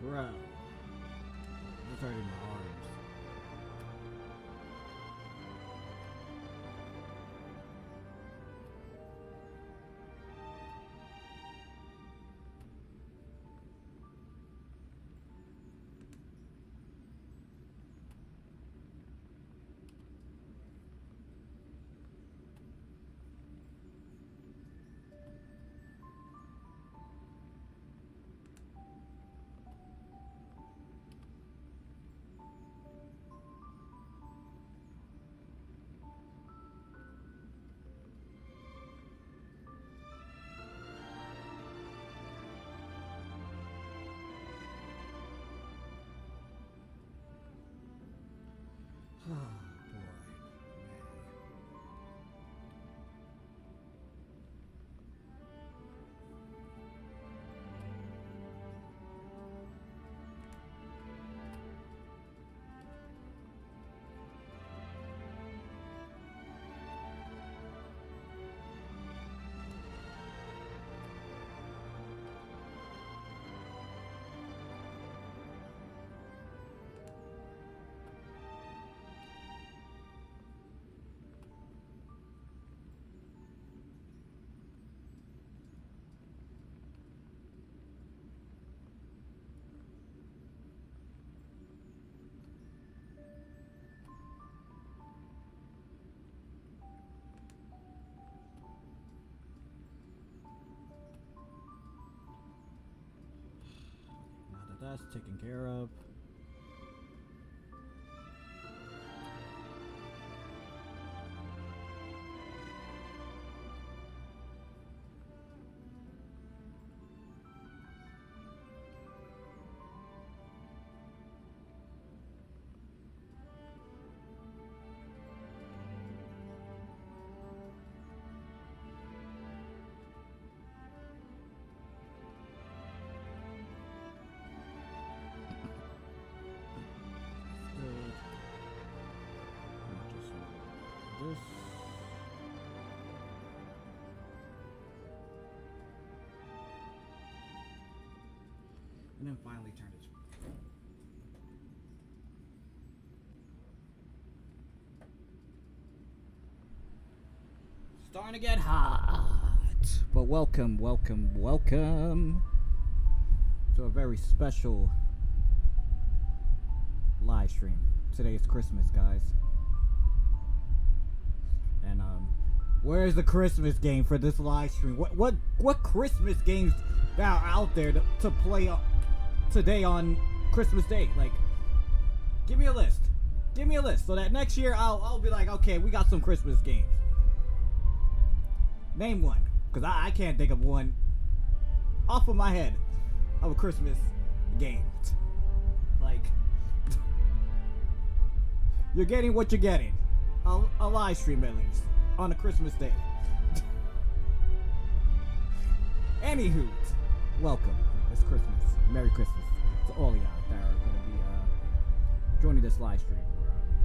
Bro. It's hurting my arms. Oh, boy. Now that that's taken care of. This. And then finally turn it. Starting to get hot. But welcome to a very special live stream. Today is Christmas, guys. And where's the Christmas game for this live stream? What Christmas games are out there to play today on Christmas Day? Like, give me a list. Give me a list so that next year I'll be like, okay, we got some Christmas games. Name one, because I can't think of one off of my head of a Christmas game. Like, you're getting what you're getting. A live stream at least on a Christmas day. Anywho, welcome. It's Christmas. Merry Christmas to all of y'all that are going to be joining this live stream.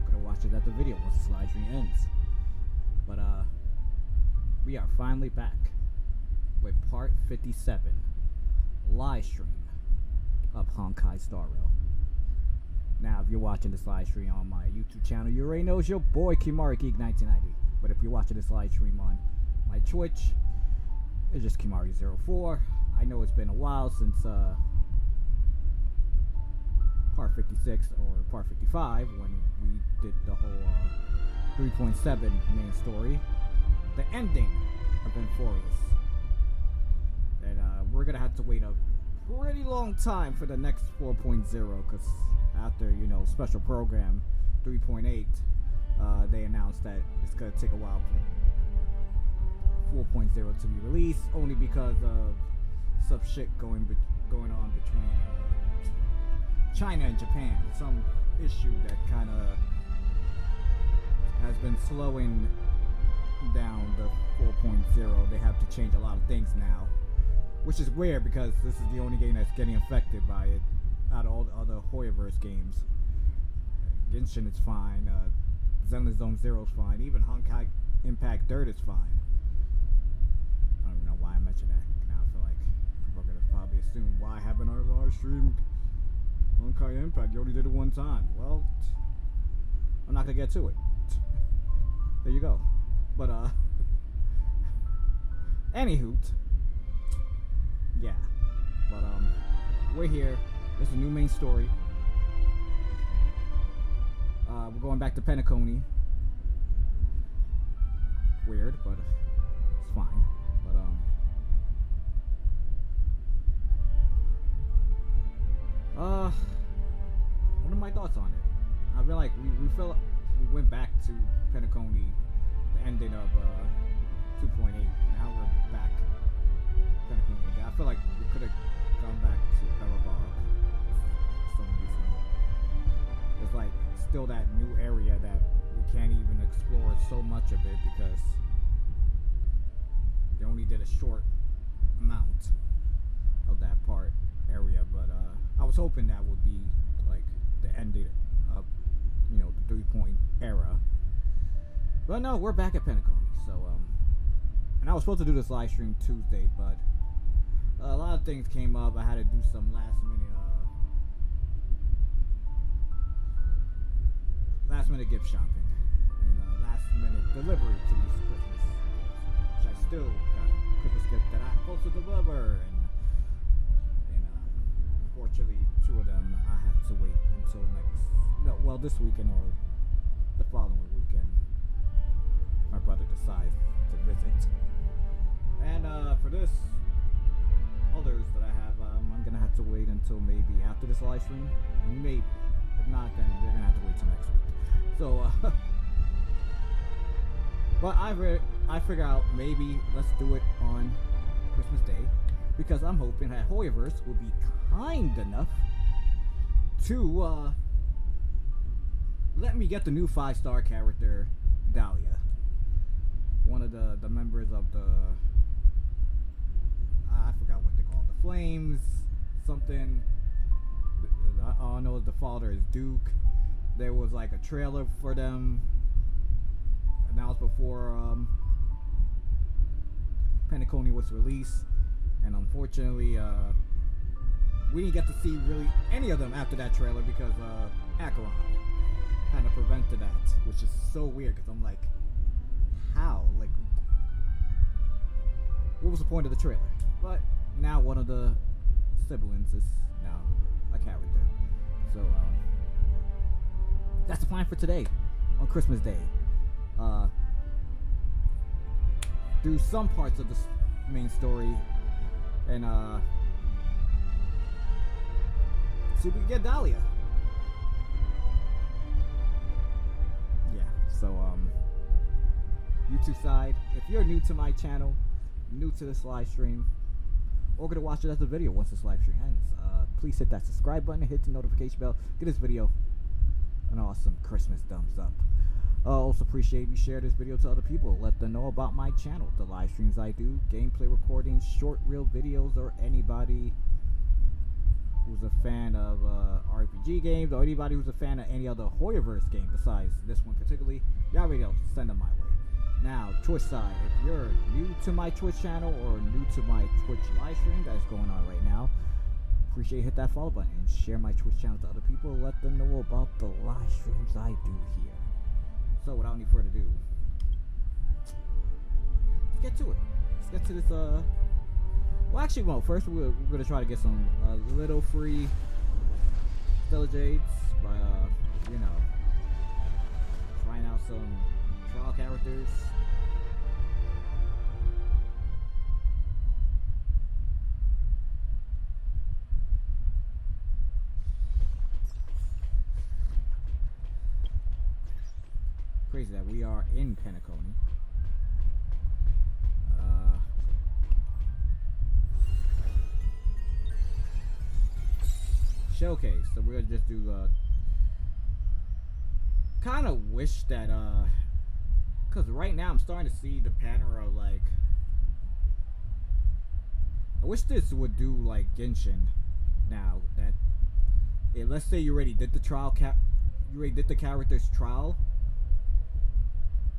We're going to watch it at the video once this live stream ends. But we are finally back with part 57 live stream of Honkai Star Rail. Now, if you're watching this live stream on my YouTube channel, you already know it's your boy Kimari Geek 1990. But if you're watching this live stream on my Twitch, it's just Kimari04. I know it's been a while since part 56 or part 55 when we did the whole 3.7 main story, the ending of Enforius. And we're gonna have to wait a pretty long time for the next 4.0 because after, you know, special program 3.8, they announced that it's gonna take a while for 4.0 to be released, only because of some shit going on between China and Japan. Some issue that kind of has been slowing down the 4.0. They have to change a lot of things now, which is weird because this is the only game that's getting affected by it out of all the other Hoyoverse games. Genshin is fine, Zenless Zone Zero is fine, even Honkai Impact Dirt is fine. I don't even know why I mentioned that. Now I feel like people are gonna probably assume why I haven't on a live stream Honkai Impact, you only did it one time. Well, I'm not gonna get to it. There you go. But, anywho, yeah. But, we're here. This is a new main story. We're going back to Penacony. Weird, but it's fine. But, what are my thoughts on it? I feel like we went back to Penacony, the ending of 2.8. Now we're back Penacony again. I feel like we could have gone back to Belobog for some reason. There's like still that new area that we can't even explore so much of it because they only did a short amount of that part area, but I was hoping that would be like the ending of, you know, the 3-point era. But no, we're back at Penacony. So and I was supposed to do this live stream Tuesday, but a lot of things came up. I had to do some last minute gift shopping and last minute delivery to these Christmas gifts, which I still got Christmas gift that I'm supposed to deliver, and unfortunately 2 of them I had to wait until this weekend or the following weekend. My brother decides to visit, and for this others that I have, I'm gonna have to wait until maybe after this live stream. Maybe. If not, then we're gonna have to wait till next week. So, but I figure out maybe let's do it on Christmas Day, because I'm hoping that Hoyoverse will be kind enough to let me get the new 5-star character Dahlia, one of the members of the I forgot what they call it, the Flames something. All I know is the father is Duke. There was like a trailer for them announced before Penacony was released, and unfortunately we didn't get to see really any of them after that trailer because Acheron kind of prevented that, which is so weird because I'm like, how? Like, what was the point of the trailer? But now one of the siblings is now a character. So that's the plan for today on Christmas Day. Do some parts of the main story and see if we can get Dahlia. Yeah, so YouTube side, if you're new to my channel, new to this live stream, or gonna watch it as a video once this live stream ends, please hit that subscribe button and hit the notification bell. Give this video an awesome Christmas thumbs up. Also appreciate you share this video to other people. Let them know about my channel, the live streams I do, gameplay recordings, short reel videos, or anybody who's a fan of RPG games, or anybody who's a fan of any other Hoyoverse game besides this one particularly. Y'all already know, send them my way. Now, Twitch side, if you're new to my Twitch channel or new to my Twitch live stream that's going on right now, appreciate you hit that follow button and share my Twitch channel to other people. Let them know about the live streams I do here. So, without any further ado, let's get to it. Let's get to this, well, actually, well, first we're going to try to get some little free Stellar Jades by, you know, trying out some trial characters. Crazy that we are in Penacony. Showcase. So we're gonna just do. Kind of wish that because right now I'm starting to see the pattern of like. I wish this would do like Genshin. Now that, let's say you already did the trial you already did the character's trial.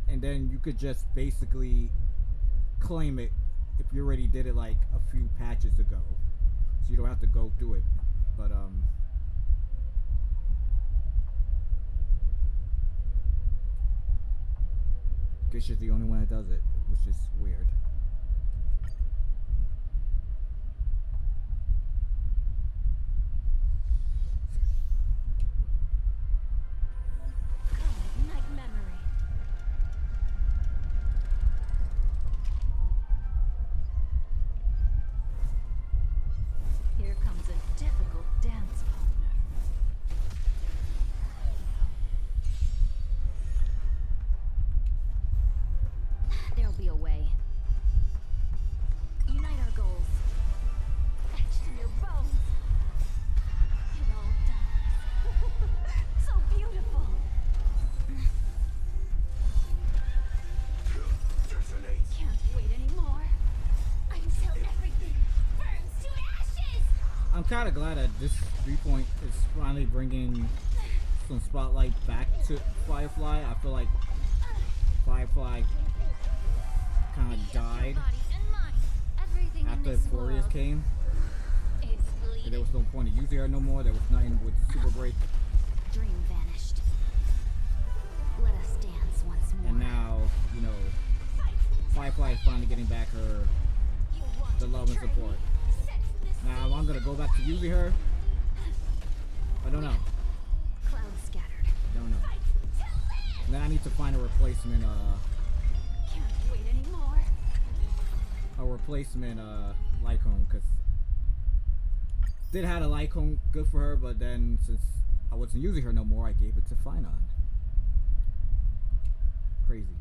And then you could just basically claim it if you already did it like a few patches ago, so you don't have to go through it. But guess she's the only one that does it, which is weird. I'm kind of glad that this viewpoint is finally bringing some spotlight back to Firefly. I feel like Firefly kind of died after Furious came. There was no point in using her no more. There was nothing with Super Break. Dream vanished. Let us dance once more. And now, you know, Firefly is finally getting back the love and support. Now I'm gonna go back to using her. I don't know. Clouds scattered. Don't know. Then I need to find a replacement. Can't wait anymore. A replacement Lycone, because did had a Lycone good for her, but then since I wasn't using her no more, I gave it to Finon. Crazy.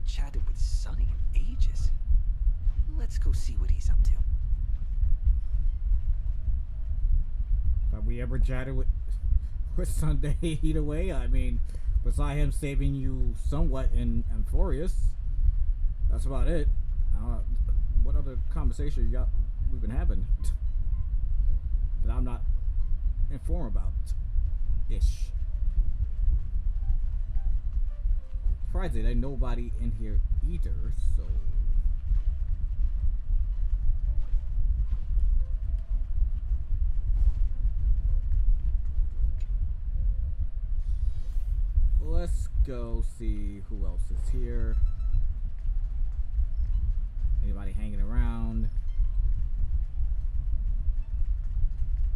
Chatted with Sonny in ages. Let's go see what he's up to. Have we ever chatted with Sunday either way? I mean, besides him saving you somewhat in Furious, that's about it. What other conversation we've been having that I'm not informed about? Ish. Surprisingly, there's nobody in here either, so let's go see who else is here. Anybody hanging around?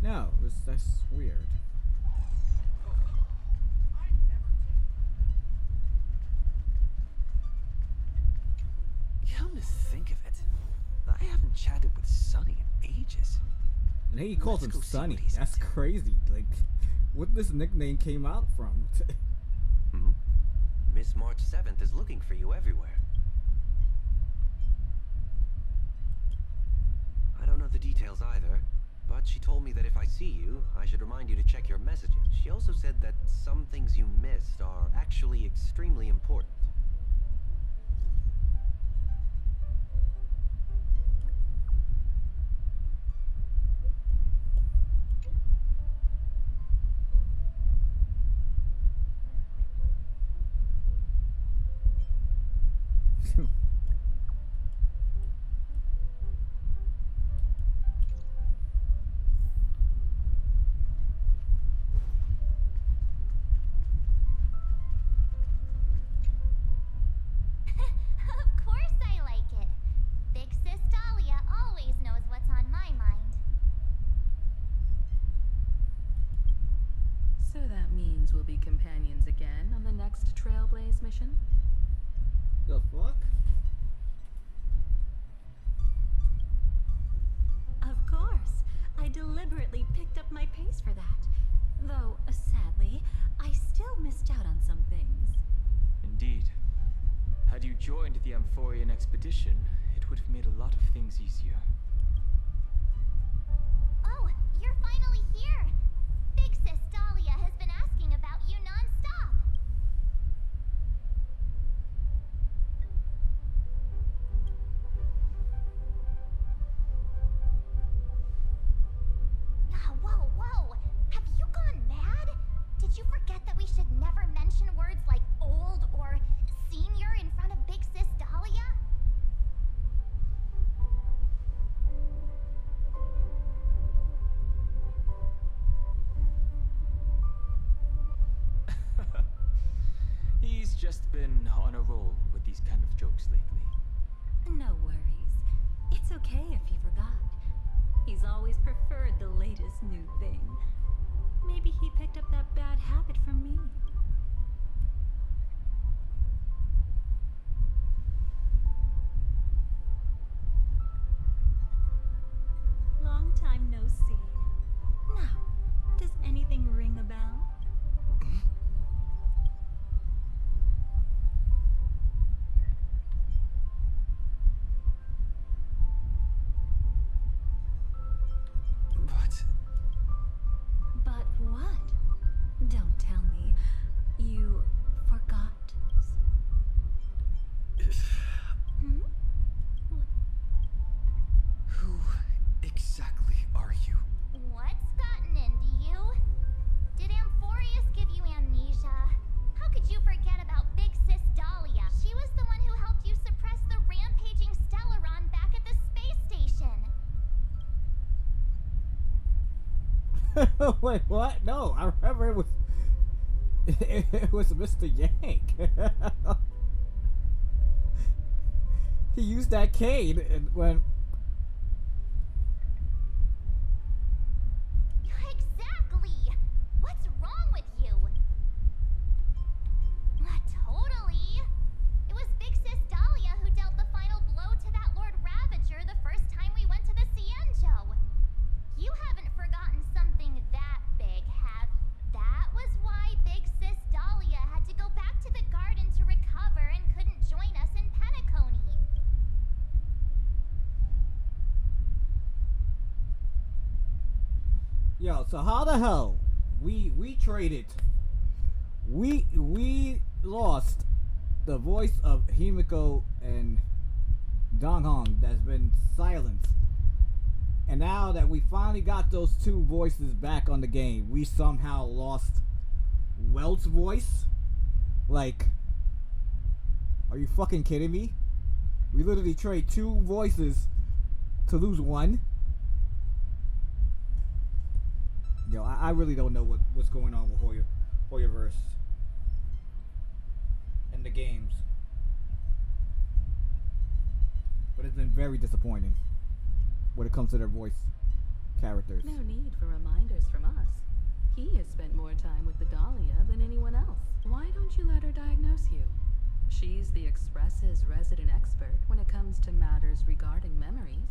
No, that's weird. Come to think of it, I haven't chatted with Sonny in ages. And he calls him Sonny. That's crazy. Like, what this nickname came out from. Hmm? Miss March 7th is looking for you everywhere. I don't know the details either, but she told me that if I see you, I should remind you to check your messages. She also said that some things you missed are actually extremely important. Of course I like it. Big Sis Dahlia always knows what's on my mind. So that means we'll be companions again on the next Trailblaze mission? The fuck? Of course. I deliberately picked up my pace for that. Though, sadly, I still missed out on some things. Indeed. Had you joined the Amphorian expedition, it would have made a lot of things easier. Oh, you're finally here. Big Sis Dahlia has been asking about you non-stop. Whoa, whoa! Have you gone mad? Did you forget that we should never mention words like old or senior in front of Big Sis Dahlia? He's just been on a roll with these kind of jokes lately. No worries. It's okay if he forgot. He's always preferred the latest new thing. Maybe he picked up that bad habit from me. Long time no see. Now, does anything ring a bell? But But what? Don't tell me. You forgot. Hmm? What? who exactly are you? What's gotten into you? Did Amphorius give you amnesia? How could you forget about Big Sis Dahlia? She was the one who helped you suppress the rampaging Stellaron back at the space station. Wait, what? No, I remember it was it was Mr. Yank. He used that cane and when Exactly! What's wrong with you? Totally! It was Big Sis Dahlia who dealt the final blow to that Lord Ravager the first time we went to the Cienjo. You haven't forgotten something that big, have you? That was why Big Sis Dahlia had to go back to the garden to recover and couldn't join us in Penacony. yo, so how the hell we traded we lost the voice of Himiko and Donghong that's been silenced. And now that we finally got those two voices back on the game, we somehow lost Welt's voice? Like, are you fucking kidding me? We literally trade two voices to lose one? Yo, I really don't know what's going on with Hoyoverse and the games. But it's been very disappointing when it comes to their voice characters. No need for reminders from us. He has spent more time with the Dahlia than anyone else. Why don't you let her diagnose you? She's the Express's resident expert when it comes to matters regarding memories.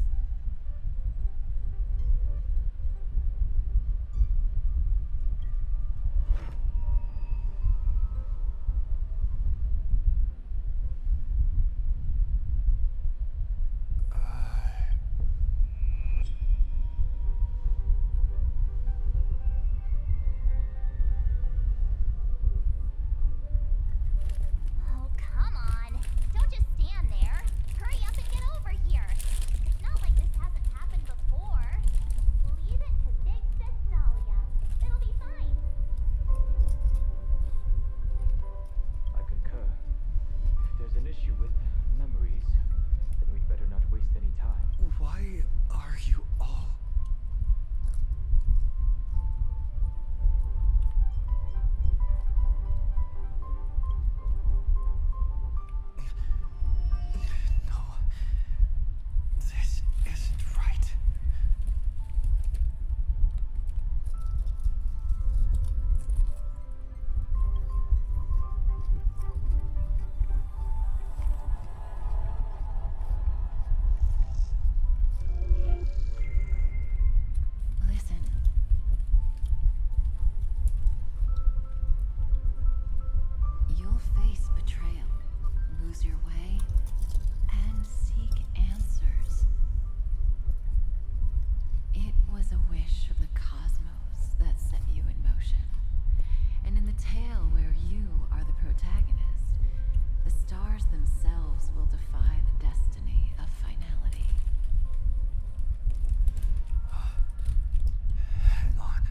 issue with memories, then we'd better not waste any time. Why are you all... No. This isn't right. Listen. You'll face betrayal, lose your way, and seek answers. It was a wish of the cosmos that set you in motion. And in the tale where you are the protagonist, the stars themselves will defy the destiny of finality. Hang on.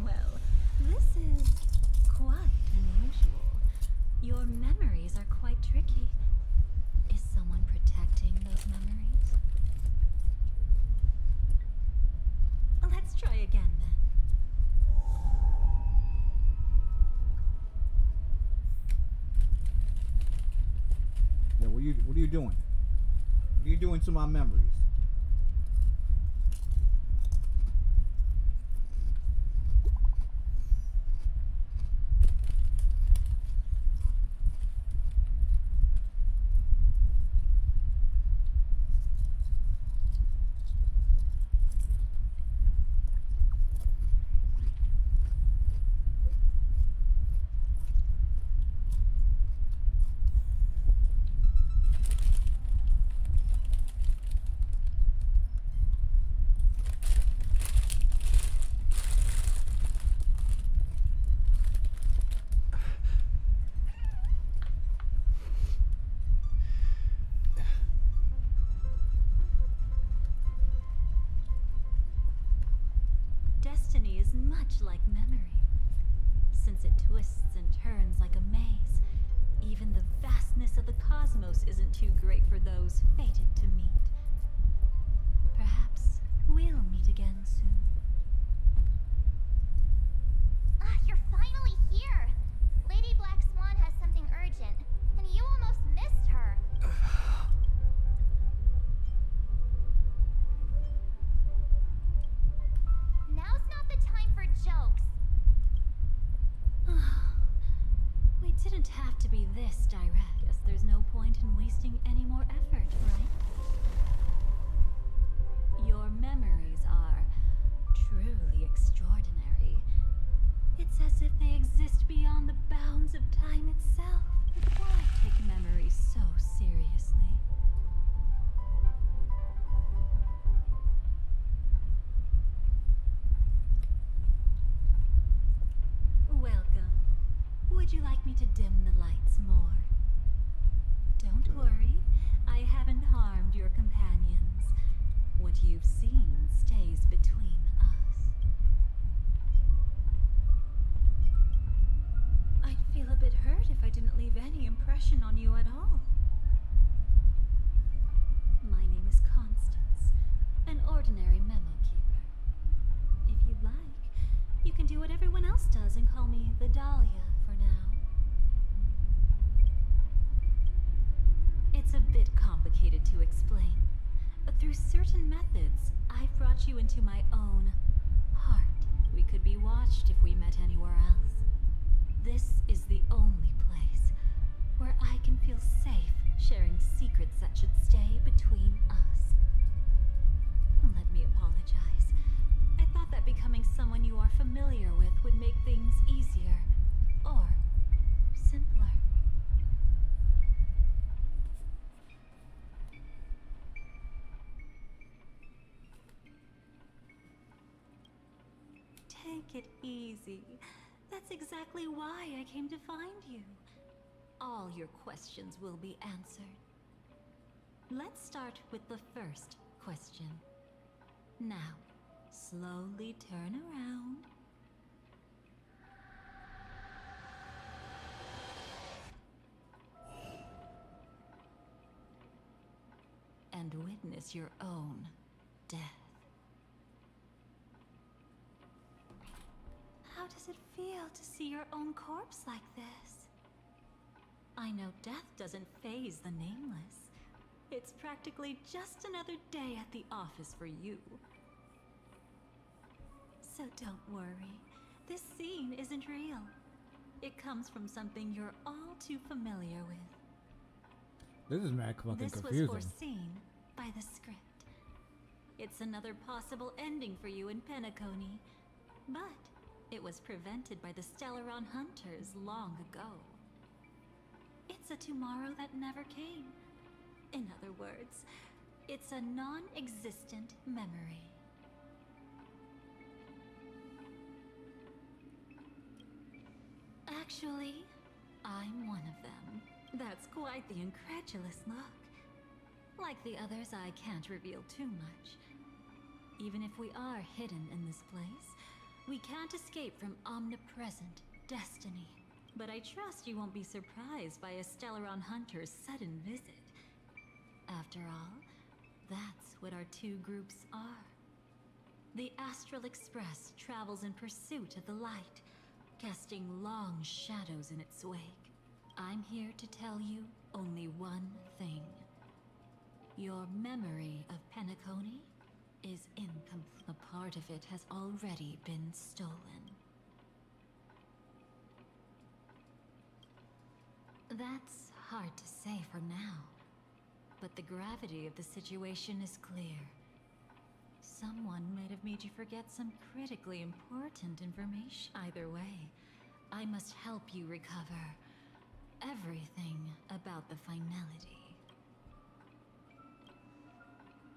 Well, this is quite unusual. Your memories are quite tricky. Is someone protecting those memories? Let's try again then. Yeah, what are you doing? What are you doing to my memories? Destiny is much like memory. Since it twists and turns like a maze, even the vastness of the cosmos isn't too great for those fated to meet. Perhaps we'll meet again soon. You're finally here! Lady Black Swan has something urgent, and you almost missed her. Now's not the time for jokes. We didn't have to be this direct, as there's no point in wasting any more effort, right? Your memories are truly extraordinary. It's as if they exist beyond the bounds of time itself. But why take memories so seriously? Welcome. Would you like me to dim the lights more? Don't worry, I haven't harmed your companions. What you've seen stays between us. I'd feel a bit hurt if I didn't leave any impression on you at all. My name is Constance, an ordinary memo keeper. If you'd like, you can do what everyone else does and call me the Dahlia for now. It's a bit complicated to explain, but through certain methods, I've brought you into my own heart. We could be watched if we met anywhere else. This is the only place where I can feel safe sharing secrets that should stay between us. Let me apologize. I thought that becoming someone you are familiar with would make things easier, or simpler. it easy. That's exactly why I came to find you. All your questions will be answered. Let's start with the first question. Now, slowly turn around. And witness your own death. How does it feel to see your own corpse like this? I know death doesn't faze the nameless. It's practically just another day at the office for you. So don't worry. This scene isn't real. It comes from something you're all too familiar with. This is mad fucking This confusing. was foreseen by the script. It's another possible ending for you in Penacony, but it was prevented by the Stellaron Hunters long ago. It's a tomorrow that never came. In other words, it's a non-existent memory. Actually, I'm one of them. That's quite the incredulous look. Like the others, I can't reveal too much. Even if we are hidden in this place, we can't escape from omnipresent destiny. But I trust you won't be surprised by a Stellaron Hunter's sudden visit. After all, that's what our two groups are. The Astral Express travels in pursuit of the light, casting long shadows in its wake. I'm here to tell you only one thing. Your memory of Penacony is incomplete. A part of it has already been stolen. That's hard to say for now, but the gravity of the situation is clear. Someone might have made you forget some critically important information. Either way, I must help you recover everything about the finality.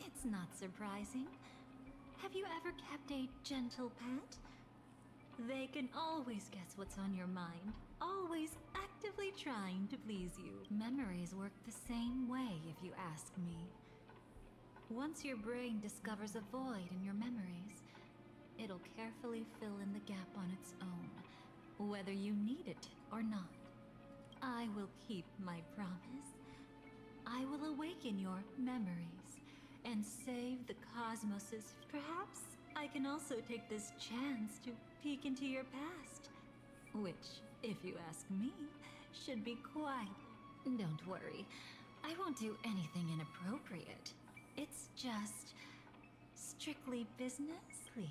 It's not surprising. Have you ever kept a gentle pet? They can always guess what's on your mind, always actively trying to please you. Memories work the same way, if you ask me. Once your brain discovers a void in your memories, it'll carefully fill in the gap on its own, whether you need it or not. I will keep my promise. I will awaken your memories and save the cosmos's. Perhaps I can also take this chance to peek into your past, which, if you ask me, should be quite. Don't worry, I won't do anything inappropriate. It's just strictly business. Please,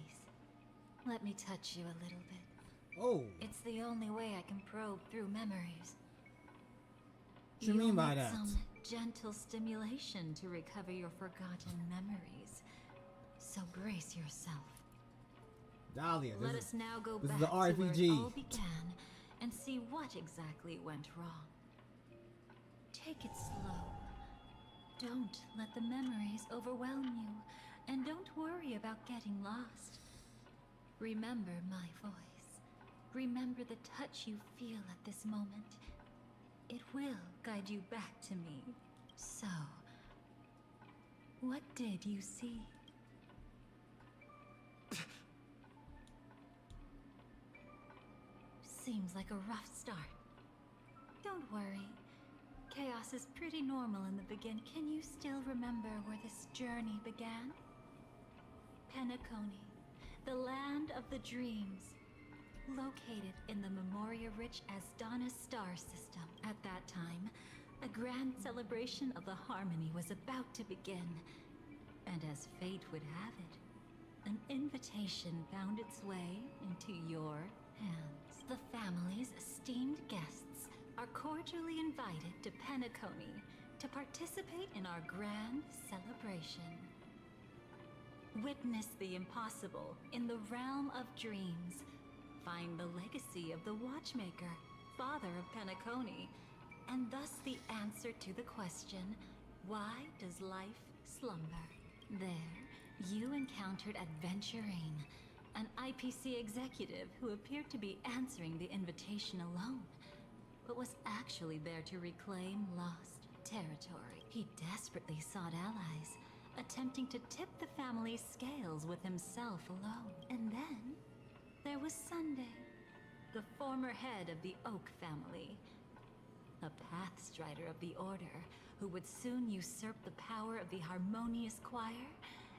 let me touch you a little bit. Oh, It's the only way I can probe through memories. what you mean by need that? some gentle stimulation to recover your forgotten memories. So brace yourself. Dahlia, Let this us now go this back is the to where it RPG. all began and see what exactly went wrong. Take it slow. Don't let the memories overwhelm you, and don't worry about getting lost. Remember my voice. Remember the touch you feel at this moment. It will guide you back to me. So, what did you see? Seems like a rough start. Don't worry. Chaos is pretty normal in the beginning. Can you still remember where this journey began? Penacony, the land of the dreams. Located in the Memoria-rich Asdana star system. At that time, a grand celebration of the harmony was about to begin. And as fate would have it, an invitation found its way into your hands. The family's esteemed guests are cordially invited to Penacony to participate in our grand celebration. Witness the impossible in the realm of dreams. Find the legacy of the Watchmaker, father of Penacony, and thus the answer to the question, why does life slumber? There, you encountered adventuring, an IPC executive who appeared to be answering the invitation alone, but was actually there to reclaim lost territory. He desperately sought allies, attempting to tip the family's scales with himself alone. And then there was Sunday, the former head of the Oak family, a Pathstrider of the Order who would soon usurp the power of the Harmonious Choir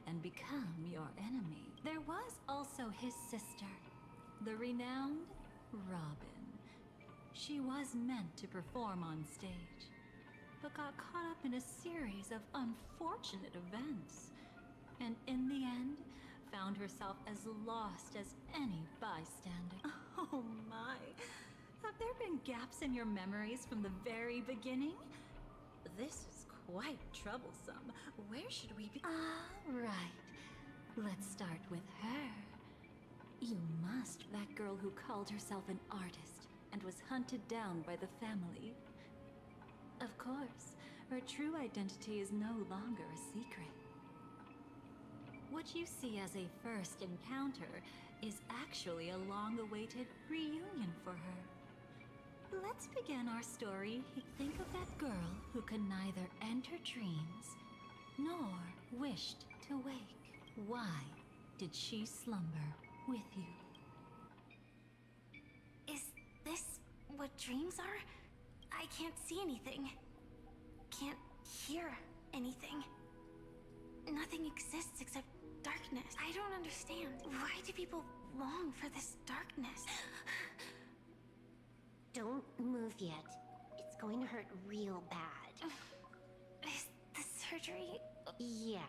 and become your enemy. There was also his sister, the renowned Robin. She was meant to perform on stage, but got caught up in a series of unfortunate events, and in the end, found herself as lost as any bystander. Oh my! Have there been gaps in your memories from the very beginning? This is quite troublesome. Where should we be? Right. Let's start with her. You must, that girl who called herself an artist and was hunted down by the family. Of course, her true identity is no longer a secret. What you see as a first encounter is actually a long-awaited reunion for her. Let's begin our story. Think of that girl who could neither enter dreams nor wished to wake. Why did she slumber with you? Is this what dreams are? I can't see anything. Can't hear anything. Nothing exists except darkness. I don't understand. Why do people long for this darkness? Don't move yet. It's going to hurt real bad. Is the surgery... Yeah.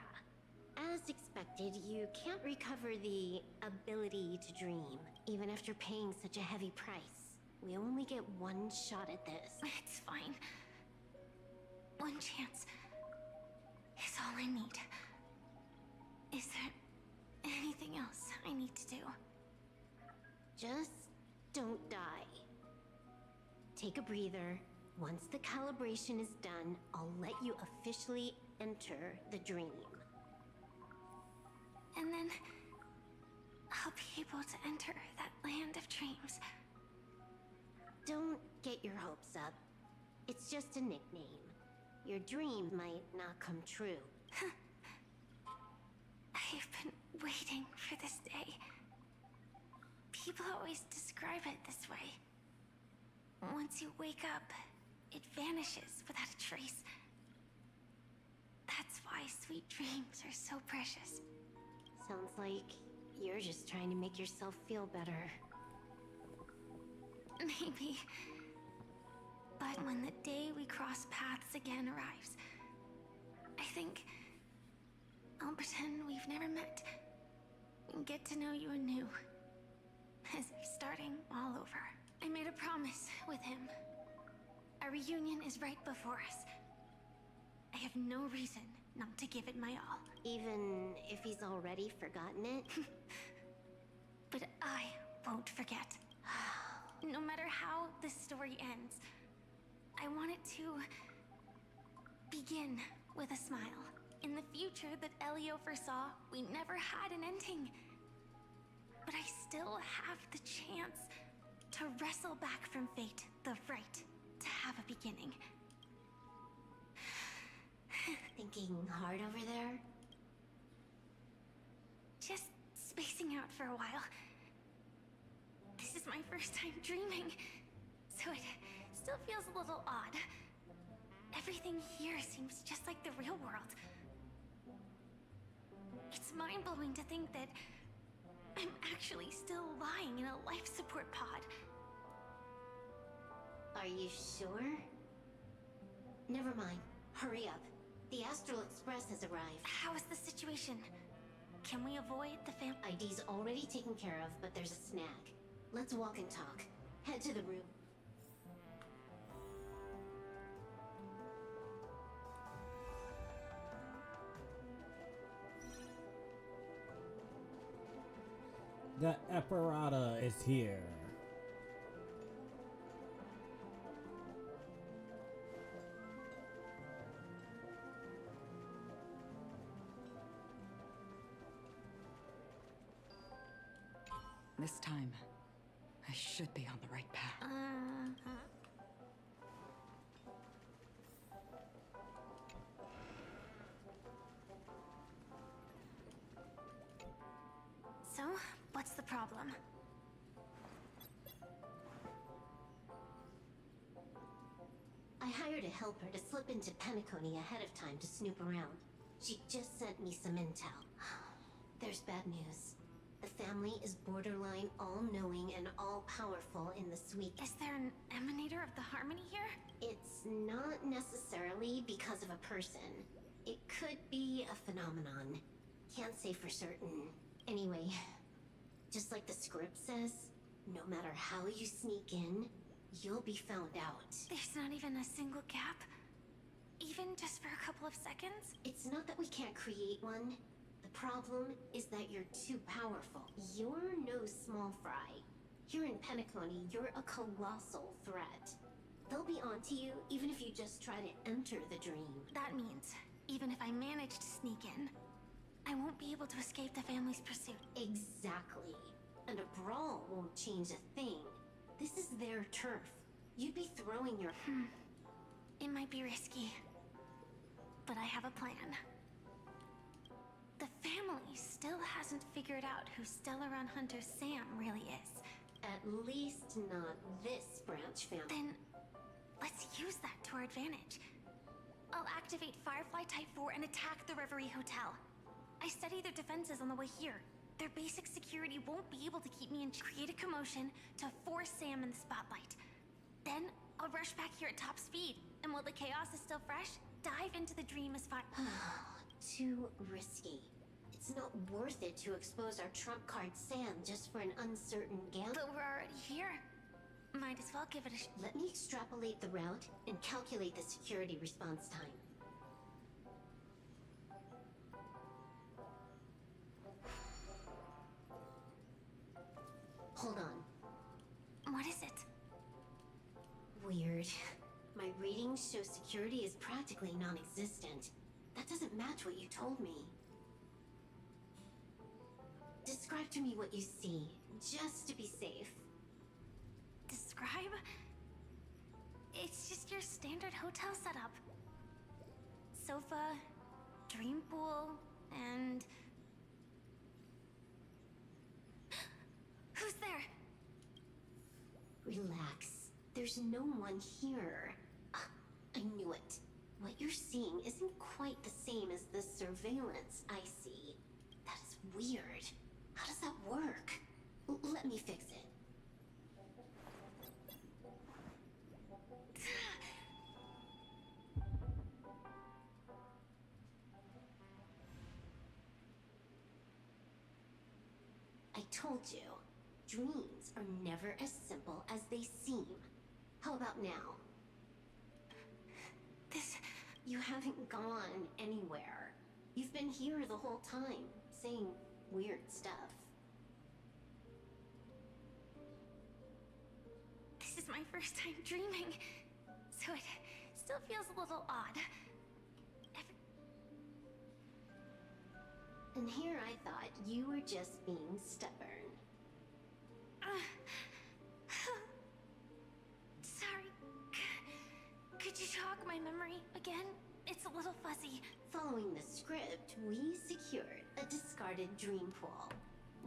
As expected, you can't recover the ability to dream, even after paying such a heavy price. We only get one shot at this. It's fine. One chance is all I need. Is there anything else I need to do? Just don't die. Take a breather. Once the calibration is done, I'll let you officially enter the dream. And then I'll be able to enter that land of dreams. Don't get your hopes up. It's just a nickname. Your dream might not come true. I've been waiting for this day. People always describe it this way. Once you wake up, it vanishes without a trace. That's why sweet dreams are so precious. Sounds like you're just trying to make yourself feel better. Maybe. But when the day we cross paths again arrives, I think I'll pretend we've never met and get to know you anew. As if starting all over. I made a promise with him. Our reunion is right before us. I have no reason not to give it my all. Even if he's already forgotten it? But I won't forget. No matter how this story ends, I want it to begin with a smile. In the future that Elio foresaw, we never had an ending. But I still have the chance to wrestle back from fate the right to have a beginning. Thinking hard over there? Just spacing out for a while. This is my first time dreaming, so it still feels a little odd. Everything here seems just like the real world. It's mind-blowing to think that I'm actually still lying in a life support pod. Are you sure? Never mind. Hurry up. The Astral Express has arrived. How is the situation? Can we avoid the ID's already taken care of, but there's a snag. Let's walk and talk. Head to the room. The Eparata is here. This time, I should be on the right path. So, what's the problem? I hired a helper to slip into Penacony ahead of time to snoop around. She just sent me some intel. There's bad news. The family is borderline all-knowing and all-powerful in the sweet. Is there an emanator of the Harmony here? It's not necessarily because of a person. It could be a phenomenon. Can't say for certain. Anyway, just like the script says, no matter how you sneak in, you'll be found out. There's not even a single gap? Even just for a couple of seconds? It's not that we can't create one. The problem is that you're too powerful. You're no small fry. Here in Penacony, you're a colossal threat. They'll be onto you even if you just try to enter the dream. That means, even if I manage to sneak in, I won't be able to escape the family's pursuit. Exactly. And a brawl won't change a thing. This is their turf. You'd be throwing your... It might be risky, but I have a plan. The family still hasn't figured out who Stellar Run Hunter Sam really is. At least not this branch family. Then, let's use that to our advantage. I'll activate Firefly Type 4 and attack the Reverie Hotel. I studied their defenses on the way here. Their basic security won't be able to keep me in. Create a commotion to force Sam in the spotlight. Then, I'll rush back here at top speed, and while the chaos is still fresh, dive into the dream as far. Too risky. It's not worth it to expose our trump card Sam just for an uncertain gamble. But we're already here. Might as well give it a Let me extrapolate the route and calculate the security response time. Hold on. What is it? Weird. My readings show security is practically non-existent. That doesn't match what you told me. Describe to me what you see, just to be safe. Describe? It's just your standard hotel setup. Sofa, dream pool, and... Who's there? Relax. There's no one here. I knew it. What you're seeing isn't quite the same as the surveillance I see. That is weird. How does that work? Let me fix it. I told you, dreams are never as simple as they seem. How about now? You haven't gone anywhere. You've been here the whole time, saying weird stuff. This is my first time dreaming, so it still feels a little odd. And here I thought you were just being stubborn. Sorry. Could you jog my memory again? It's a little fuzzy. Following the script, we secured a discarded dream pool.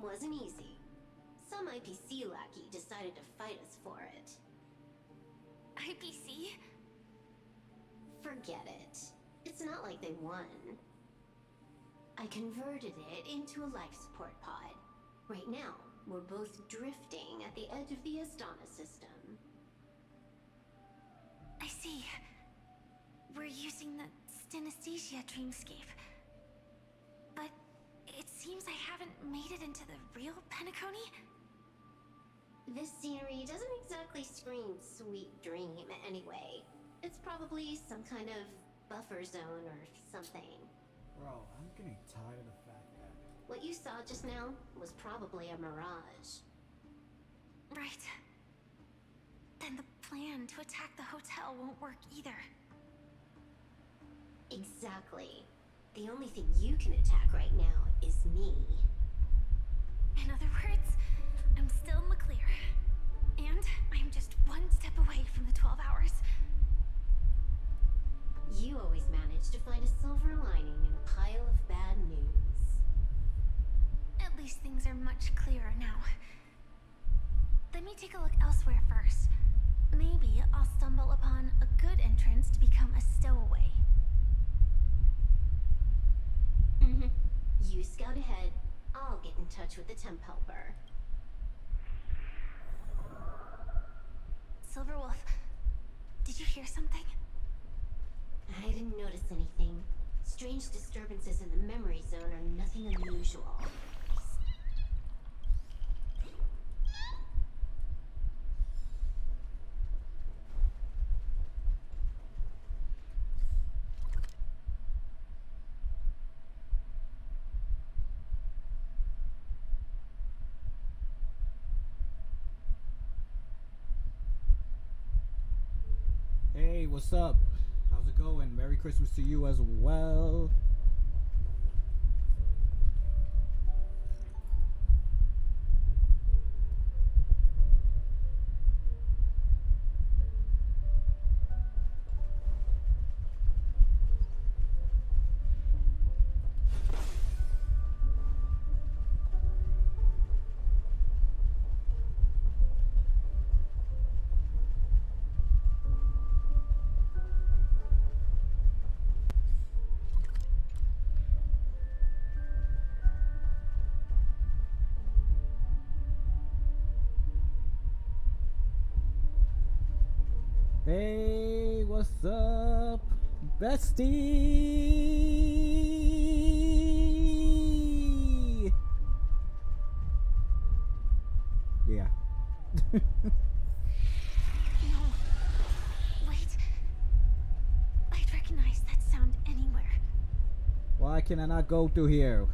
Wasn't easy. Some IPC lackey decided to fight us for it. IPC? Forget it. It's not like they won. I converted it into a life support pod. Right now, we're both drifting at the edge of the Astana system. I see. We're using the Synesthesia dreamscape. But it seems I haven't made it into the real Penacony? This scenery doesn't exactly scream sweet dream anyway. It's probably some kind of buffer zone or something. Bro, I'm getting tired of the fact that... What you saw just now was probably a mirage. Right. Then the plan to attack the hotel won't work either. Exactly. The only thing you can attack right now is me. In other words, I'm still in the clear. And I'm just one step away from the 12 hours. You always manage to find a silver lining in a pile of bad news. At least things are much clearer now. Let me take a look elsewhere first. Maybe I'll stumble upon a good entrance to become a stowaway. You scout ahead. I'll get in touch with the temp helper. Silverwolf, did you hear something? I didn't notice anything. Strange disturbances in the memory zone are nothing unusual. Hey, what's up? How's it going? Merry Christmas to you as well. Hey, what's up, bestie? Yeah. No. Wait. I'd recognize that sound anywhere. Why can I not go through here?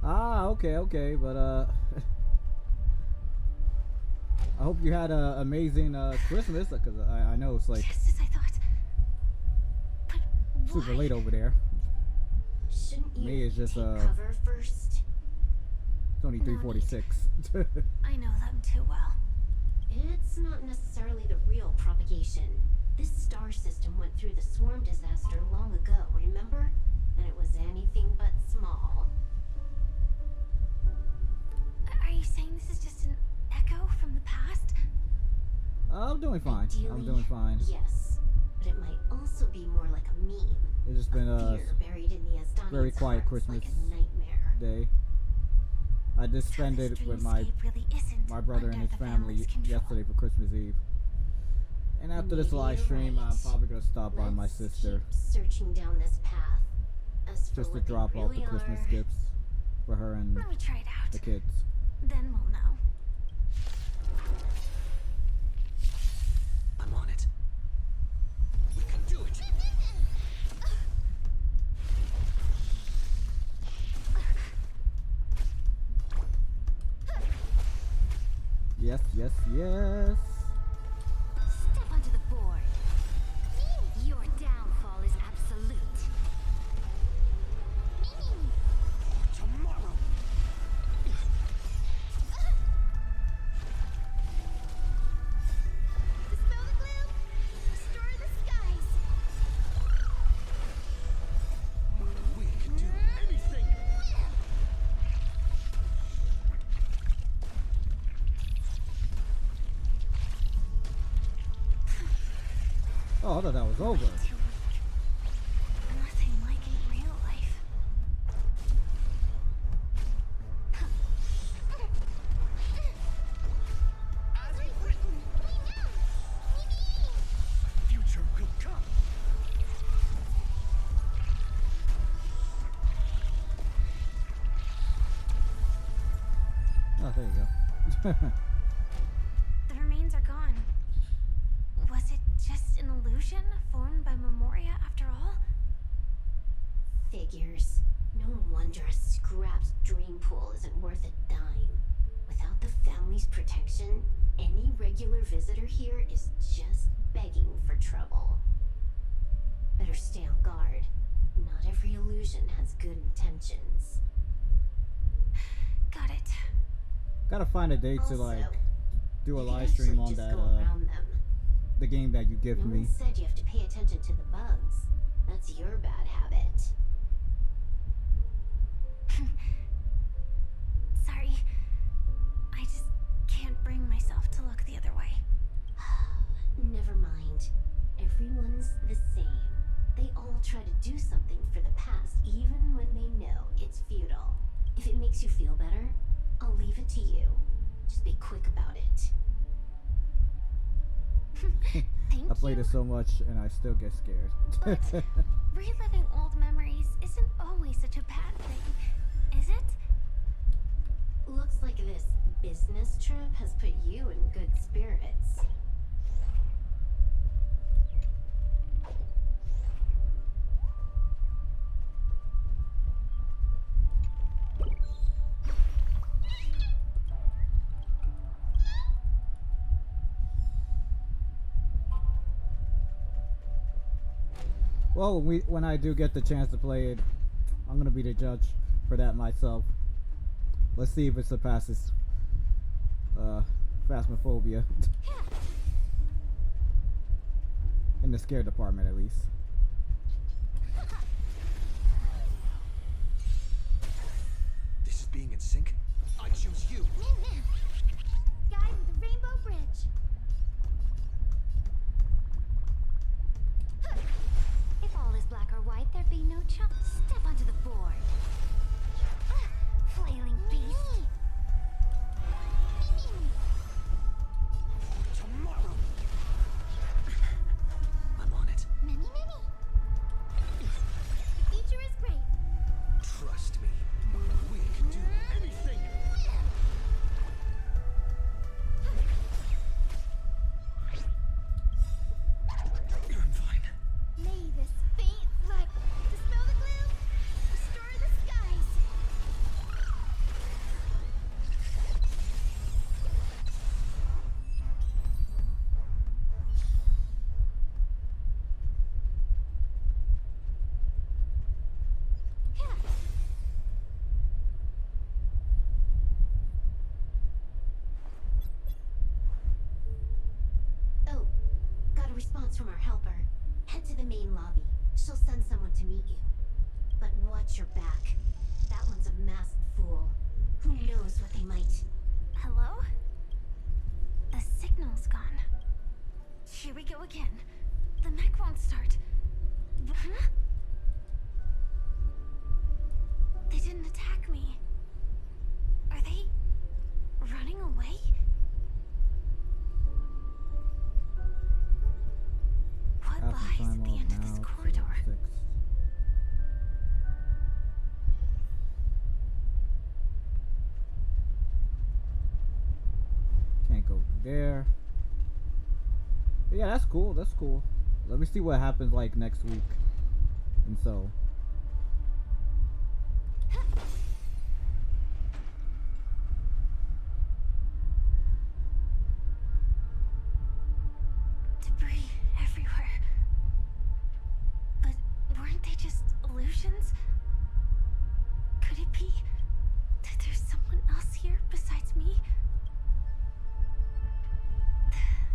Ah, okay, but I hope you had an amazing Christmas, because I know it's like Just as I thought. But super why? late over there. Shouldn't you Me is just take cover first? It's only 3:46. I know them too well. It's not necessarily the real propagation. This star system went through the swarm disaster long ago, remember? And it was anything but small. Are you saying this is just an echo from the past? I'm doing fine. I'm doing fine. Yes, but it might also be more like a meme. It's just been a Fear buried in the Asdanians' very quiet hearts Christmas like a nightmare. day. I just So spent this it with my dreamscape really isn't brother and under his the family family's control. yesterday for Christmas Eve. And after this Maybe live you're stream, I'm right. probably gonna stop by my Let's sister keep searching down this path. As for just to what they drop off the really Christmas are, gifts for her and Let me try it out. the kids. Then we'll know. I'm on it. We can do it. Yes. Step onto the board. Your downfall is absolute. Tomorrow. Dispel the gloom. Restore the skies. We can do anything. Oh, I thought that was over. Nothing like in real life. As in written, future will come. Oh, there you go. The remains are gone. Was it just an illusion formed by Memoria after all? Figures. No wonder a scrapped dream pool isn't worth a dime. Without the family's protection, any regular visitor here is just begging for trouble. Better stay on guard. Not every illusion has good intentions. Got it. Gotta find a date to Also, like do a you can live stream actually on just that go around them. the game that you give No me. one said you have to pay attention to the bugs. That's your bad habit. Sorry. I just can't bring myself to look the other way. Never mind. Everyone's the same. They all try to do something for the past, even when they know it's futile. If it makes you feel better, I'll leave it to you. Just be quick about it. Thank I played you. it so much and I still get scared. But reliving old memories isn't always such a bad thing, is it? Looks like this business trip has put you in good spirits. Well, when I do get the chance to play it, I'm gonna be the judge for that myself. Let's see if it surpasses Phasmophobia in the scare department, at least. This is being in sync. I choose you. Man. Guy with the rainbow bridge. If all is black or white, there'd be no chance. Step onto the board. Flailing beast. Tomorrow. I'm on it. Mini. The future is great. Trust me. We can do anything. I'm fine. May this faint light dispel the gloom, restore the skies. Oh, got a response from our helper. Head to the main lobby. She'll send someone to meet you. But watch your back. That one's a masked fool. Who knows what they might... Hello? The signal's gone. Here we go again. The mech won't start. Huh? They didn't attack me. Are they running away? What Half lies the at time the off end of now, this so corridor? 6. Can't go through there. But yeah, that's cool. That's cool. Let me see what happens like next week. And so. Debris everywhere. But weren't they just illusions? Could it be that there's someone else here besides me?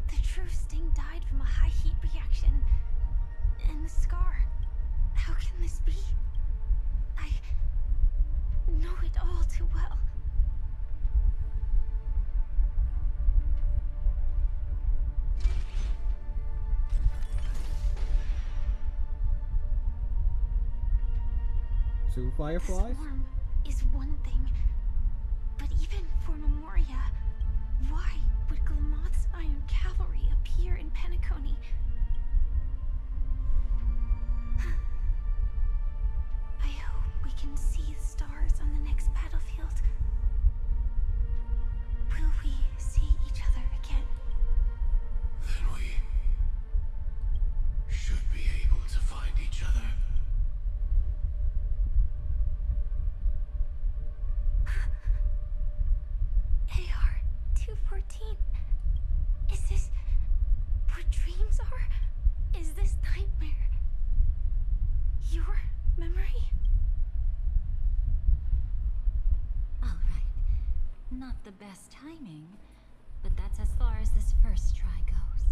The true Sting died from a high heat reaction. And the scar. How can this be? I know it all too well. Two The fireflies? swarm is one thing, but even for Memoria, why would Glamoth's Iron Cavalry appear in Penacony? I hope we can see the stars on the next battlefield. Will we see each other again? Then we should be able to find each other. AR-214. Is this what dreams are? Is this nightmare your memory? All right. Not the best timing, but that's as far as this first try goes.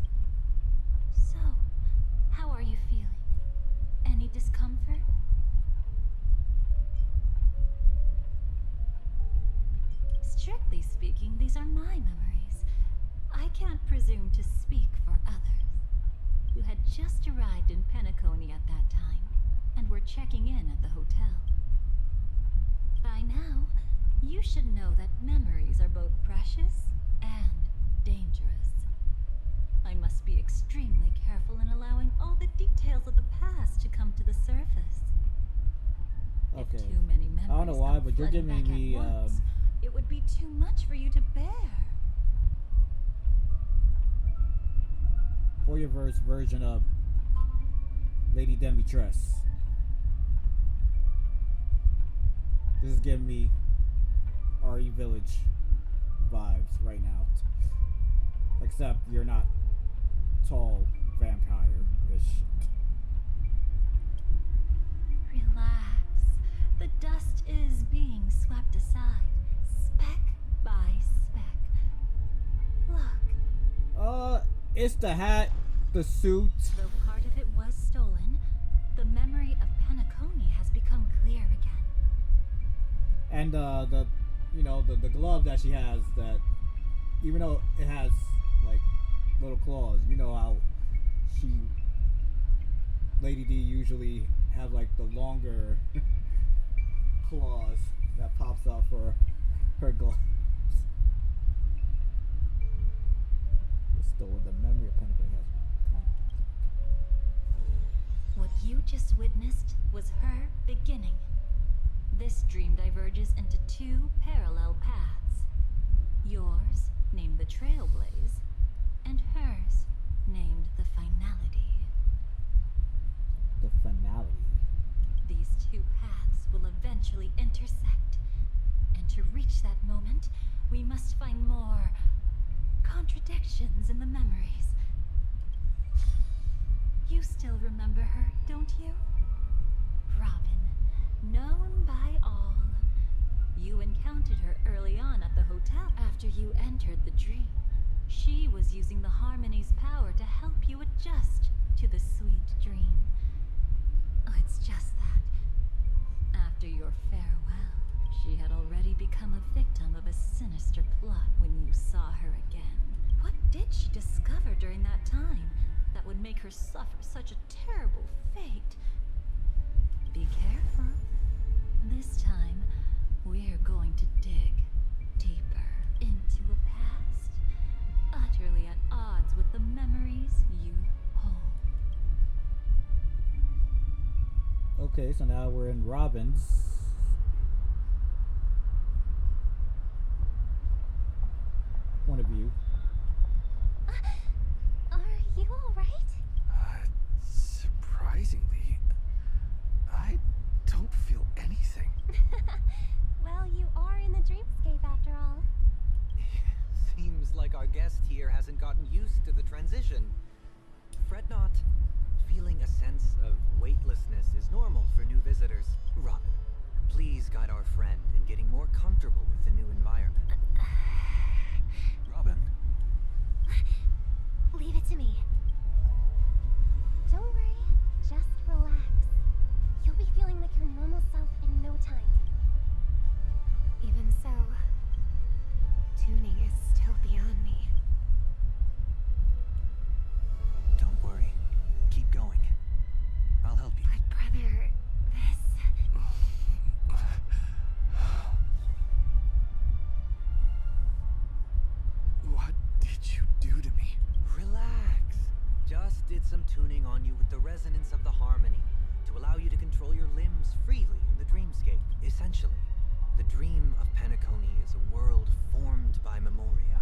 So, how are you feeling? Any discomfort? Strictly speaking, these are my memories. I can't presume to speak for others. You had just arrived in Penacony at that time, and were checking in at the hotel. By now, you should know that memories are both precious and dangerous. I must be extremely careful in allowing all the details of the past to come to the surface. Okay. If too many memories I don't know why, come but you're flooding giving back at me once, it would be too much for you to bear. Fourierverse version of Lady Demetress. This is giving me RE Village vibes right now. Except you're not tall vampire-ish. Relax. The dust is being swept aside, speck by speck. Look, It's the hat, the suit. though part of it was stolen, the memory of Penacony has become clear again. And the glove that she has, that even though it has like little claws, you know how Lady D usually have like the longer claws that pops out for her gloves. Still, the memory of Penacony has come. What you just witnessed was her beginning. This dream diverges into two parallel paths. Yours, named the Trailblaze, and hers, named the Finality. The finality. These two paths will eventually intersect. And to reach that moment, we must find more contradictions in the memories. You still remember her, don't you? Robin, known by all. You encountered her early on at the hotel after you entered the dream. She was using the Harmony's power to help you adjust to the sweet dream. Oh, it's just that. After your farewell, she had already become a victim of a sinister plot when you saw her again. What did she discover during that time that would make her suffer such a terrible fate? Be careful. This time, we're going to dig deeper into a past utterly at odds with the memories you hold. Okay, so now we're in Robin's point of view. Are you alright? Surprisingly, I don't feel anything. Well, you are in the dreamscape after all. Seems like our guest here hasn't gotten used to the transition. Fret not. Feeling a sense of weightlessness is normal for new visitors. Robin, please guide our friend in getting more comfortable with the new environment. Robin, Leave it to me. Don't worry, just relax. You'll be feeling like your normal self in no time. Even so, tuning is still beyond me. Don't worry. Keep going. I'll help you. But brother, this... what did you do to me? Relax. Just did some tuning on you with the resonance of the harmony to allow you to control your limbs freely in the dreamscape. Essentially, the dream of Penacony is a world formed by memoria.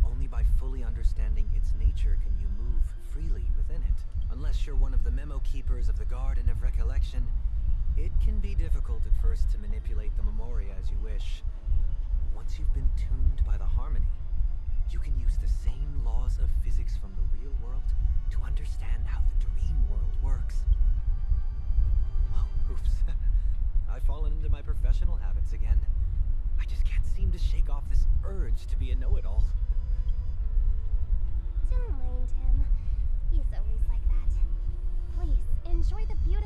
Only by fully understanding its nature can you move freely within it. Unless you're one of the memo keepers of the Garden of Recollection, it can be difficult at first to manipulate the memoria as you wish. Once you've been tuned by the harmony, you can use the same laws of physics from the real world to understand how the dream world works. Oh, oops. I've fallen into my professional habits again. I just can't seem to shake off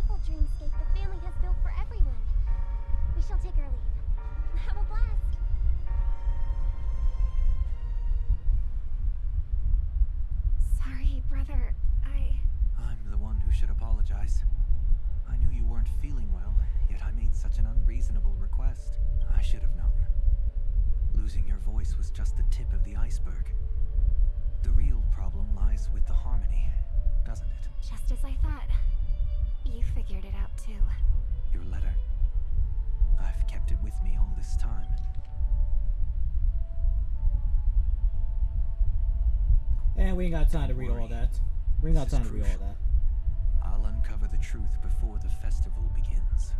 beautiful dreamscape the family has built for everyone. We shall take our leave. Have a blast. Sorry, brother. I'm the one who should apologize. I knew you weren't feeling well, yet I made such an unreasonable request. I should have known. Losing your voice was just the tip of the iceberg. The real problem lies with the harmony, doesn't it? Just as I thought. You figured it out too. Your letter. I've kept it with me all this time. And we ain't got time to read all that. We ain't got time to read all that. I'll uncover the truth before the festival begins.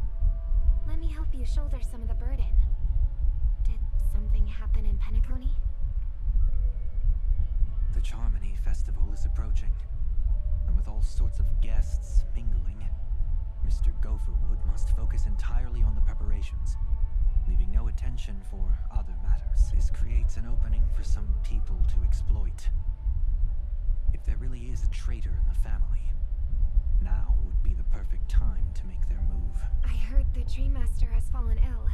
Let me help you shoulder some of the burden. Did something happen in Penacony? The Charmony Festival is approaching, and with all sorts of guests mingling, Mr. Gopherwood must focus entirely on the preparations, leaving no attention for other matters. This creates an opening for some people to exploit. If there really is a traitor in the family, now would be the perfect time to make their move. I heard the Dream Master has fallen ill.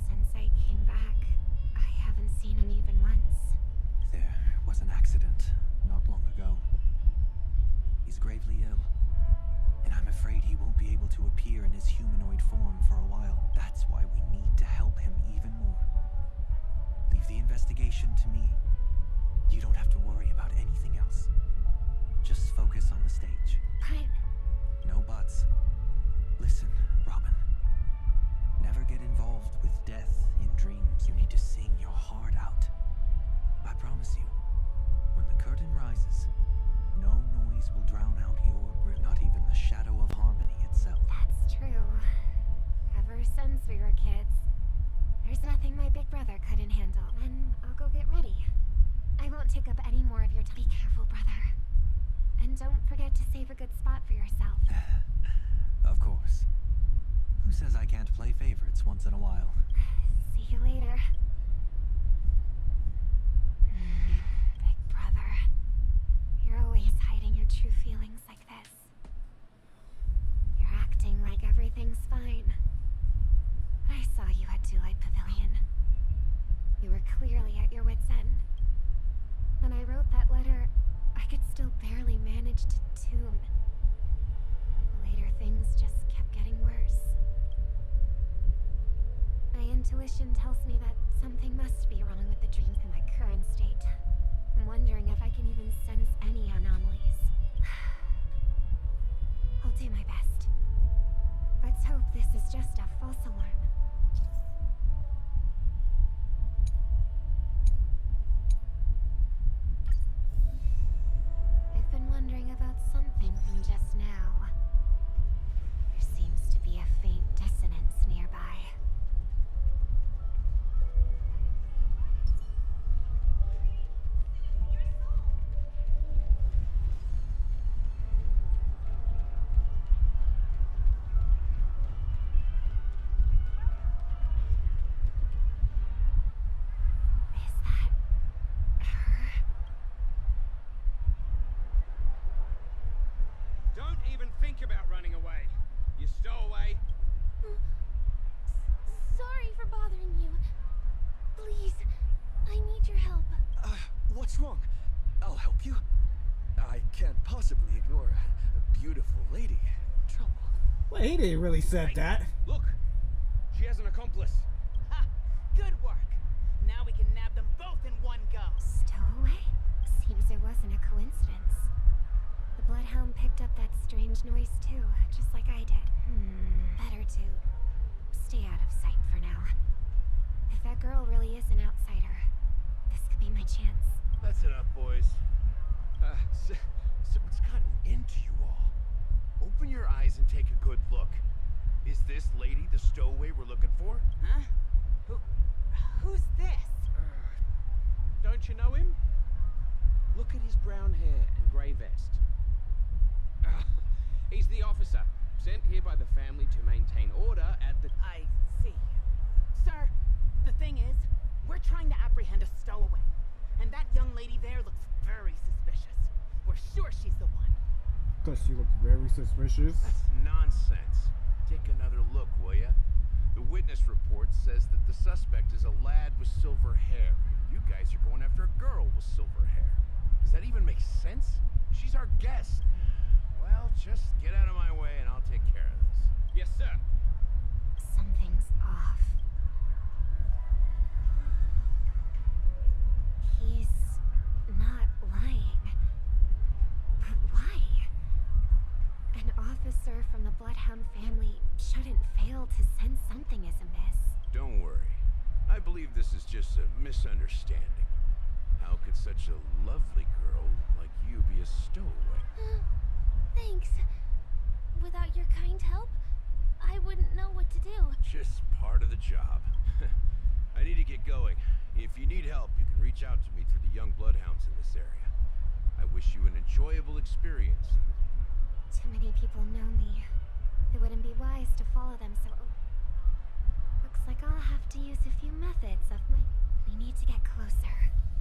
Since I came back, I haven't seen him even once. There was an accident not long ago. He's gravely ill, and I'm afraid he won't be able to appear in his humanoid form for a while. That's why we need to help him even more. Leave the investigation to me. You don't have to worry about anything else. Just focus on the stage. But... No buts. Listen, Robin. Never get involved with death in dreams. You need to sing your heart out. I promise you, when the curtain rises, no noise will drown out your not even the shadow of harmony itself. That's true. Ever since we were kids, there's nothing my big brother couldn't handle. Then I'll go get ready. I won't take up any more of your time. Be careful, brother. And don't forget to save a good spot for yourself. Of course. Who says I can't play favorites once in a while? See you later. Big brother. You're always hiding your true feelings like this. You're acting like everything's fine. But I saw you at Delight Pavilion. You were clearly at your wit's end. When I wrote that letter, I could still barely manage to tune. Later things just kept getting worse. My intuition tells me that something must be wrong with the dream in my current state. I'm wondering if I can even sense any anomalies. I'll do my best. Let's hope this is just a false alarm. I've been wondering about something from just now. There seems to be a faint dissonance nearby. Is that her? Don't even think about running away. You stowaway. Sorry for bothering you. Please, I need your help. What's wrong? I'll help you. I can't possibly ignore a beautiful lady in trouble. Well, he didn't really said that. Look, she has an accomplice. Ha! Good work. Now we can nab them both in one go. Stowaway? Seems it wasn't a coincidence. The Bloodhound picked up that strange noise too, just like I did. Better to stay out of sight for now. If that girl really is an outsider, this could be my chance. That's enough, boys. So what's gotten into you all? Open your eyes and take a good look. Is this lady the stowaway we're looking for? Huh? Who's this? Don't you know him? Look at his brown hair and grey vest. He's the officer, sent here by the family to maintain order at the... I see. Sir, the thing is, we're trying to apprehend a stowaway. And that young lady there looks very suspicious. We're sure she's the one. Because she looks very suspicious. That's nonsense. Take another look, will ya? The witness report says that the suspect is a lad with silver hair. You guys are going after a girl with silver hair. Does that even make sense? She's our guest. Well, just get out of my way and I'll take care of this. Yes, sir. Something's off. He's not lying. But why? An officer from the Bloodhound family shouldn't fail to sense something is amiss. Don't worry. I believe this is just a misunderstanding. How could such a lovely girl like you be a stowaway? Thanks. Without your kind help, I wouldn't know what to do. Just part of the job. I need to get going. If you need help, you can reach out to me through the young bloodhounds in this area. I wish you an enjoyable experience. Too many people know me. It wouldn't be wise to follow them, so... Looks like I'll have to use a few methods of my... We need to get closer.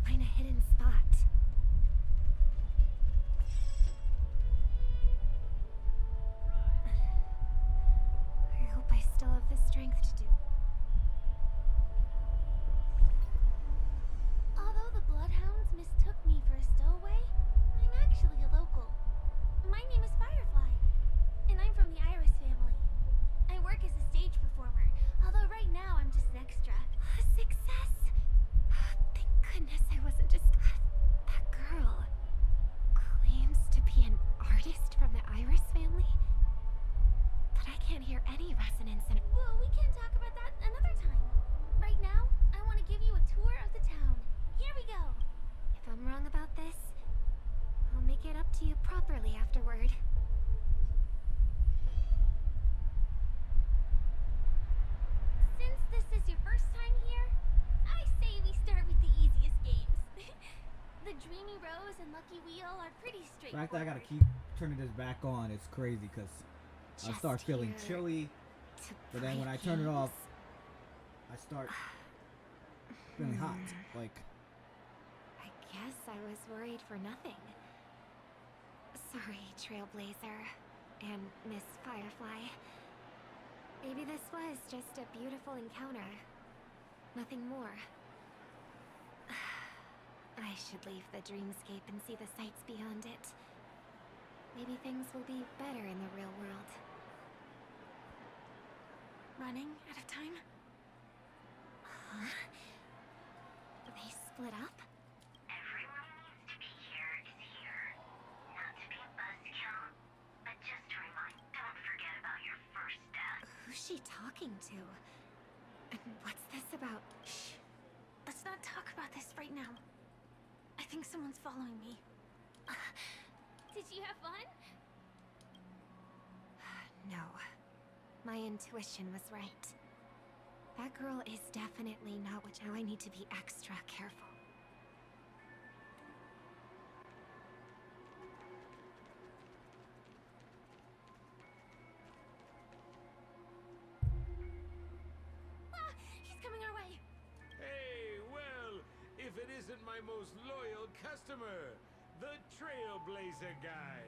Find a hidden spot. I hope I still have the strength to do... Although the Bloodhounds mistook me for a stowaway, I'm actually a local. My name is Firefly, and I'm from the Iris family. I work as a stage performer, although right now I'm just an extra. Success! Thank goodness I wasn't just... That girl claims to be an artist from the Iris family? But I can't hear any resonance in... Well, we can talk about that another time. Right now, I want to give you a tour of the town. Here we go. If I'm wrong about this, I'll make it up to you properly afterward. Since this is your first time here, I say we start with the easiest games. The Dreamy Rose and Lucky Wheel are pretty The straightforward. fact that I gotta keep turning this back on is crazy because I start feeling chilly, but then when I turn it off, I start feeling hot. Like, I guess I was worried for nothing. Sorry, Trailblazer and Miss Firefly. Maybe this was just a beautiful encounter. Nothing more. I should leave the dreamscape and see the sights beyond it. Maybe things will be better in the real world. Running out of time? Huh? They split up? Everyone who needs to be here is here. Not to be a buzzkill, but just to remind, don't forget about your first death. Who's she talking to? And what's this about? Shh. Let's not talk about this right now. I think someone's following me. Did you have fun? No. My intuition was right. That girl is definitely not what... Now I need to be extra careful. Ah! He's coming our way! Hey, well, if it isn't my most loyal customer, the Trailblazer guy.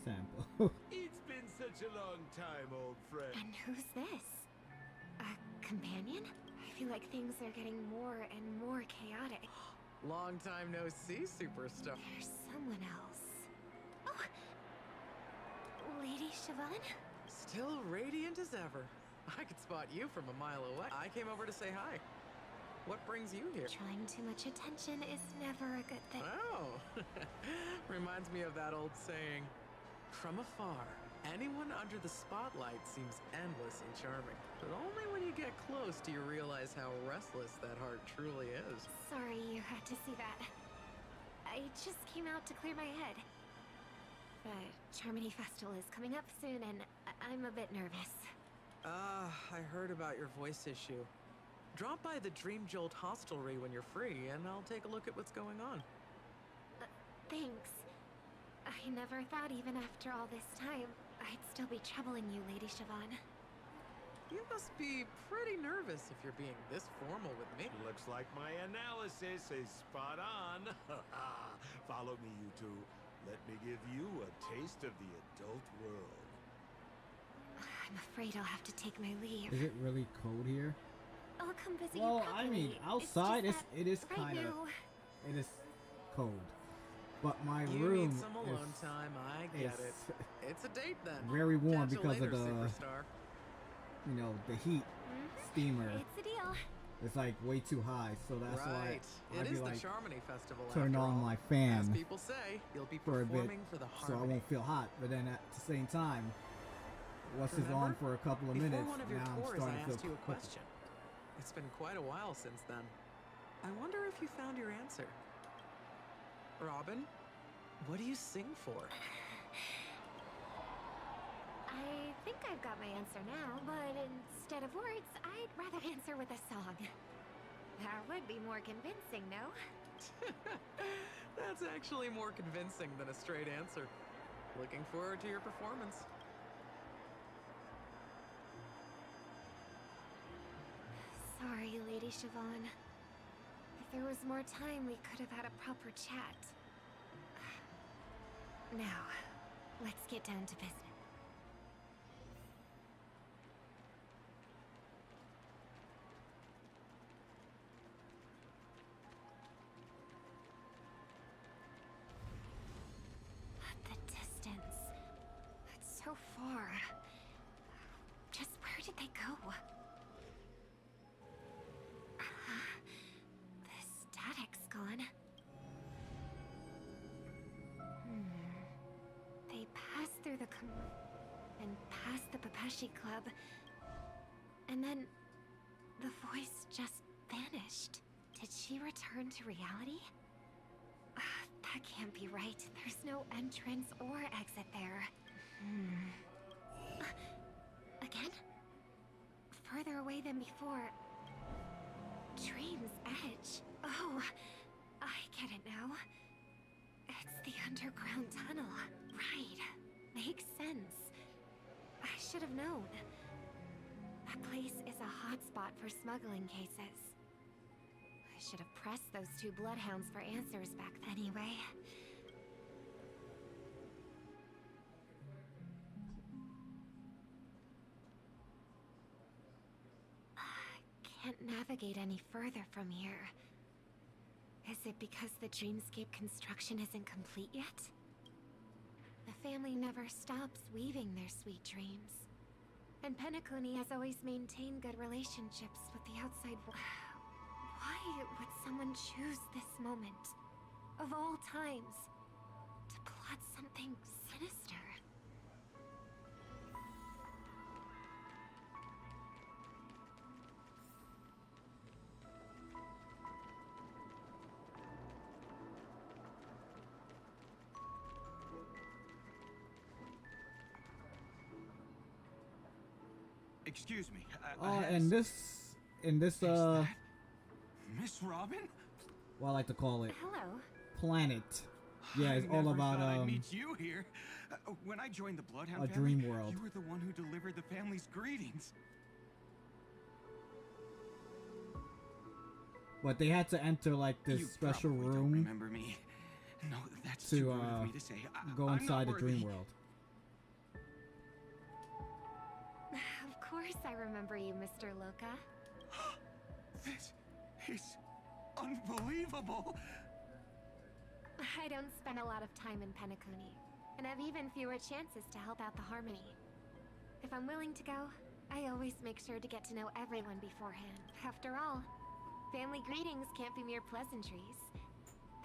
sample. It's been such a long time, old friend. And who's this? A companion? I feel like things are getting more and more chaotic. Long time no see, superstar. There's someone else. Oh! Lady Siobhan? Still radiant as ever. I could spot you from a mile away. I came over to say hi. What brings you here? Trying too much attention is never a good thing. Oh, reminds me of that old saying, from afar, anyone under the spotlight seems endless and charming. But only when you get close do you realize how restless that heart truly is. Sorry you had to see that. I just came out to clear my head. The Charmony Festival is coming up soon and I'm a bit nervous. I heard about your voice issue. Drop by the Dream Jolt hostelry when you're free, and I'll take a look at what's going on. Thanks. I never thought even after all this time, I'd still be troubling you, Lady Siobhan. You must be pretty nervous if you're being this formal with me. Looks like my analysis is spot on. Follow me, you two. Let me give you a taste of the adult world. I'm afraid I'll have to take my leave. Is it really cold here? I'll come visit you Well, properly. I mean, outside just it is that kind of right now, it is cold, but my You room need some alone is time, I get it. It's a date then. very warm Catch you because later, of the superstar. the heat steamer. it's a deal. It's like way too high, so that's Right. why It I'd be is the like Charmony Festival turn after on all. my As fan people say, you'll be for a bit, performing for the so I Harmony. won't feel hot. But then at the same time, once it's on Remember? for a couple of Before minutes, one of your now I'm tours, starting I to asked feel you a cold. question. It's been quite a while since then. I wonder if you found your answer. Robin, what do you sing for? I think I've got my answer now, but instead of words, I'd rather answer with a song. That would be more convincing, no? That's actually more convincing than a straight answer. Looking forward to your performance. Sorry, Lady Siobhan. If there was more time, we could have had a proper chat. Now, let's get down to business. The distance. It's so far. Just where did they go? The static's gone. They passed through the and past the Papashi Club. And then the voice just vanished. Did she return to reality? That can't be right. There's no entrance or exit there. Again? Further away than before. Dream's Edge. Oh, I get it now. It's the underground tunnel. Right. Makes sense. I should have known. That place is a hotspot for smuggling cases. I should have pressed those two bloodhounds for answers back then anyway. Can't navigate any further from here. Is it because the dreamscape construction isn't complete yet? The family never stops weaving their sweet dreams. And Penacony has always maintained good relationships with the outside world. Why would someone choose this moment, of all times, to plot something sinister? Excuse me. In this Miss Robin? what I like to call it, Hello. planet. Yeah, it's I all never about thought I'd meet you here. When I joined the Bloodhound a family, dream world. you were the one who delivered the family's greetings. But they had to enter like this You special probably don't room remember me. No, that's to too rude of me to say. go I'm not inside the dream worthy. world. Of course I remember you, Mr. Loka. This is unbelievable. I don't spend a lot of time in Penacony, and have even fewer chances to help out the Harmony. If I'm willing to go, I always make sure to get to know everyone beforehand. After all, family greetings can't be mere pleasantries.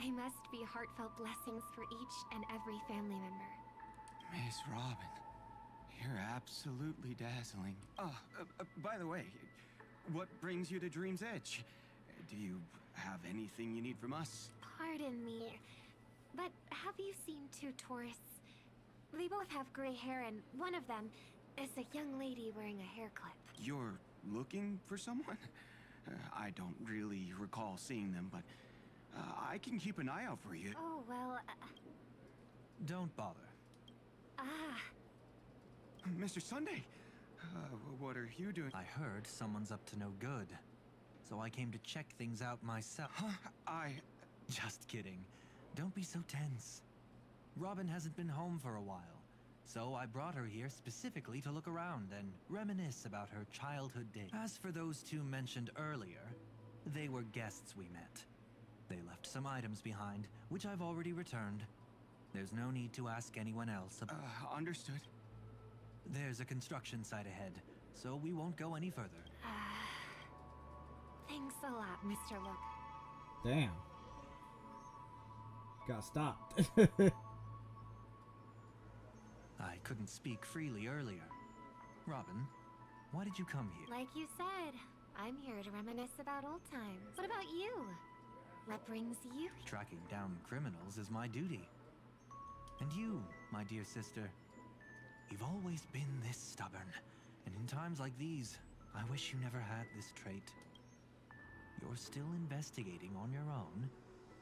They must be heartfelt blessings for each and every family member. Miss Robin, you're absolutely dazzling. By the way, what brings you to Dream's Edge? Do you have anything you need from us? Pardon me, but have you seen two tourists? They both have gray hair, and one of them is a young lady wearing a hair clip. You're looking for someone? I don't really recall seeing them, but I can keep an eye out for you. Oh, well, Don't bother. Mr. Sunday, what are you doing? I heard someone's up to no good, so I came to check things out myself. Huh? Just kidding. Don't be so tense. Robin hasn't been home for a while, so I brought her here specifically to look around and reminisce about her childhood days. As for those two mentioned earlier, they were guests we met. They left some items behind, which I've already returned. There's no need to ask anyone else about. Understood. There's a construction site ahead, so we won't go any further. Thanks a lot, Mr. Look. Damn. Got stopped. I couldn't speak freely earlier. Robin, why did you come here? Like you said, I'm here to reminisce about old times. What about you? What brings you? Tracking down criminals is my duty. And you, my dear sister, you've always been this stubborn. And in times like these, I wish you never had this trait. You're still investigating on your own,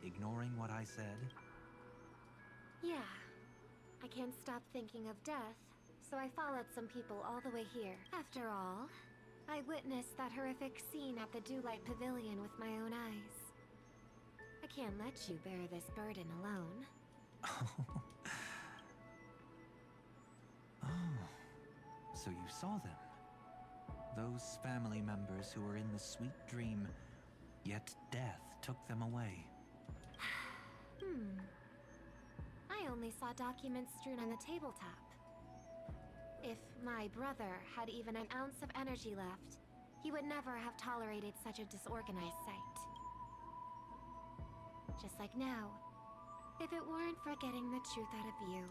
ignoring what I said. Yeah. I can't stop thinking of death, so I followed some people all the way here. After all, I witnessed that horrific scene at the Dewlight Pavilion with my own eyes. I can't let you bear this burden alone. Oh, so you saw them. Those family members who were in the sweet dream, yet death took them away. I only saw documents strewn on the tabletop. If my brother had even an ounce of energy left, he would never have tolerated such a disorganized sight. Just like now, if it weren't for getting the truth out of you,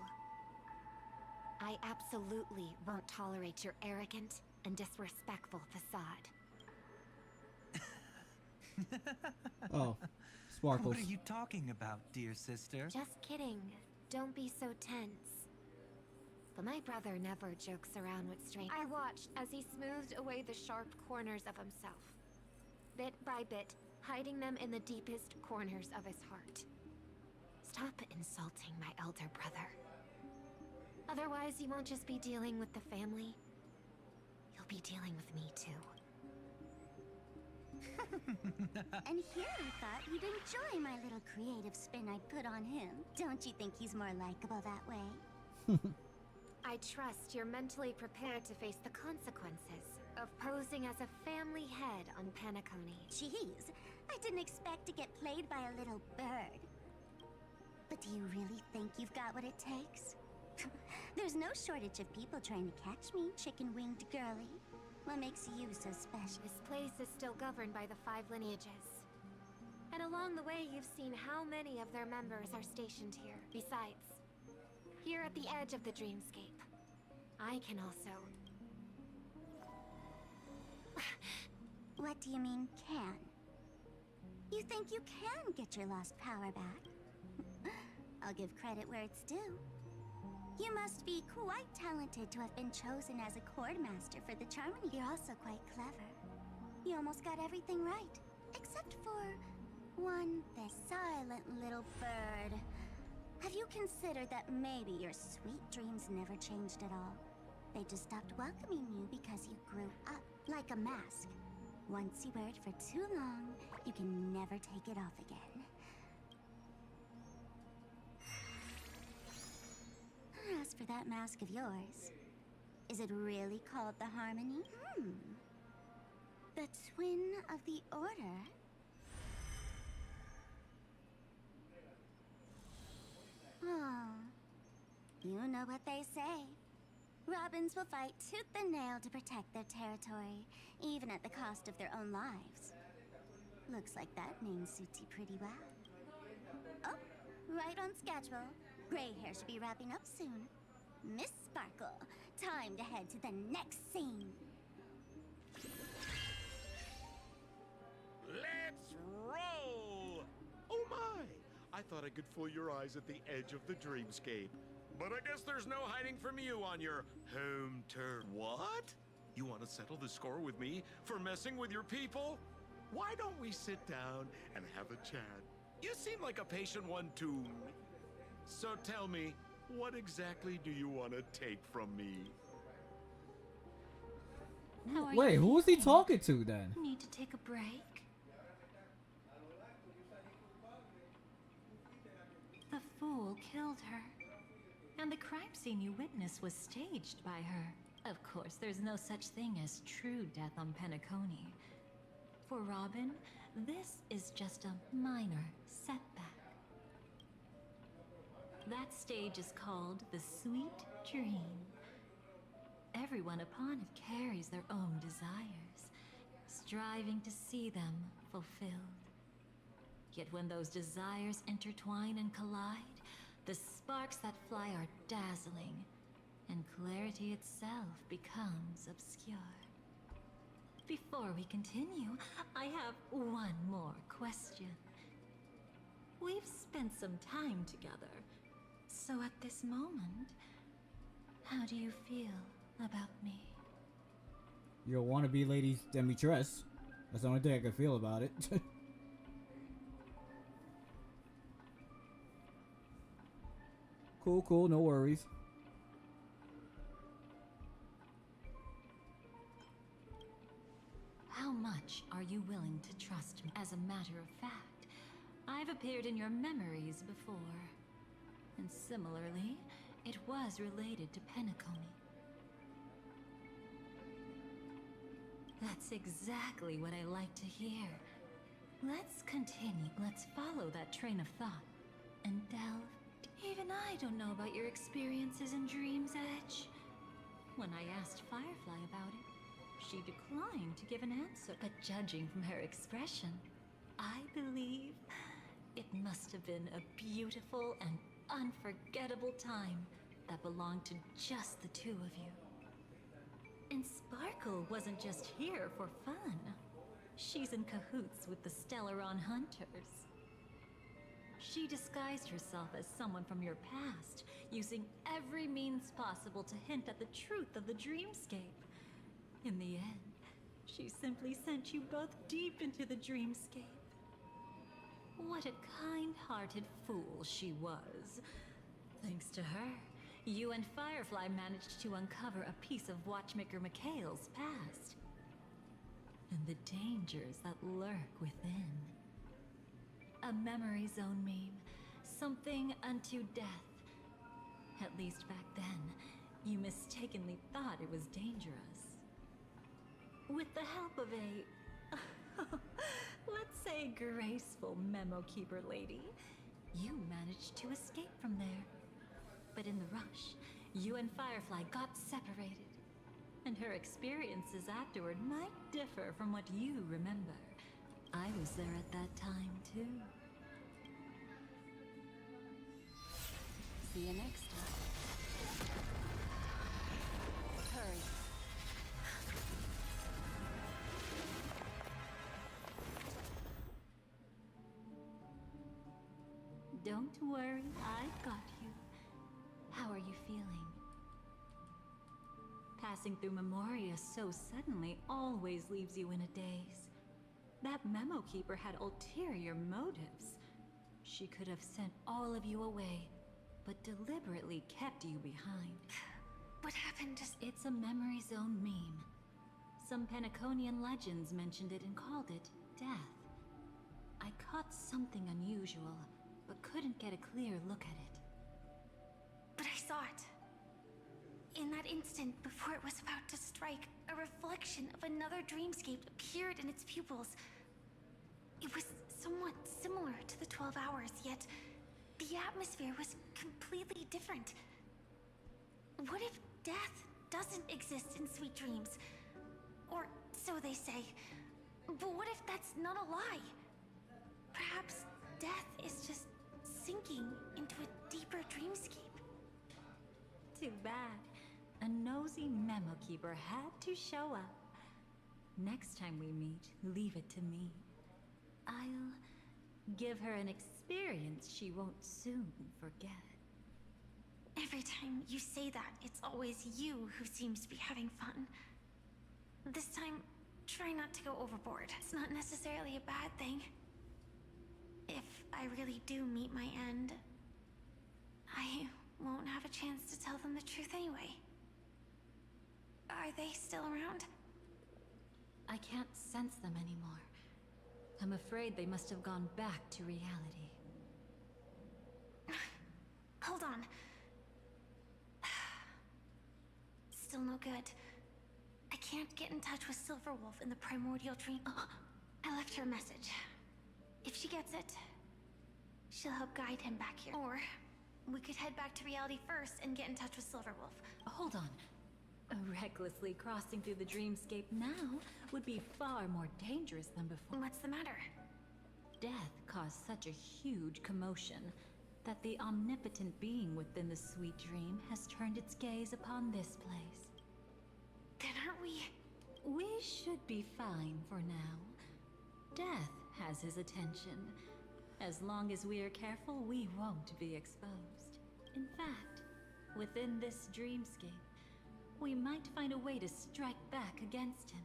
I absolutely won't tolerate your arrogant and disrespectful facade. Oh, Sparkles. What are you talking about, dear sister? Just kidding. Don't be so tense. But my brother never jokes around with strangers. I watched as he smoothed away the sharp corners of himself. Bit by bit, hiding them in the deepest corners of his heart. Stop insulting my elder brother. Otherwise, you won't just be dealing with the family. You'll be dealing with me, too. And here I thought you'd enjoy my little creative spin I put on him. Don't you think he's more likable that way? I trust you're mentally prepared to face the consequences of posing as a family head on Penacony. Jeez, I didn't expect to get played by a little bird. But do you really think you've got what it takes? There's no shortage of people trying to catch me, chicken-winged girlie. What makes you so special? This place is still governed by the 5 lineages. And along the way, you've seen how many of their members are stationed here. Besides, here at the edge of the dreamscape, I can also... What do you mean, can? You think you can get your lost power back? I'll give credit where it's due. You must be quite talented to have been chosen as a Chord Master for the Charmony. You're also quite clever. You almost got everything right, except for one, the silent little bird. Have you considered that maybe your sweet dreams never changed at all? They just stopped welcoming you because you grew up like a mask. Once you wear it for too long, you can never take it off again. As for that mask of yours, is it really called the Harmony? The twin of the Order? Oh, you know what they say. Robins will fight tooth and nail to protect their territory, even at the cost of their own lives. Looks like that name suits you pretty well. Oh, right on schedule. Gray hair should be wrapping up soon. Miss Sparkle, time to head to the next scene. Let's roll! Oh my! I thought I could fool your eyes at the edge of the dreamscape. But I guess there's no hiding from you on your home turf. What? You want to settle the score with me for messing with your people? Why don't we sit down and have a chat? You seem like a patient one to me. So tell me, what exactly do you want to take from me? Wait, who was he talking to then? Need to take a break? The fool killed her. And the crime scene you witnessed was staged by her. Of course, there's no such thing as true death on Penacony. For Robin, this is just a minor setback. That stage is called the Sweet Dream. Everyone upon it carries their own desires, striving to see them fulfilled. Yet when those desires intertwine and collide, the sparks that fly are dazzling, and clarity itself becomes obscure. Before we continue, I have one more question. We've spent some time together, so at this moment, how do you feel about me? You're a wannabe lady's demi-tress. That's the only thing I can feel about it. Cool, no worries. How much are you willing to trust me? As a matter of fact, I've appeared in your memories before. And similarly, it was related to Penacony. That's exactly what I like to hear. Let's continue. Let's follow that train of thought and delve. Even I don't know about your experiences in Dream's Edge. When I asked Firefly about it, she declined to give an answer. But judging from her expression, I believe it must have been a beautiful and unforgettable time that belonged to just the two of you. And Sparkle wasn't just here for fun. She's in cahoots with the Stellaron Hunters. She disguised herself as someone from your past, using every means possible to hint at the truth of the dreamscape. In the end, she simply sent you both deep into the dreamscape. What a kind-hearted fool she was. Thanks to her, you and Firefly managed to uncover a piece of Watchmaker Mikhail's past. And the dangers that lurk within. A memory zone meme. Something unto death. At least back then, you mistakenly thought it was dangerous. With the help of a, let's say, graceful memo keeper lady, you managed to escape from there. But in the rush, you and Firefly got separated. And her experiences afterward might differ from what you remember. I was there at that time, too. See you next time. Hurry. Don't worry, I've got you. How are you feeling? Passing through Memoria so suddenly always leaves you in a daze. That memo keeper had ulterior motives. She could have sent all of you away, but deliberately kept you behind. What happened? It's a memory zone meme. Some Penaconian legends mentioned it and called it death. I caught something unusual, but couldn't get a clear look at it. But I saw it. In that instant, before it was about to strike, a reflection of another dreamscape appeared in its pupils. It was somewhat similar to the 12 Hours, yet the atmosphere was completely different. What if death doesn't exist in Sweet Dreams? Or so they say. But what if that's not a lie? Perhaps death is just sinking into a deeper dreamscape. Too bad. A nosy memo keeper had to show up. Next time we meet, leave it to me. I'll give her an experience she won't soon forget. Every time you say that, it's always you who seems to be having fun. This time, try not to go overboard. It's not necessarily a bad thing. If I really do meet my end, I won't have a chance to tell them the truth anyway. Are they still around? I can't sense them anymore. I'm afraid they must have gone back to reality. Hold on. no good. I can't get in touch with Silverwolf in the primordial dream. I left her a message. If she gets it, she'll help guide him back here. Or we could head back to reality first and get in touch with Silverwolf. Hold on. Recklessly crossing through the dreamscape now would be far more dangerous than before. What's the matter? Death caused such a huge commotion that the omnipotent being within the sweet dream has turned its gaze upon this place. Then aren't we? We should be fine for now. Death has his attention. As long as we are careful, we won't be exposed. In fact, within this dreamscape, we might find a way to strike back against him.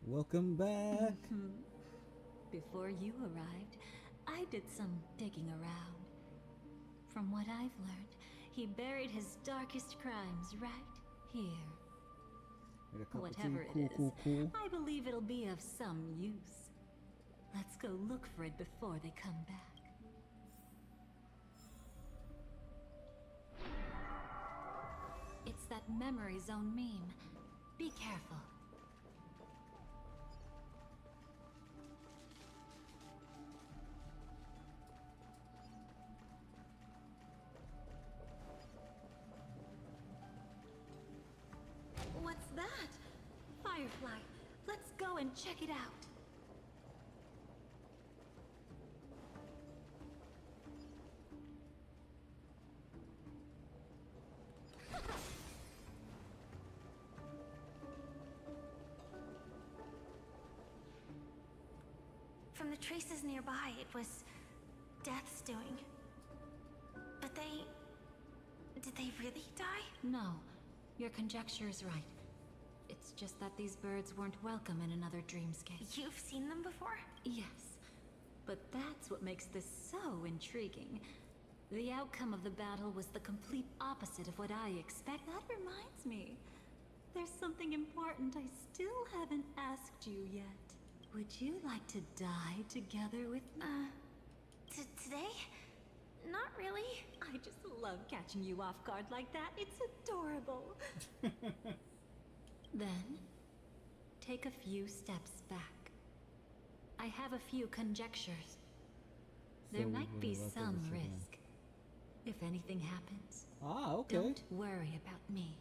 Welcome back. Before you arrived, I did some digging around. From what I've learned, he buried his darkest crimes right here. Whatever it is, I believe it'll be of some use. Let's go look for it before they come back. It's that memory zone meme. Be careful. What's that? Firefly. Let's go and check it out. From the traces nearby, it was Death's doing. But did they really die? No, your conjecture is right. It's just that these birds weren't welcome in another dreamscape. You've seen them before? Yes, but that's what makes this so intriguing. The outcome of the battle was the complete opposite of what I expect. That reminds me, there's something important I still haven't asked you yet. Would you like to die together with me? Today? Not really. I just love catching you off guard like that. It's adorable. Then, take a few steps back. I have a few conjectures. There might be some risk. If anything happens, okay. Don't worry about me.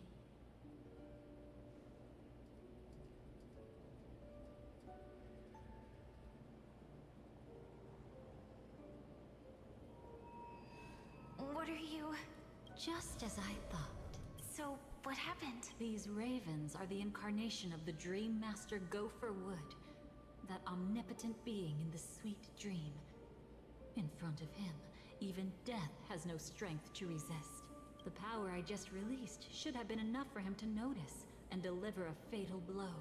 What are you? Just as I thought. So, what happened? These ravens are the incarnation of the Dream Master Gopher Wood, that omnipotent being in the sweet dream. In front of him, even death has no strength to resist. The power I just released should have been enough for him to notice and deliver a fatal blow.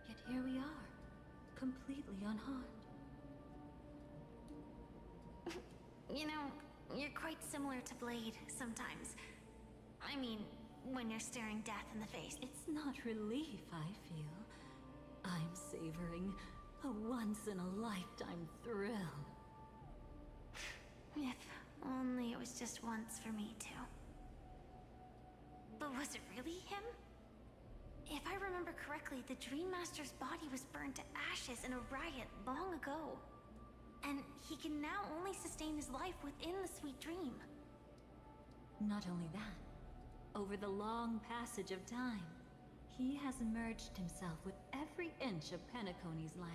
Yet here we are, completely unharmed. You know, you're quite similar to Blade sometimes. I mean, when you're staring death in the face. It's not relief I feel. I'm savoring a once-in-a-lifetime thrill. If only it was just once for me too. But was it really him? If I remember correctly, the Dream Master's body was burned to ashes in a riot long ago. And he can now only sustain his life within the sweet dream. Not only that, over the long passage of time, he has merged himself with every inch of Penacony's land.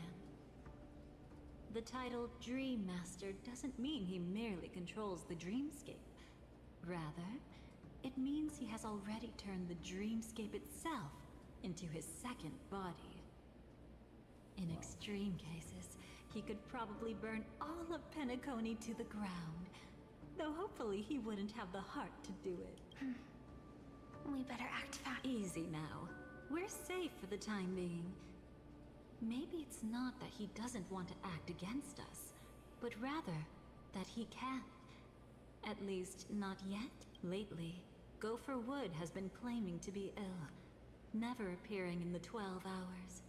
The title Dream Master doesn't mean he merely controls the dreamscape. Rather, it means he has already turned the dreamscape itself into his second body. In extreme cases, he could probably burn all of Penacony to the ground, though hopefully he wouldn't have the heart to do it. We better act fast. Easy now. We're safe for the time being. Maybe it's not that he doesn't want to act against us, but rather that he can't. At least, not yet. Lately, Gopher Wood has been claiming to be ill, never appearing in the 12 hours.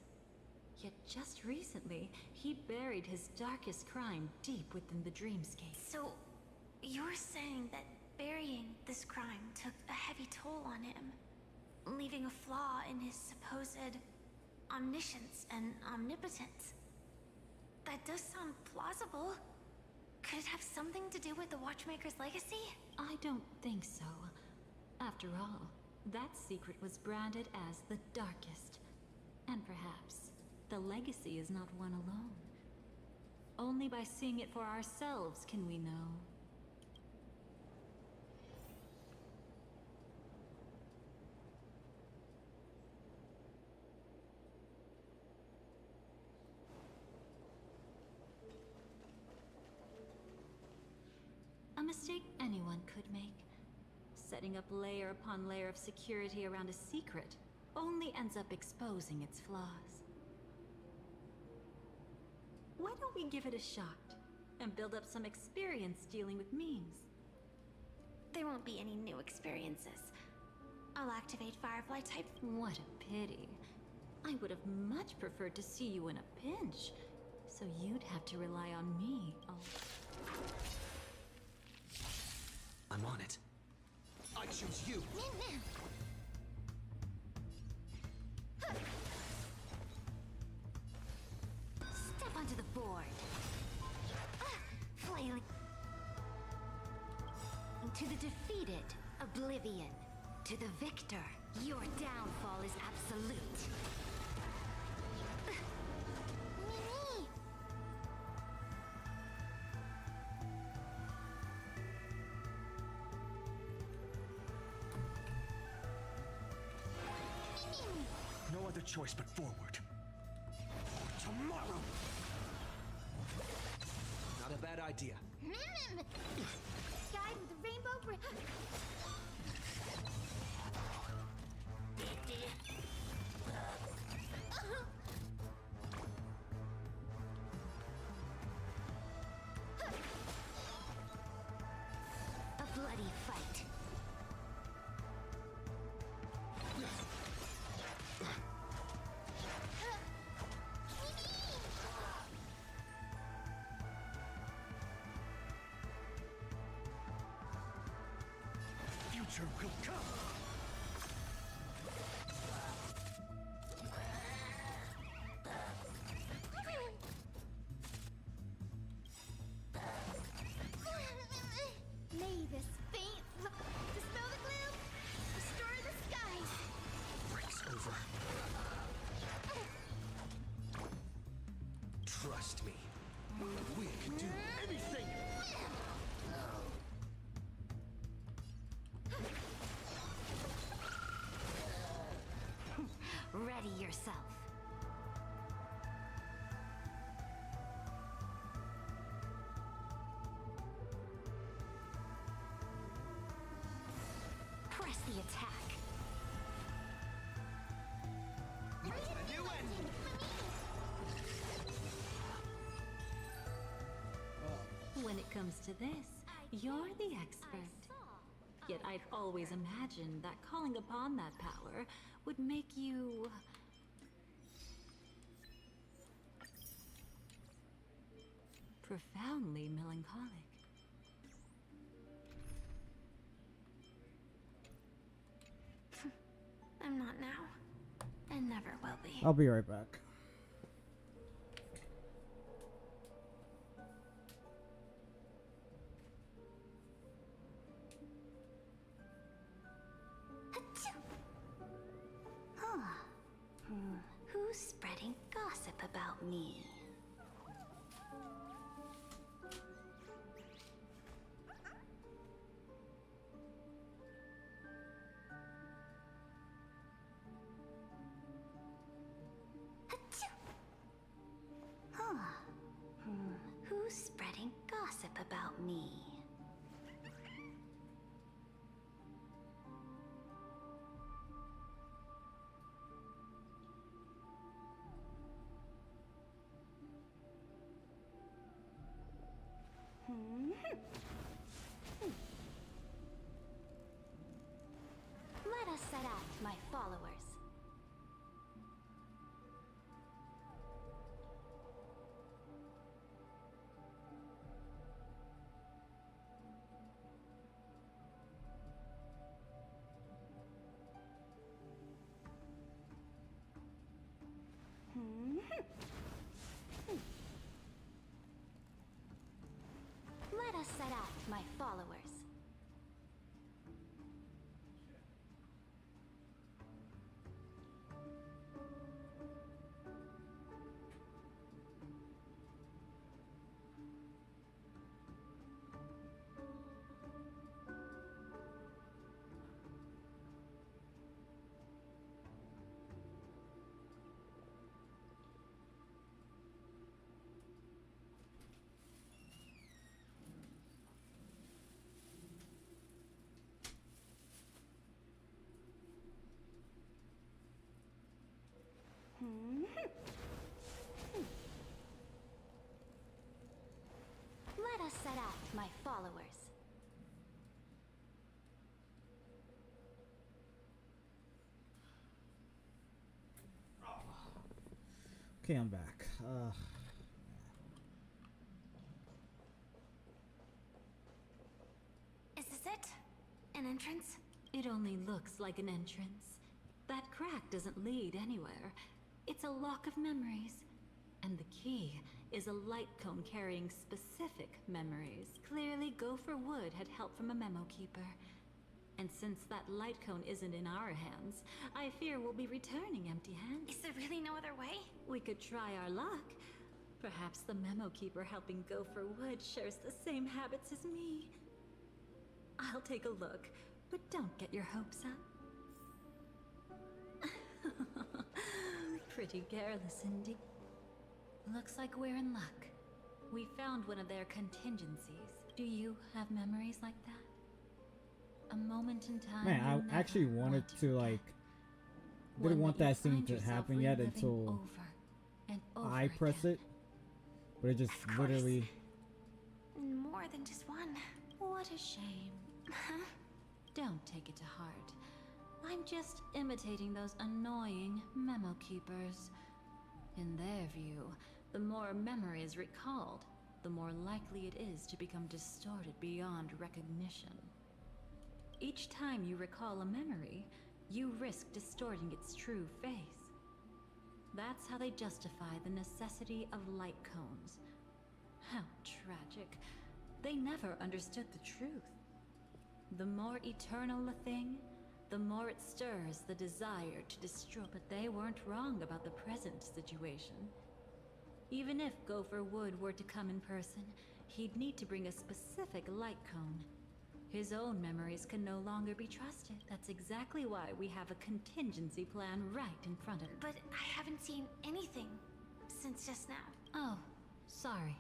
Yet just recently, he buried his darkest crime deep within the dreamscape. So, you're saying that burying this crime took a heavy toll on him? leaving a flaw in his supposed omniscience and omnipotence. That does sound plausible. Could it have something to do with the Watchmaker's legacy? I don't think so. After all, that secret was branded as the darkest. And perhaps the legacy is not one alone. Only by seeing it for ourselves can we know. A mistake anyone could make. Setting up layer upon layer of security around a secret only ends up exposing its flaws. Why don't we give it a shot and build up some experience dealing with memes? There won't be any new experiences. I'll activate Firefly type. What a pity. I would have much preferred to see you in a pinch, so you'd have to rely on me. Oh. I'm on it. I choose you. Step onto the board. Flailing. To the defeated, oblivion. To the victor, your downfall is absolute. Mimi! No other choice but forward. Tomorrow! Not a bad idea. Guide with the rainbow bridge. A bloody fight. Future will come. May this faint dispel the gloom, restore the skies. Break's over. Trust me. We can do anything. Ready yourself. Press the attack. A new ending. When it comes to this, you're the expert. Yet I'd always imagined that calling upon that power would make you... profoundly melancholic. I'm not now, and never will be. I'll be right back. Who's spreading gossip about me? Who's spreading gossip about me? Let us set out, my followers. Okay, I'm back. Is this it? An entrance? It only looks like an entrance. That crack doesn't lead anywhere. It's a lock of memories. And the key is a light cone carrying specific memories. Clearly, Gopher Wood had help from a memo keeper. And since that light cone isn't in our hands, I fear we'll be returning empty-handed. Is there really no other way? We could try our luck. Perhaps the memo keeper helping Gopher Wood shares the same habits as me. I'll take a look, but don't get your hopes up. Pretty careless indeed. Looks like we're in luck. We found one of their contingencies. Do you have memories like that? A moment in time. Man, I actually wanted to like. Didn't want that scene to happen yet until I press it, but it just literally. More than just one. What a shame. Don't take it to heart. I'm just imitating those annoying memo keepers. In their view, the more memories recalled, the more likely it is to become distorted beyond recognition. Each time you recall a memory, you risk distorting its true face. That's how they justify the necessity of light cones. How tragic. They never understood the truth. The more eternal a thing, the more it stirs the desire to destroy. But they weren't wrong about the present situation. Even if Gopher Wood were to come in person, he'd need to bring a specific light cone. His own memories can no longer be trusted. That's exactly why we have a contingency plan right in front of us. But I haven't seen anything since just now. Oh, sorry.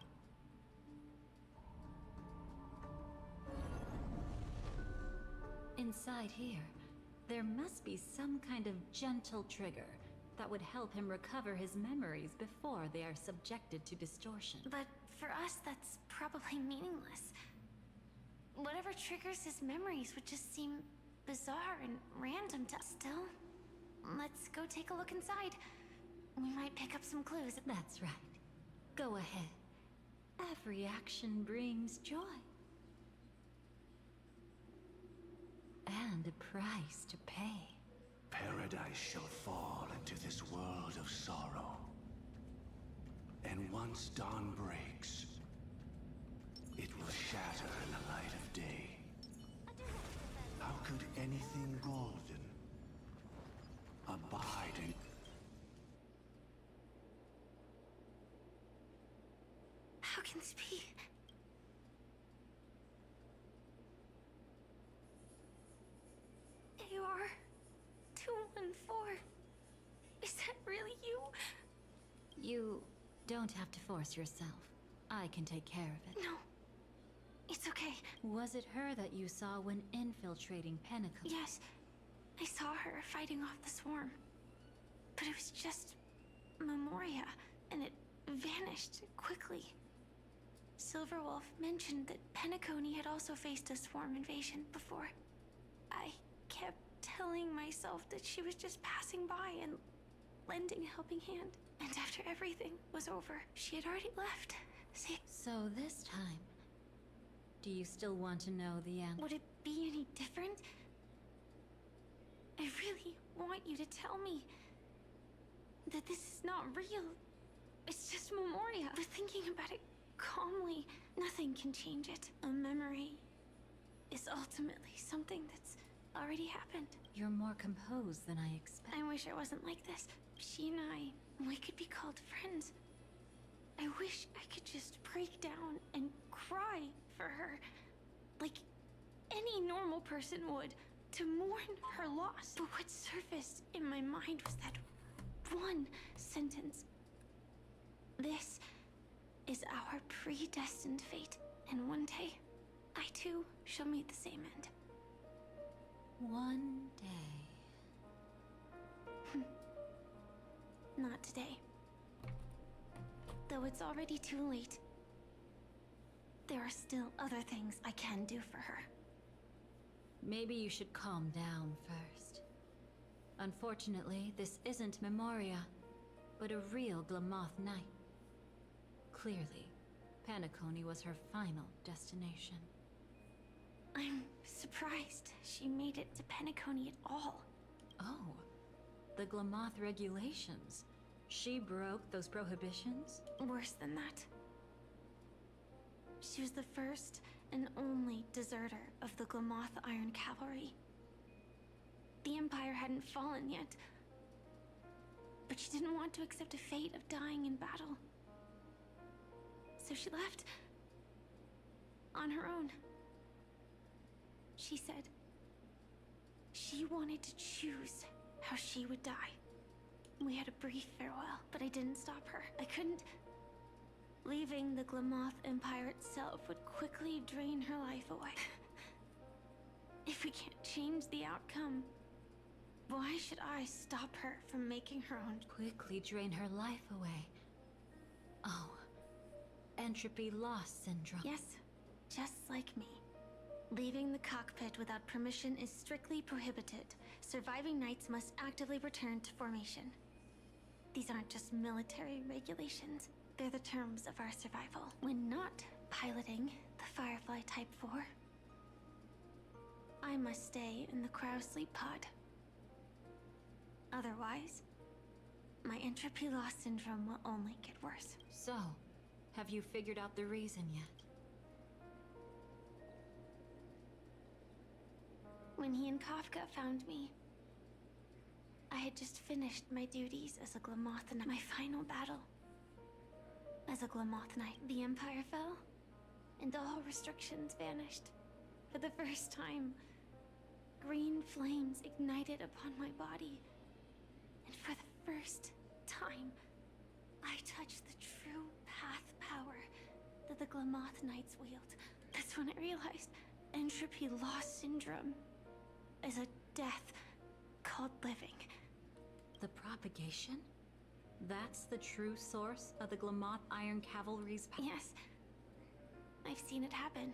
Inside here, there must be some kind of gentle trigger that would help him recover his memories before they are subjected to distortion. But for us, that's probably meaningless. Whatever triggers his memories would just seem bizarre and random to us. Still, let's go take a look inside. We might pick up some clues. That's right. Go ahead. Every action brings joy. And a price to pay. Paradise shall fall into this world of sorrow. And once dawn breaks, it will shatter in the light of day. How could anything golden abide in... How can this be? AR 214. Is that really you? You don't have to force yourself. I can take care of it. No. It's okay. Was it her that you saw when infiltrating Pinnacle? Yes. I saw her fighting off the swarm. But it was just Memoria, and it vanished quickly. Silverwolf mentioned that Penacony had also faced a swarm invasion before. I kept telling myself that she was just passing by and lending a helping hand. And after everything was over, she had already left. See? So this time, do you still want to know the answer? Would it be any different? I really want you to tell me that this is not real. It's just Memoria. But thinking about it calmly, nothing can change it. A memory is ultimately something that's already happened. You're more composed than I expected. I wish I wasn't like this. She and we could be called friends. I wish I could just break down and cry for her, like any normal person would, to mourn her loss. But what surfaced in my mind was that one sentence. This is our predestined fate, and one day, I too shall meet the same end. One day. Not today. Though it's already too late, there are still other things I can do for her. Maybe you should calm down first. Unfortunately, this isn't Memoria, but a real Glamoth Knight. Clearly, Penacony was her final destination. I'm surprised she made it to Penacony at all. Oh, the Glamoth regulations. She broke those prohibitions? Worse than that. She was the first and only deserter of the Glamoth Iron Cavalry. The Empire hadn't fallen yet, but she didn't want to accept a fate of dying in battle. So she left on her own. She said she wanted to choose how she would die. We had a brief farewell, but I didn't stop her. I couldn't. Leaving the Glamoth Empire itself would quickly drain her life away. If we can't change the outcome, why should I stop her from making her own? Quickly drain her life away. Oh, entropy loss syndrome. Yes, just like me. Leaving the cockpit without permission is strictly prohibited. Surviving knights must actively return to formation. These aren't just military regulations. They're the terms of our survival. When not piloting the Firefly Type 4, I must stay in the Crow Sleep Pod. Otherwise, my entropy loss syndrome will only get worse. So, have you figured out the reason yet? When he and Kafka found me, I had just finished my duties as a Glamoth Knight. My final battle. As a Glamoth Knight, the Empire fell, and all restrictions vanished. For the first time, green flames ignited upon my body. And for the first time, I touched the true path power that the Glamoth Knights wield. That's when I realized entropy loss syndrome is a death called living. The propagation? That's the true source of the Glamoth Iron Cavalry's power? Yes. I've seen it happen.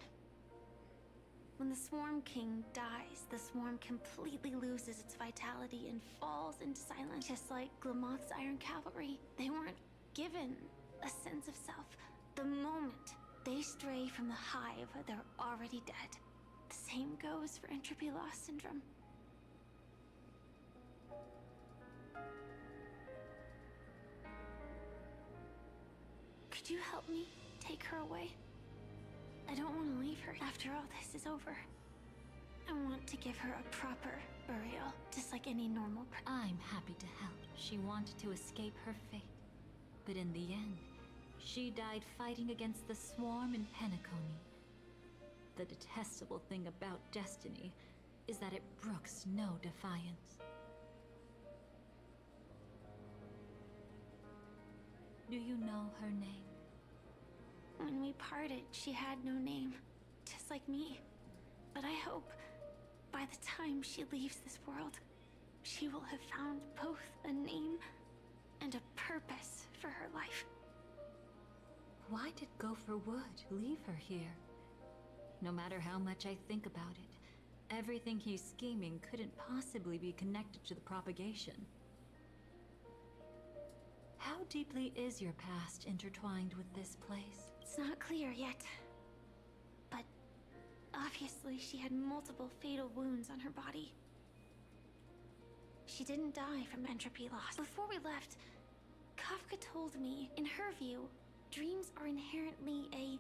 When the Swarm King dies, the Swarm completely loses its vitality and falls into silence. Just like Glamoth's Iron Cavalry, they weren't given a sense of self. The moment they stray from the hive, they're already dead. The same goes for entropy loss syndrome. Could you help me take her away? I don't want to leave her after all this is over. I want to give her a proper burial, just like any normal person. I'm happy to help. She wanted to escape her fate. But in the end, she died fighting against the Swarm in Penacony. The detestable thing about destiny is that it brooks no defiance. Do you know her name? When we parted, she had no name, just like me. But I hope, by the time she leaves this world, she will have found both a name and a purpose for her life. Why did Gopher Wood leave her here? No matter how much I think about it, everything he's scheming couldn't possibly be connected to the propagation. How deeply is your past intertwined with this place? It's not clear yet. But obviously she had multiple fatal wounds on her body. She didn't die from entropy loss. Before we left, Kafka told me, in her view, dreams are inherently a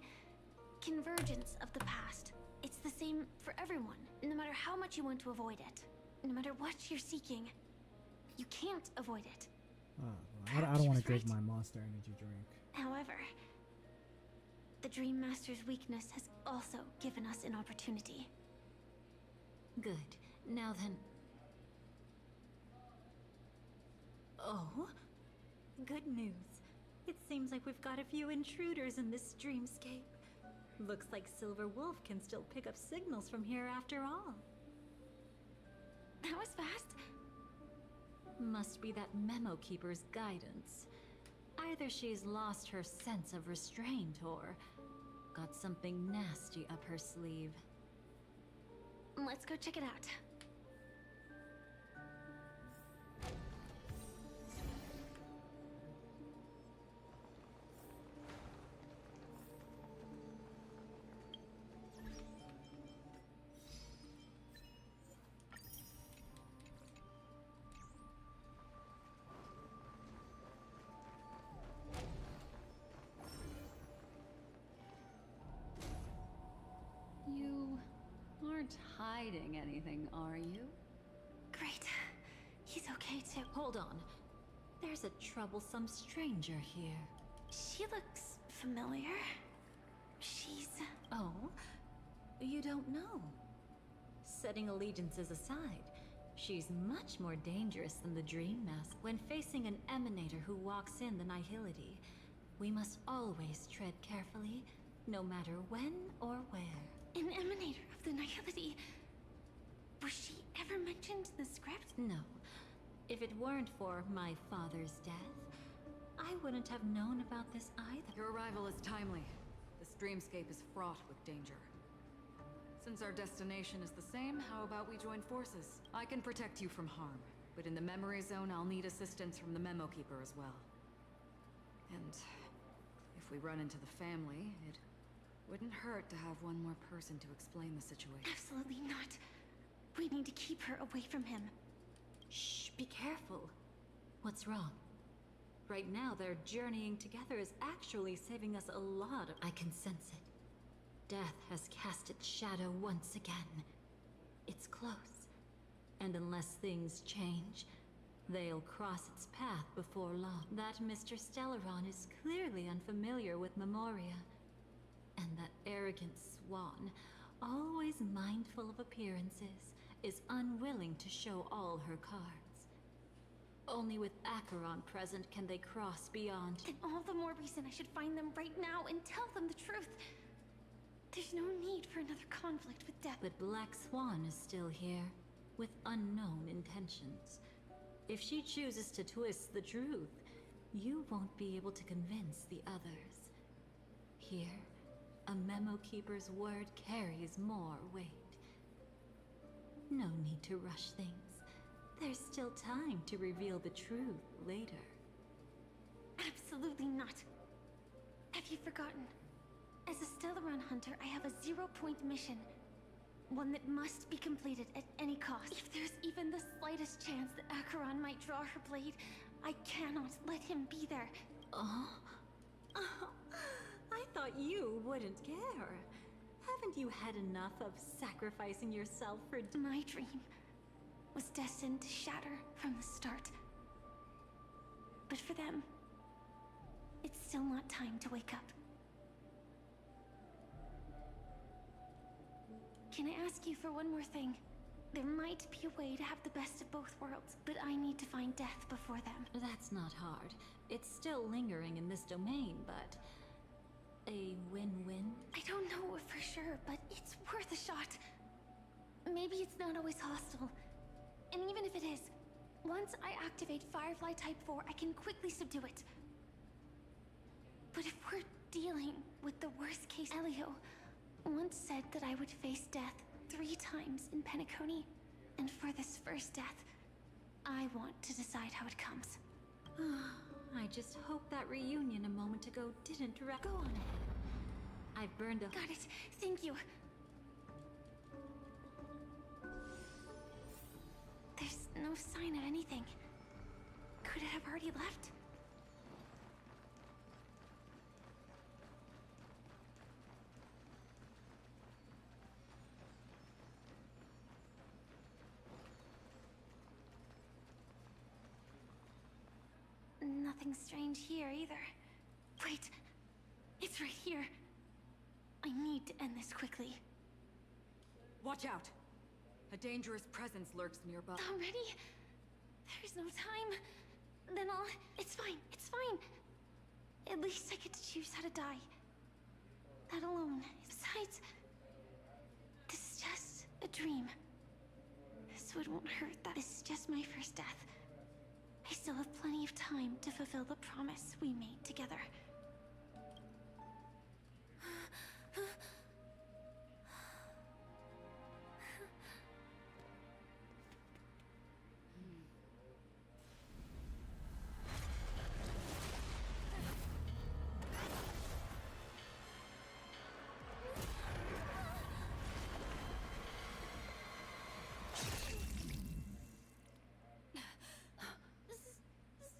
convergence of the past. It's the same for everyone, no matter how much you want to avoid it. No matter what you're seeking, you can't avoid it. I don't want to drink my Monster Energy drink. However, the Dream Master's weakness has also given us an opportunity. Good. Now then... Oh? Good news. It seems like we've got a few intruders in this dreamscape. Looks like Silver Wolf can still pick up signals from here after all. That was fast. Must be that Memo Keeper's guidance. Either she's lost her sense of restraint or got something nasty up her sleeve. Let's go check it out. You aren't hiding anything, are you? Great. He's okay too. Hold on. There's a troublesome stranger here. She looks familiar. She's... Oh? You don't know? Setting allegiances aside, she's much more dangerous than the Dream Master. When facing an emanator who walks in the nihility, we must always tread carefully, no matter when or where. An emanator of the nihility. Was she ever mentioned in the script? No. If it weren't for my father's death, I wouldn't have known about this either. Your arrival is timely. This dreamscape is fraught with danger. Since our destination is the same, how about we join forces? I can protect you from harm, but in the memory zone, I'll need assistance from the Memo Keeper as well. And if we run into the family, it wouldn't hurt to have one more person to explain the situation. Absolutely not. We need to keep her away from him. Shh, be careful. What's wrong? Right now, their journeying together is actually saving us a lot of... I can sense it. Death has cast its shadow once again. It's close. And unless things change, they'll cross its path before long. That Mr. Stellaron is clearly unfamiliar with Memoria. And that arrogant swan, always mindful of appearances, is unwilling to show all her cards. Only with Acheron present can they cross beyond. Then all the more reason I should find them right now and tell them the truth. There's no need for another conflict with death. But Black Swan is still here, with unknown intentions. If she chooses to twist the truth, you won't be able to convince the others. Here, a Memo Keeper's word carries more weight. No need to rush things. There's still time to reveal the truth later. Absolutely not. Have you forgotten? As a Stellaron hunter, I have a 0-point mission. One that must be completed at any cost. If there's even the slightest chance that Acheron might draw her blade, I cannot let him be there. Oh? I thought you wouldn't care. Haven't you had enough of sacrificing yourself for... My dream was destined to shatter from the start. But for them, it's still not time to wake up. Can I ask you for one more thing? There might be a way to have the best of both worlds, but I need to find death before them. That's not hard. It's still lingering in this domain, but... a win-win? I don't know for sure, but it's worth a shot. Maybe it's not always hostile. And even if it is, once I activate Firefly Type 4, I can quickly subdue it. But if we're dealing with the worst case, Elio once said that I would face death 3 times in Penacony. And for this first death, I want to decide how it comes. I just hope that reunion a moment ago didn't go on ahead. I've burned a... Got it. Thank you. There's no sign of anything. Could it have already left? Nothing strange here either. Wait, it's right here. I need to end this quickly. Watch out! A dangerous presence lurks nearby. Already? There's no time. Then I'll... It's fine, it's fine. At least I get to choose how to die. That alone. Besides, this is just a dream. So it won't hurt that this is just my first death. I still have plenty of time to fulfill the promise we made together.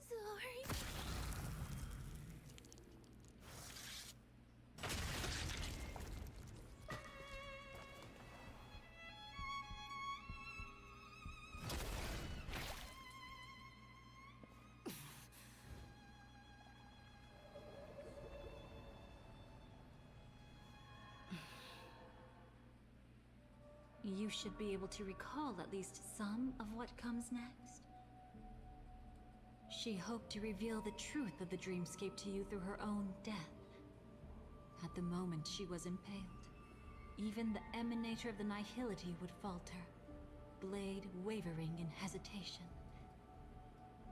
Sorry. You should be able to recall at least some of what comes next. She hoped to reveal the truth of the dreamscape to you through her own death. At the moment she was impaled, even the emanator of the nihility would falter, blade wavering in hesitation.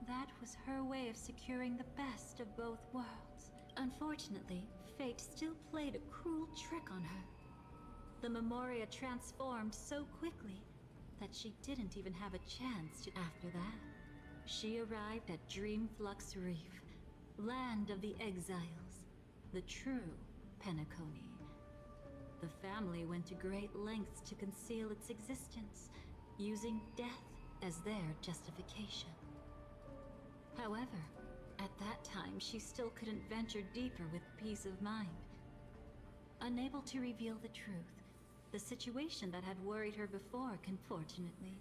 That was her way of securing the best of both worlds. Unfortunately, fate still played a cruel trick on her. The Memoria transformed so quickly that she didn't even have a chance to. After that, she arrived at Dreamflux Reef, land of the exiles, the true Penacony. The family went to great lengths to conceal its existence, using death as their justification. However, at that time she still couldn't venture deeper with peace of mind. Unable to reveal the truth, the situation that had worried her before, unfortunately,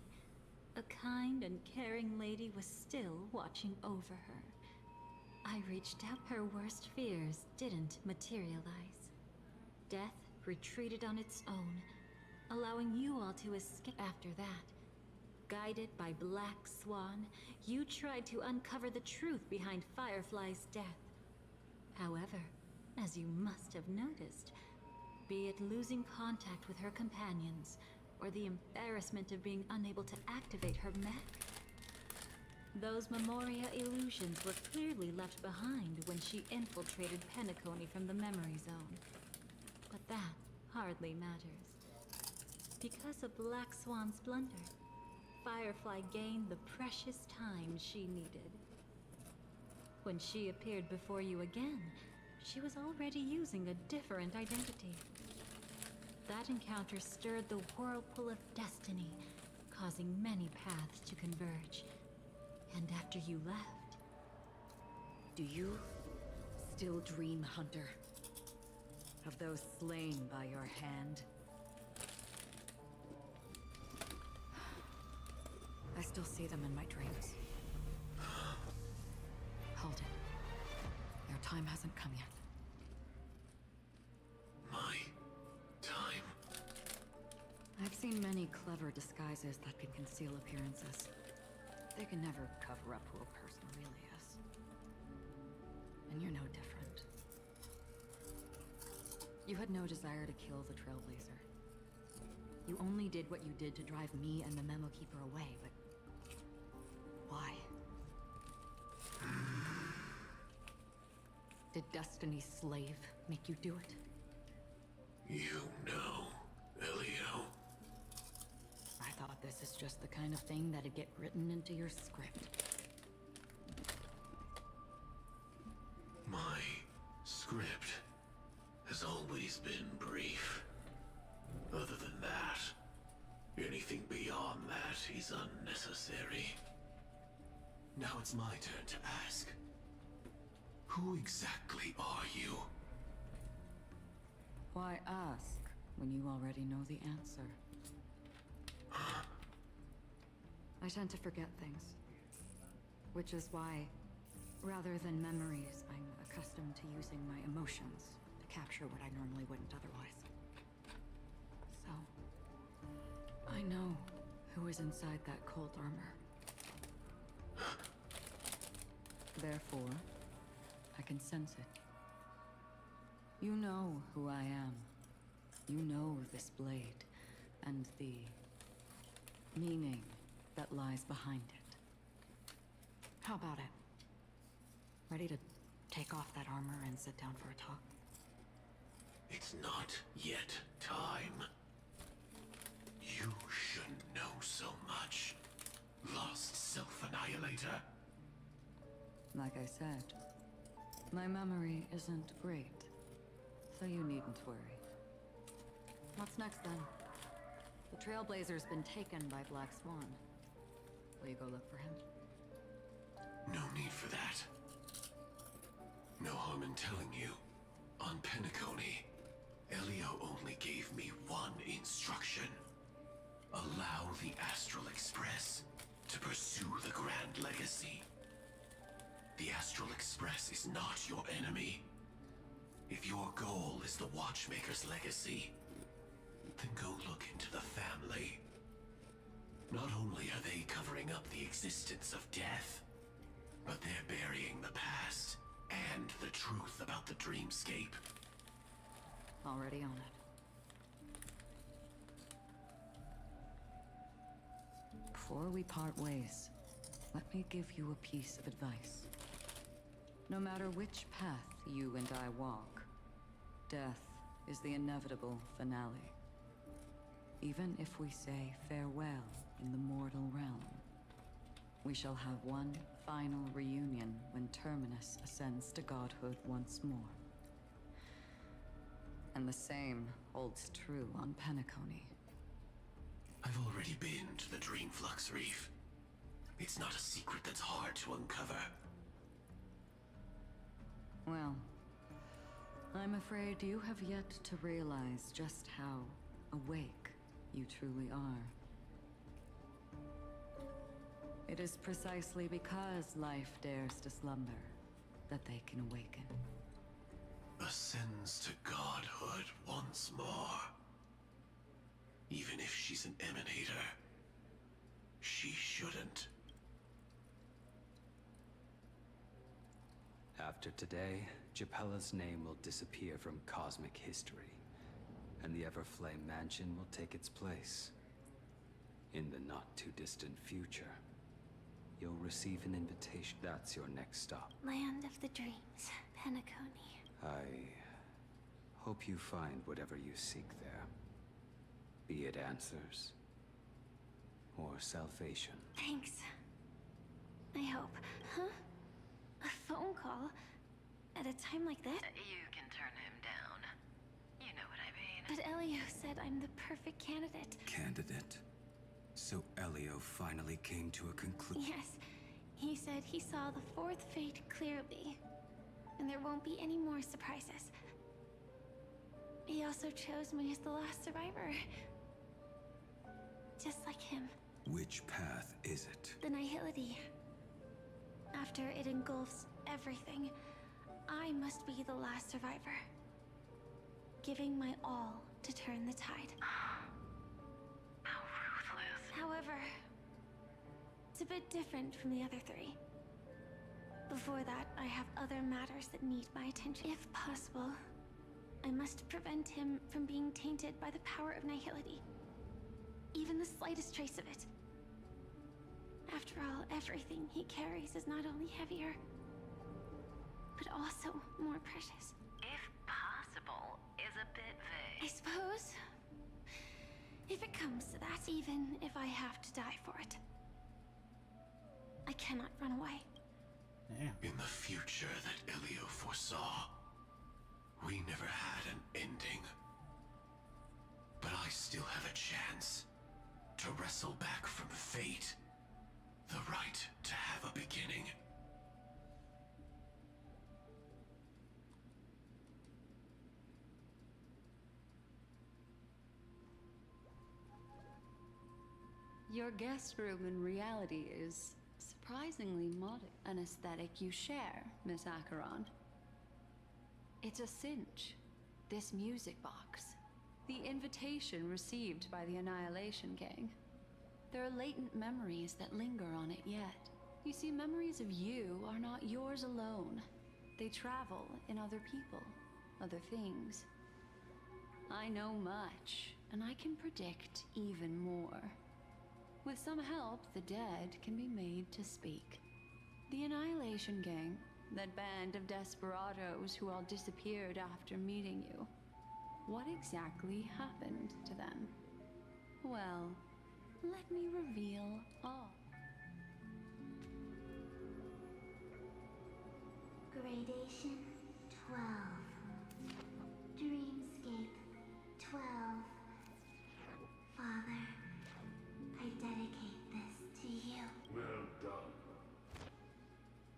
a kind and caring lady was still watching over her. I reached out. Her worst fears didn't materialize. Death retreated on its own, allowing you all to escape. After that, guided by Black Swan, you tried to uncover the truth behind Firefly's death. However, as you must have noticed, be it losing contact with her companions, or the embarrassment of being unable to activate her mech, those Memoria illusions were clearly left behind when she infiltrated Penacony from the memory zone. But that hardly matters. Because of Black Swan's blunder, Firefly gained the precious time she needed. When she appeared before you again, she was already using a different identity. That encounter stirred the whirlpool of destiny, causing many paths to converge. And after you left... Do you still dream, Hunter? Of those slain by your hand? I still see them in my dreams. Hold it. Your time hasn't come yet. My time? I've seen many clever disguises that can conceal appearances. They can never cover up who a person really is. And you're no different. You had no desire to kill the Trailblazer. You only did what you did to drive me and the Memo Keeper away, but... why? Did Destiny's slave make you do it? You know, Elio. I thought this is just the kind of thing that'd get written into your script. My script has always been brief. Other than that, anything beyond that is unnecessary. Now it's my turn to ask. Who exactly are you? Why ask when you already know the answer? I tend to forget things. Which is why, rather than memories, I'm accustomed to using my emotions to capture what I normally wouldn't otherwise. So, I know who is inside that cult armor. Therefore, I can sense it. You know who I am. You know this blade, and the meaning that lies behind it. How about it? Ready to take off that armor and sit down for a talk? It's not yet time. You shouldn't know so much. Lost Self-Annihilator. Like I said, my memory isn't great, so you needn't worry. What's next then? The Trailblazer's been taken by Black Swan. Will you go look for him? No need for that. No harm in telling you. On Penacony, Elio only gave me one instruction. Allow the Astral Express to pursue the Grand Legacy. The Astral Express is not your enemy. If your goal is the Watchmaker's legacy, then go look into the family. Not only are they covering up the existence of death, but they're burying the past and the truth about the dreamscape. Already on it. Before we part ways, let me give you a piece of advice. No matter which path you and I walk, death is the inevitable finale. Even if we say farewell in the mortal realm, we shall have one final reunion when Terminus ascends to godhood once more. And the same holds true on Penacony. I've already been to the Dreamflux Reef. It's not a secret that's hard to uncover. Well, I'm afraid you have yet to realize just how awake you truly are. It is precisely because life dares to slumber that they can awaken. Ascends to godhood once more. Even if she's an emanator, she shouldn't. After today, Japella's name will disappear from cosmic history, and the Everflame Mansion will take its place. In the not-too-distant future, you'll receive an invitation. That's your next stop. Land of the Dreams, Penacony. I hope you find whatever you seek there. Be it answers, or salvation. Thanks. I hope. Huh? A phone call? At a time like this? You can turn him down. You know what I mean. But Elio said I'm the perfect candidate. Candidate? So Elio finally came to a conclusion. Yes. He said he saw the fourth fate clearly. And there won't be any more surprises. He also chose me as the last survivor. Just like him. Which path is it? The Nihility. After it engulfs everything, I must be the last survivor. Giving my all to turn the tide. How ruthless. However, it's a bit different from the other three. Before that, I have other matters that need my attention. If possible, I must prevent him from being tainted by the power of Nihility. Even the slightest trace of it. After all, everything he carries is not only heavier, but also more precious. If possible is a bit I vague. suppose. If it comes to that, even if I have to die for it. I cannot run away. Damn. In the future that Elio foresaw, we never had an ending. But I still have a chance to wrestle back from fate the right to have a beginning. Your guest room in reality is surprisingly modest. An aesthetic you share, Miss Acheron. It's a cinch. This music box. The invitation received by the Annihilation Gang. There are latent memories that linger on it yet. You see, memories of you are not yours alone. They travel in other people, other things. I know much, and I can predict even more. With some help, the dead can be made to speak. The Annihilation Gang That band of desperados who all disappeared after meeting you. What exactly happened to them? Well, let me reveal all. Gradation 12. Dreamscape 12. Father, I dedicate this to you. Well done,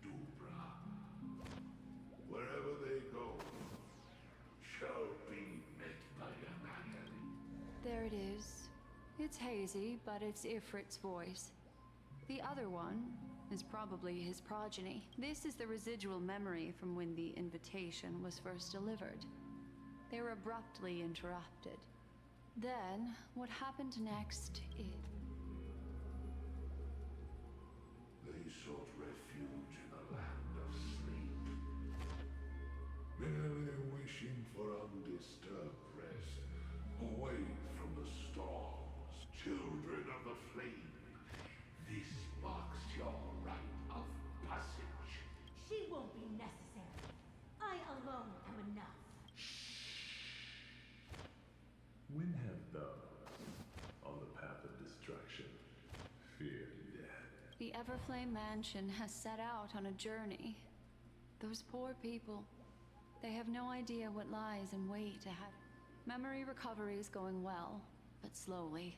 Dubra. Wherever they go, shall be met by annihilation. There it is. It's hazy, but it's Ifrit's voice. The other one is probably his progeny. This is the residual memory from when the invitation was first delivered. They were abruptly interrupted. Then, what happened next is... They sought refuge in a land of sleep, merely wishing for undisturbed rest, away from the storms. Children of the flame, this marks your rite of passage. She won't be necessary. I alone am enough. When have those on the path of destruction feared death? The Everflame Mansion has set out on a journey. Those poor people, they have no idea what lies in wait ahead. Memory recovery is going well, but slowly.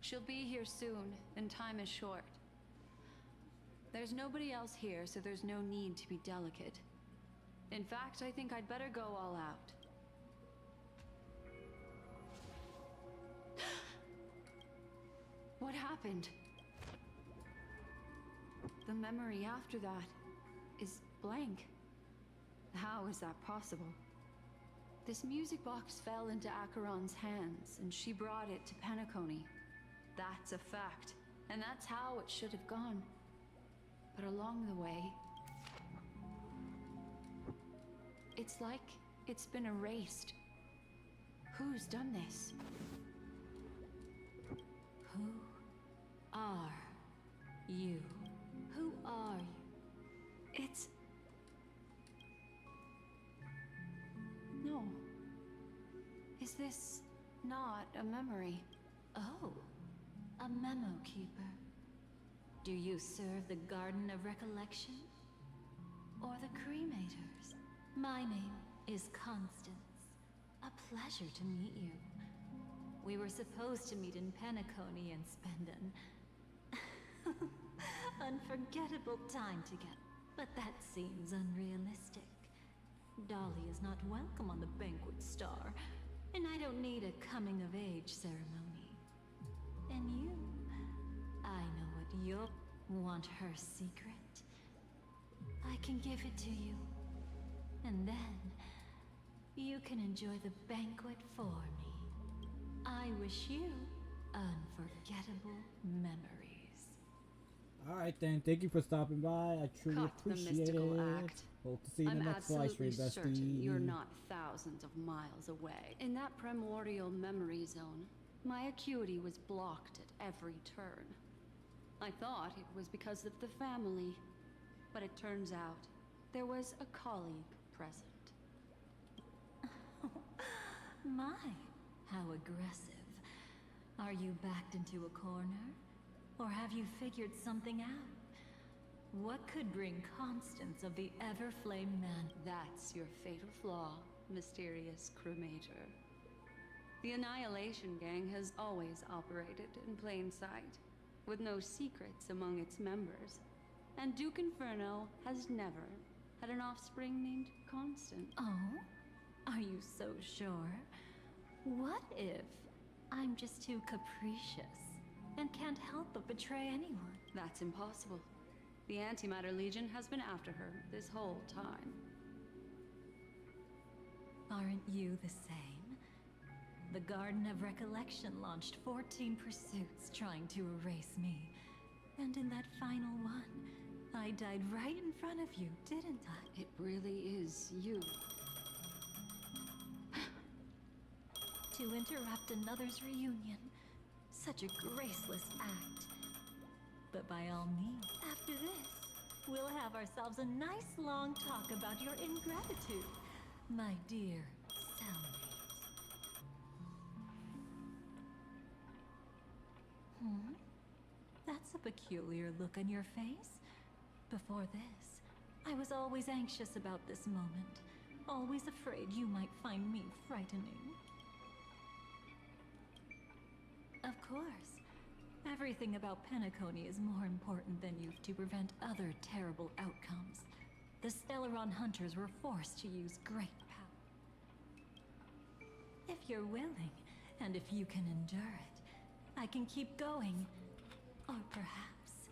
She'll be here soon, and time is short. There's nobody else here, so there's no need to be delicate. In fact, I think I'd better go all out. What happened? The memory after that is blank. How is that possible? This music box fell into Acheron's hands, and she brought it to Penacony. That's a fact, and that's how it should have gone. But along the way, it's like it's been erased. Who's done this? Who are you? Who are you? It's... No. Is this not a memory? Oh, a memo keeper. Do you serve the Garden of Recollection? Or the Cremators? My name is Constance. A pleasure to meet you. We were supposed to meet in Penacony and spend an unforgettable time together. But that seems unrealistic. Dolly is not welcome on the Banquet Star, and I don't need a coming-of-age ceremony. And you, I know what you'll want. Her secret. I can give it to you, and then you can enjoy the banquet for me. I wish you unforgettable memories. Alright then, thank you for stopping by. I truly Cut the appreciate mystical it. act. Hope to see you in the next live stream, absolutely bestie. certain you're not thousands of miles away. In that primordial memory zone, my acuity was blocked at every turn. I thought it was because of the family, but it turns out there was a colleague present. My, how aggressive. Are you backed into a corner? Or have you figured something out? What could bring Constance of the Everflame Man? That's your fatal flaw, mysterious cremator. The Annihilation Gang has always operated in plain sight, with no secrets among its members. And Duke Inferno has never had an offspring named Constant. Oh? Are you so sure? What if I'm just too capricious and can't help but betray anyone? That's impossible. The Antimatter Legion has been after her this whole time. Aren't you the same? The Garden of Recollection launched 14 pursuits trying to erase me. And in that final one, I died right in front of you, didn't I? It really is you. To interrupt another's reunion. Such a graceless act. But by all means, after this, We'll have ourselves a nice long talk about your ingratitude, my dear cellmate. That's a peculiar look on your face. Before this, I was always anxious about this moment, always afraid you might find me frightening. Of course, everything about Penacony is more important than youth to prevent other terrible outcomes. The Stellaron hunters were forced to use great power. If you're willing, and if you can endure it, I can keep going. Or perhaps...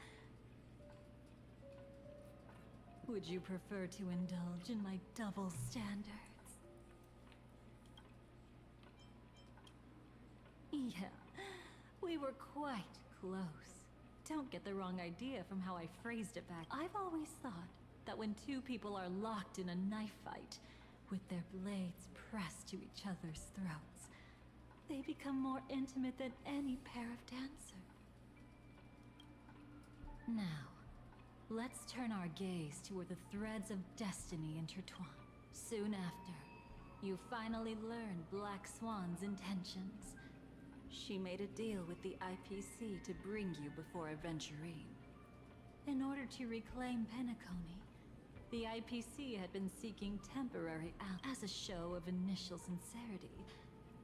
would you prefer to indulge in my double standards? Yeah, we were quite close. Don't get the wrong idea from how I phrased it back. I've always thought that when two people are locked in a knife fight, with their blades pressed to each other's throats, they become more intimate than any pair of dancers. Now, let's turn our gaze to where the threads of destiny intertwine. Soon after, you finally learn Black Swan's intentions. She made a deal with the IPC to bring you before Aventurine. In order to reclaim Penacony, the IPC had been seeking temporary allies. As a show of initial sincerity,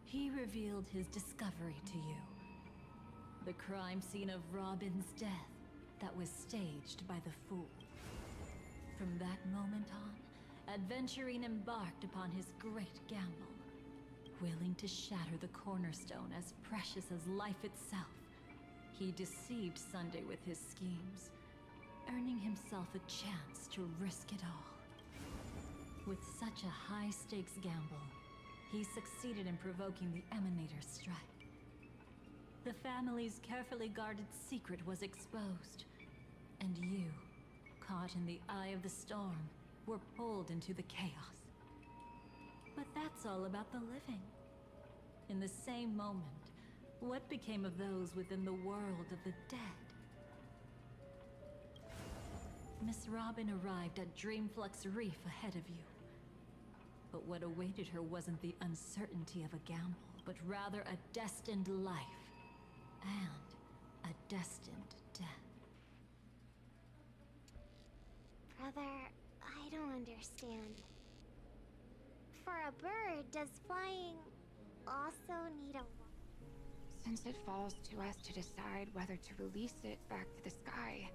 he revealed his discovery to you. The crime scene of Robin's death that was staged by the Fool. From that moment on, Aventurine embarked upon his great gamble. Willing to shatter the cornerstone as precious as life itself, he deceived Sunday with his schemes, earning himself a chance to risk it all. With such a high-stakes gamble, he succeeded in provoking the Emanator's strike. The family's carefully guarded secret was exposed, and you, caught in the eye of the storm, were pulled into the chaos. But that's all about the living. In the same moment, what became of those within the world of the dead? Miss Robin arrived at Dreamflux Reef ahead of you. But what awaited her wasn't the uncertainty of a gamble, but rather a destined life and a destined death. Brother, I don't understand. For a bird, does flying also need a... Since it falls to us to decide whether to release it back to the sky,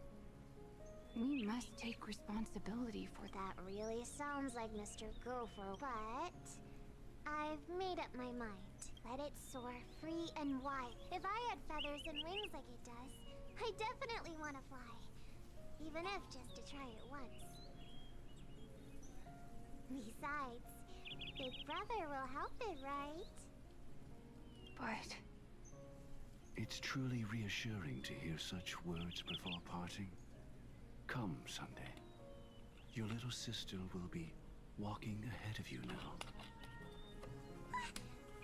we must take responsibility for that. Really sounds like Mr. Gopher, but I've made up my mind. Let it soar free and wide. If I had feathers and wings like it does, I definitely want to fly. Even if just to try it once. Besides, Big Brother will help it, right? But... It's truly reassuring to hear such words before parting. Come, Sunday. Your little sister will be walking ahead of you now.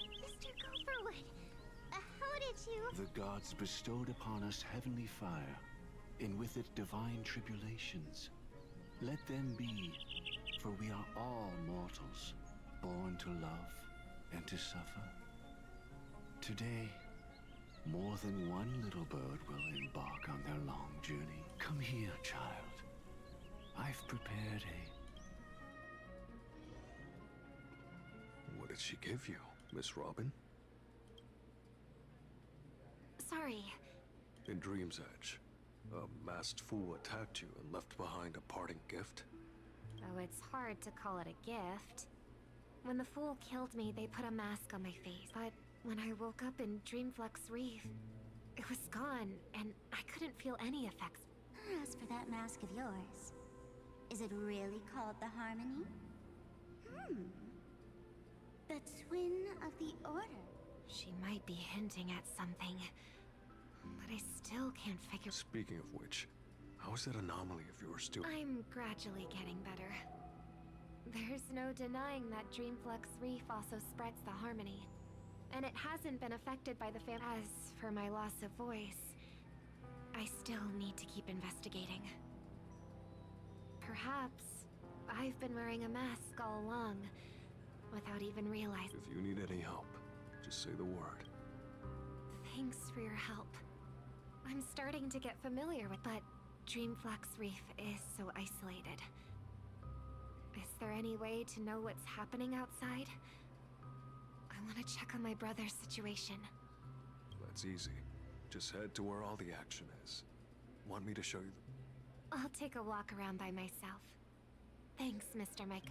Mr. Gopherwood, how did you... The gods bestowed upon us heavenly fire, and with it divine tribulations. Let them be, for we are all mortals, born to love and to suffer. Today, more than one little bird will embark on their long journey. Come here, child. I've prepared What did she give you, Miss Robin? Sorry. In Dream's Edge, a masked fool attacked you and left behind a parting gift? Oh, it's hard to call it a gift. When the Fool killed me, they put a mask on my face. But when I woke up in Dreamflux Reef, it was gone, and I couldn't feel any effects. As for that mask of yours, is it really called the Harmony? The twin of the Order. She might be hinting at something, but I still can't figure... Speaking of which, how is that anomaly of yours still... I'm gradually getting better. There's no denying that Dreamflux Reef also spreads the Harmony. And it hasn't been affected by the As for my loss of voice, I still need to keep investigating. Perhaps I've been wearing a mask all along, without even realizing. If you need any help, just say the word. Thanks for your help. I'm starting to get familiar with, but Dreamflax Reef is so isolated. Is there any way to know what's happening outside? I want to check on my brother's situation. That's easy. Just head to where all the action is. Want me to show you I'll take a walk around by myself. Thanks, Mr. Micah.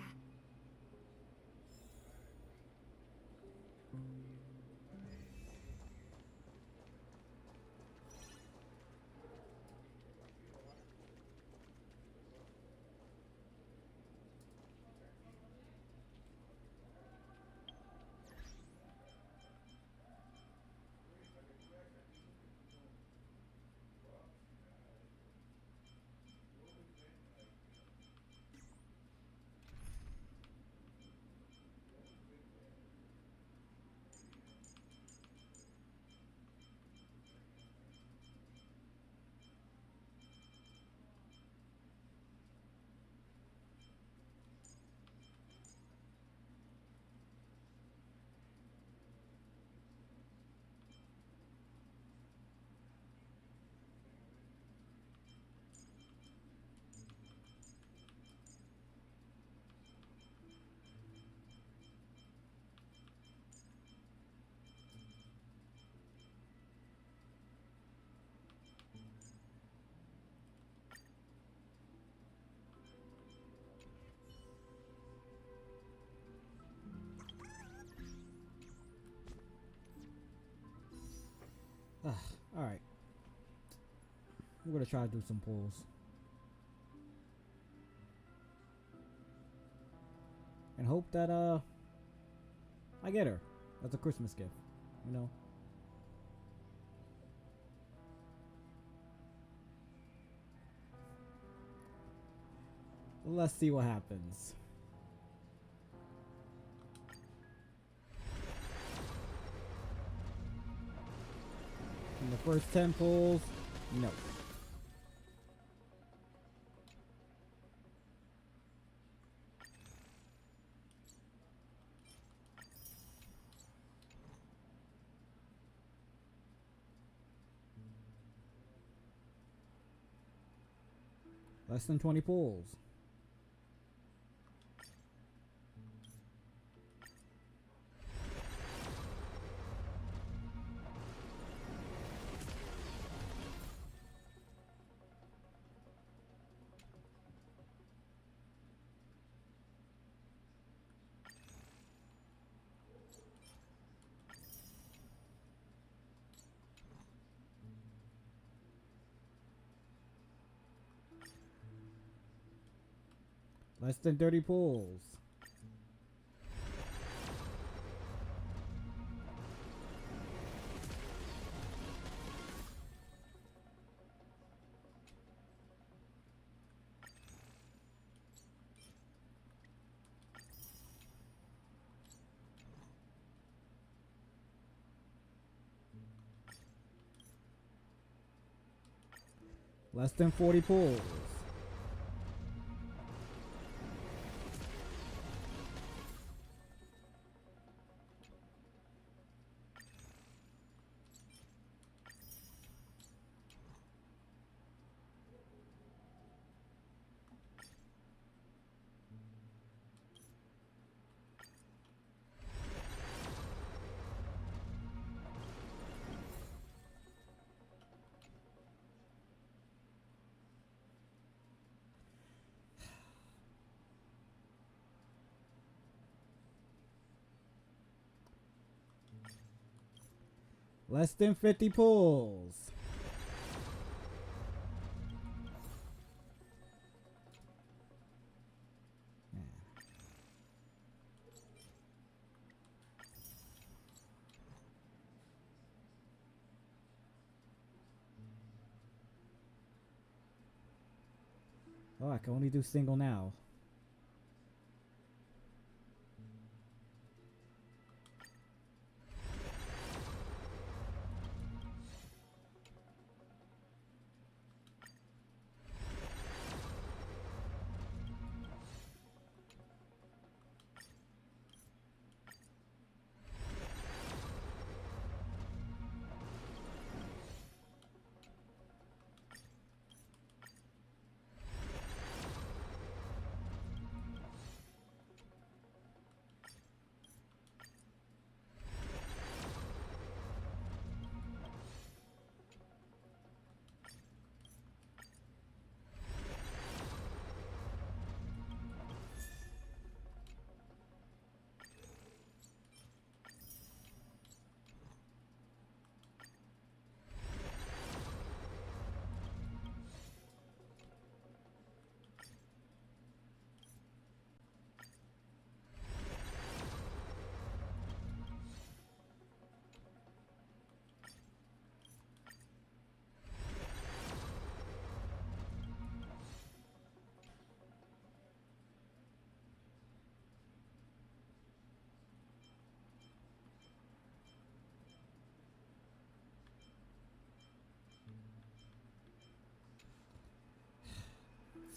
Alright. We're gonna try to do some pulls. And hope that I get her. That's a Christmas gift, you know. Let's see what happens. In the first 10 pulls, no. Less than 20 pulls. Less than 30 pulls. Less than 40 pulls. Less than 50 pulls. Oh, I can only do single now.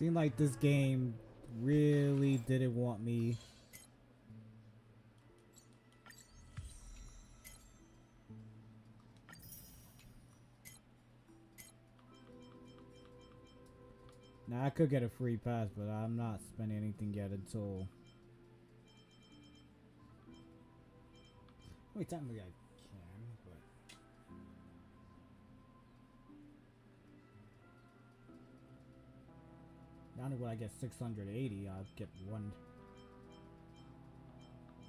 Seemed like this game really didn't want me. Now I could get a free pass, but I'm not spending anything yet until. Wait, technically I can, but. Now when I get 680, I'll get one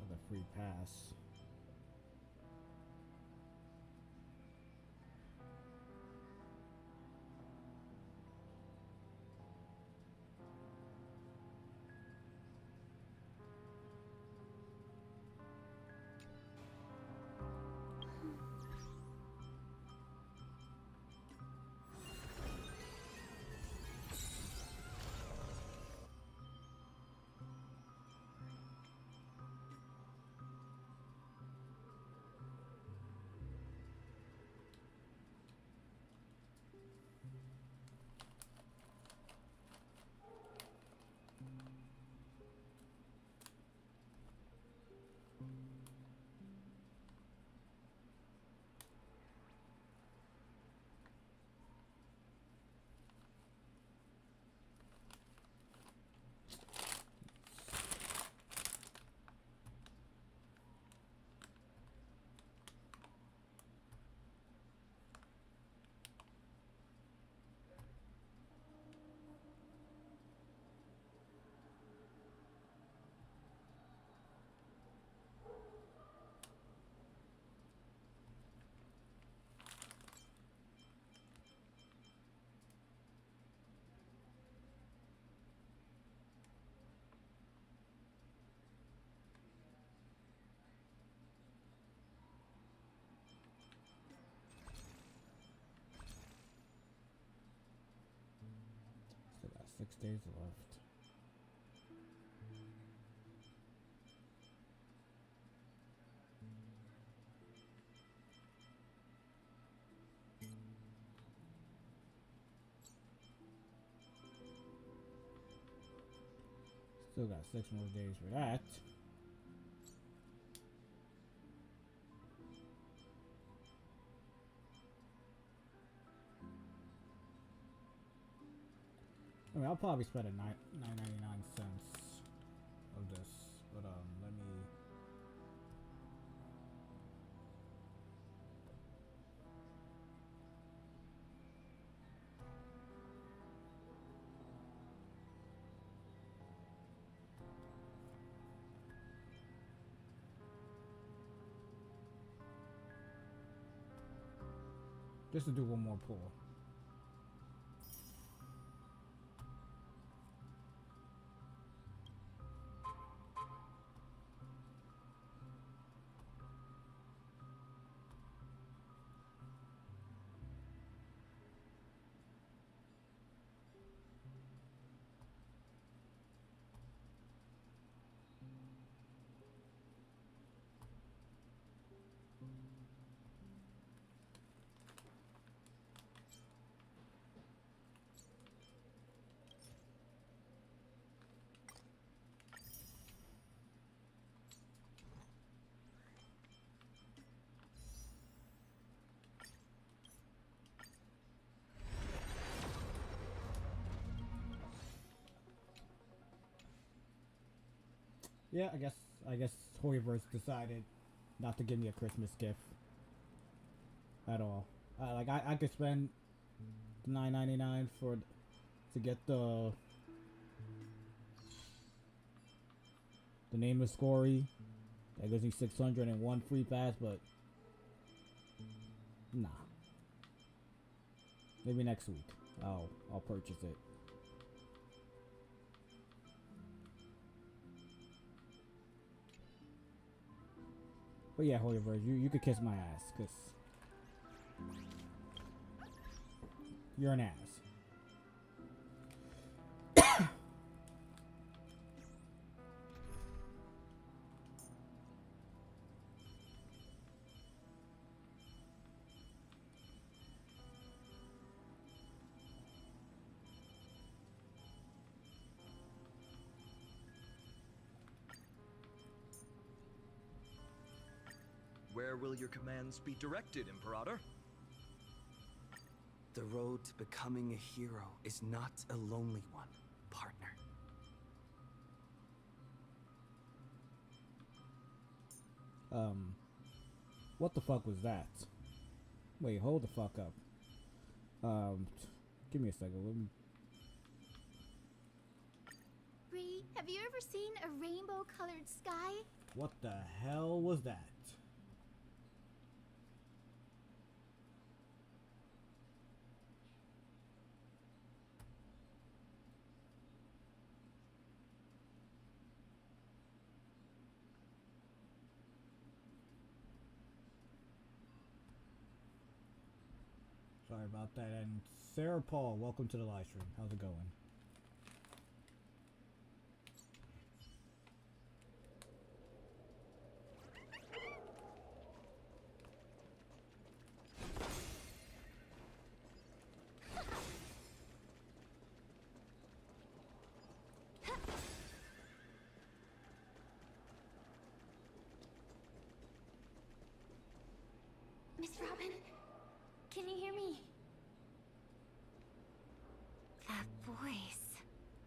of a free pass. Still got 6 days left. Still got 6 more days for that. I mean, I'll probably spend a 9.99 of this, but let me. Just to do one more pull. Yeah, I guess Hoiverse decided not to give me a Christmas gift at all. I could spend $9.99 to get the Nameless Scory. That gives me 601 free pass, but nah. Maybe next week I'll purchase it. But yeah, Hoiverse, you could kiss my ass, cause you're an ass. Where will your commands be directed, Imperator? The road to becoming a hero is not a lonely one, partner. What the fuck was that? Wait, hold the fuck up. Give me a second. Let me... Bree, have you ever seen a rainbow-colored sky? What the hell was that? Sorry about that. And Sarah Paul, welcome to the live stream. How's it going? Miss Robin, can you hear me? That voice.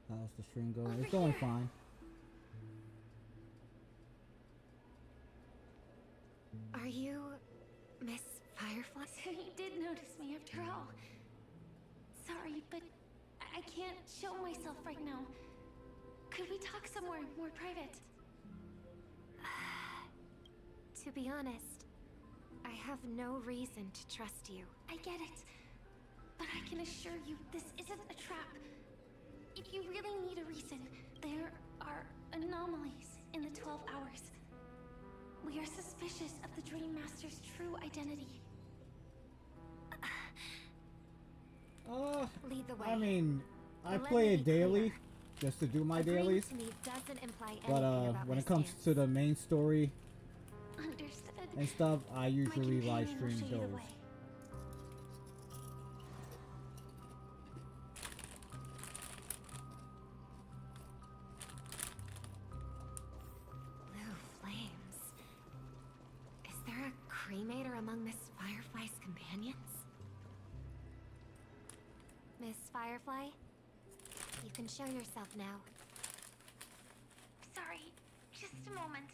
How's the stream going? Over It's going here. fine. Are you Miss Firefly? So you did notice me after all. Sorry, but I can't show myself right now. Could we talk somewhere more private? To be honest, I have no reason to trust you. I get it. But I can assure you this isn't a trap. If you really need a reason, there are anomalies in the 12 hours. We are suspicious of the Dream Master's true identity. Lead the way. I mean, I And let play me it be daily clear. just to do my Agreeing dailies. to me doesn't imply But anything about when my it comes stance. to the main story Understood. and stuff, I usually companion live will stream show you the those. way. Blue flames. Is there a cremator among Miss Firefly's companions? Miss Firefly, you can show yourself now. Sorry, just a moment.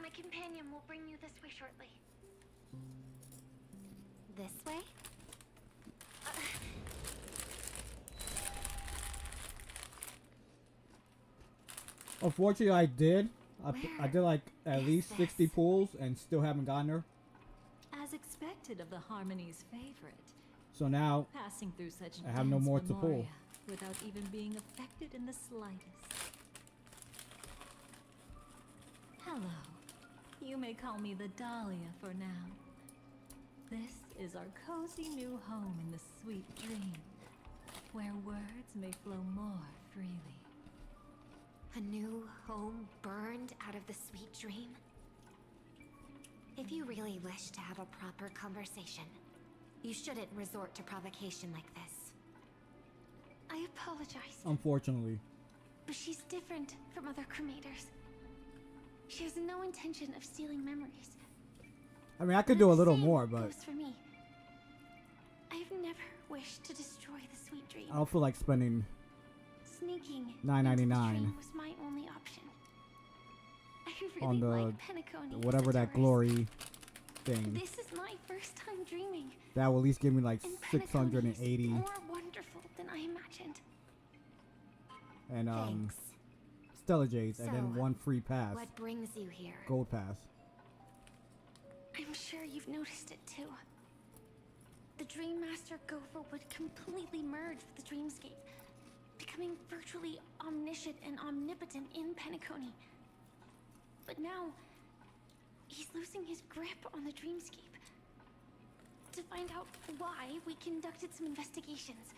My companion will bring you this way shortly. This way? Unfortunately, I did. I did like at least 60 pulls and still haven't gotten her. As expected of the Harmony's favorite. So now Passing through such I have no dense more to pull. memoria without even being affected in the slightest. Hello. You may call me the Dahlia for now. This is our cozy new home in the sweet dream, where words may flow more freely. A new home burned out of the sweet dream? If you really wish to have a proper conversation, you shouldn't resort to provocation like this. I apologize, Unfortunately. but she's different from other cremators. She has no intention of stealing memories. I mean, I could do a little more, but Goes for me. I've never wished to destroy the sweet dream. I don't feel like spending Sneaking $9.99 into the dream was my only option. I really on the like Penacony as whatever a that tourist. glory thing. This is my first time dreaming. That will at least give me like And Penacony is 680 more wonderful than I imagined. and Stella Jades, and then So, one free pass, What brings you here? gold pass. I'm sure you've noticed it too. The Dream Master Gopher would completely merge with the dreamscape, becoming virtually omniscient and omnipotent in Penacony. But now, he's losing his grip on the dreamscape. To find out why, we conducted some investigations.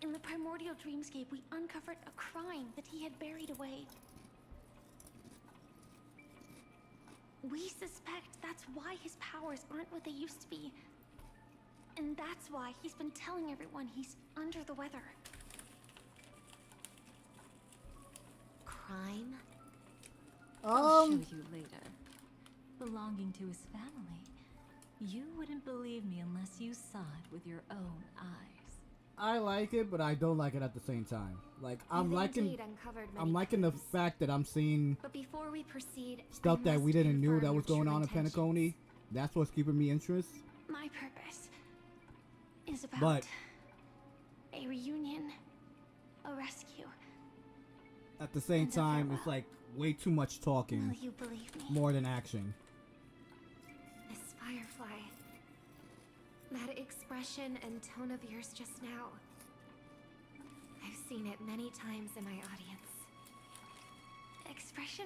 In the primordial dreamscape, we uncovered a crime that he had buried away. We suspect that's why his powers aren't what they used to be. And that's why he's been telling everyone he's under the weather. Crime? I'll show you later. belonging to his family. You wouldn't believe me unless you saw it with your own eyes. I like it, but I don't like it at the same time. Like I'm liking the fact that I'm seeing But before we proceed, stuff that we didn't know that was going on in Penacony. That's what's keeping me interested. My purpose is about But a reunion, a rescue. at the same time, it's like way too much talking. Will you believe me? More than action. This firefly. That expression and tone of yours just now. I've seen it many times in my audience. Expression?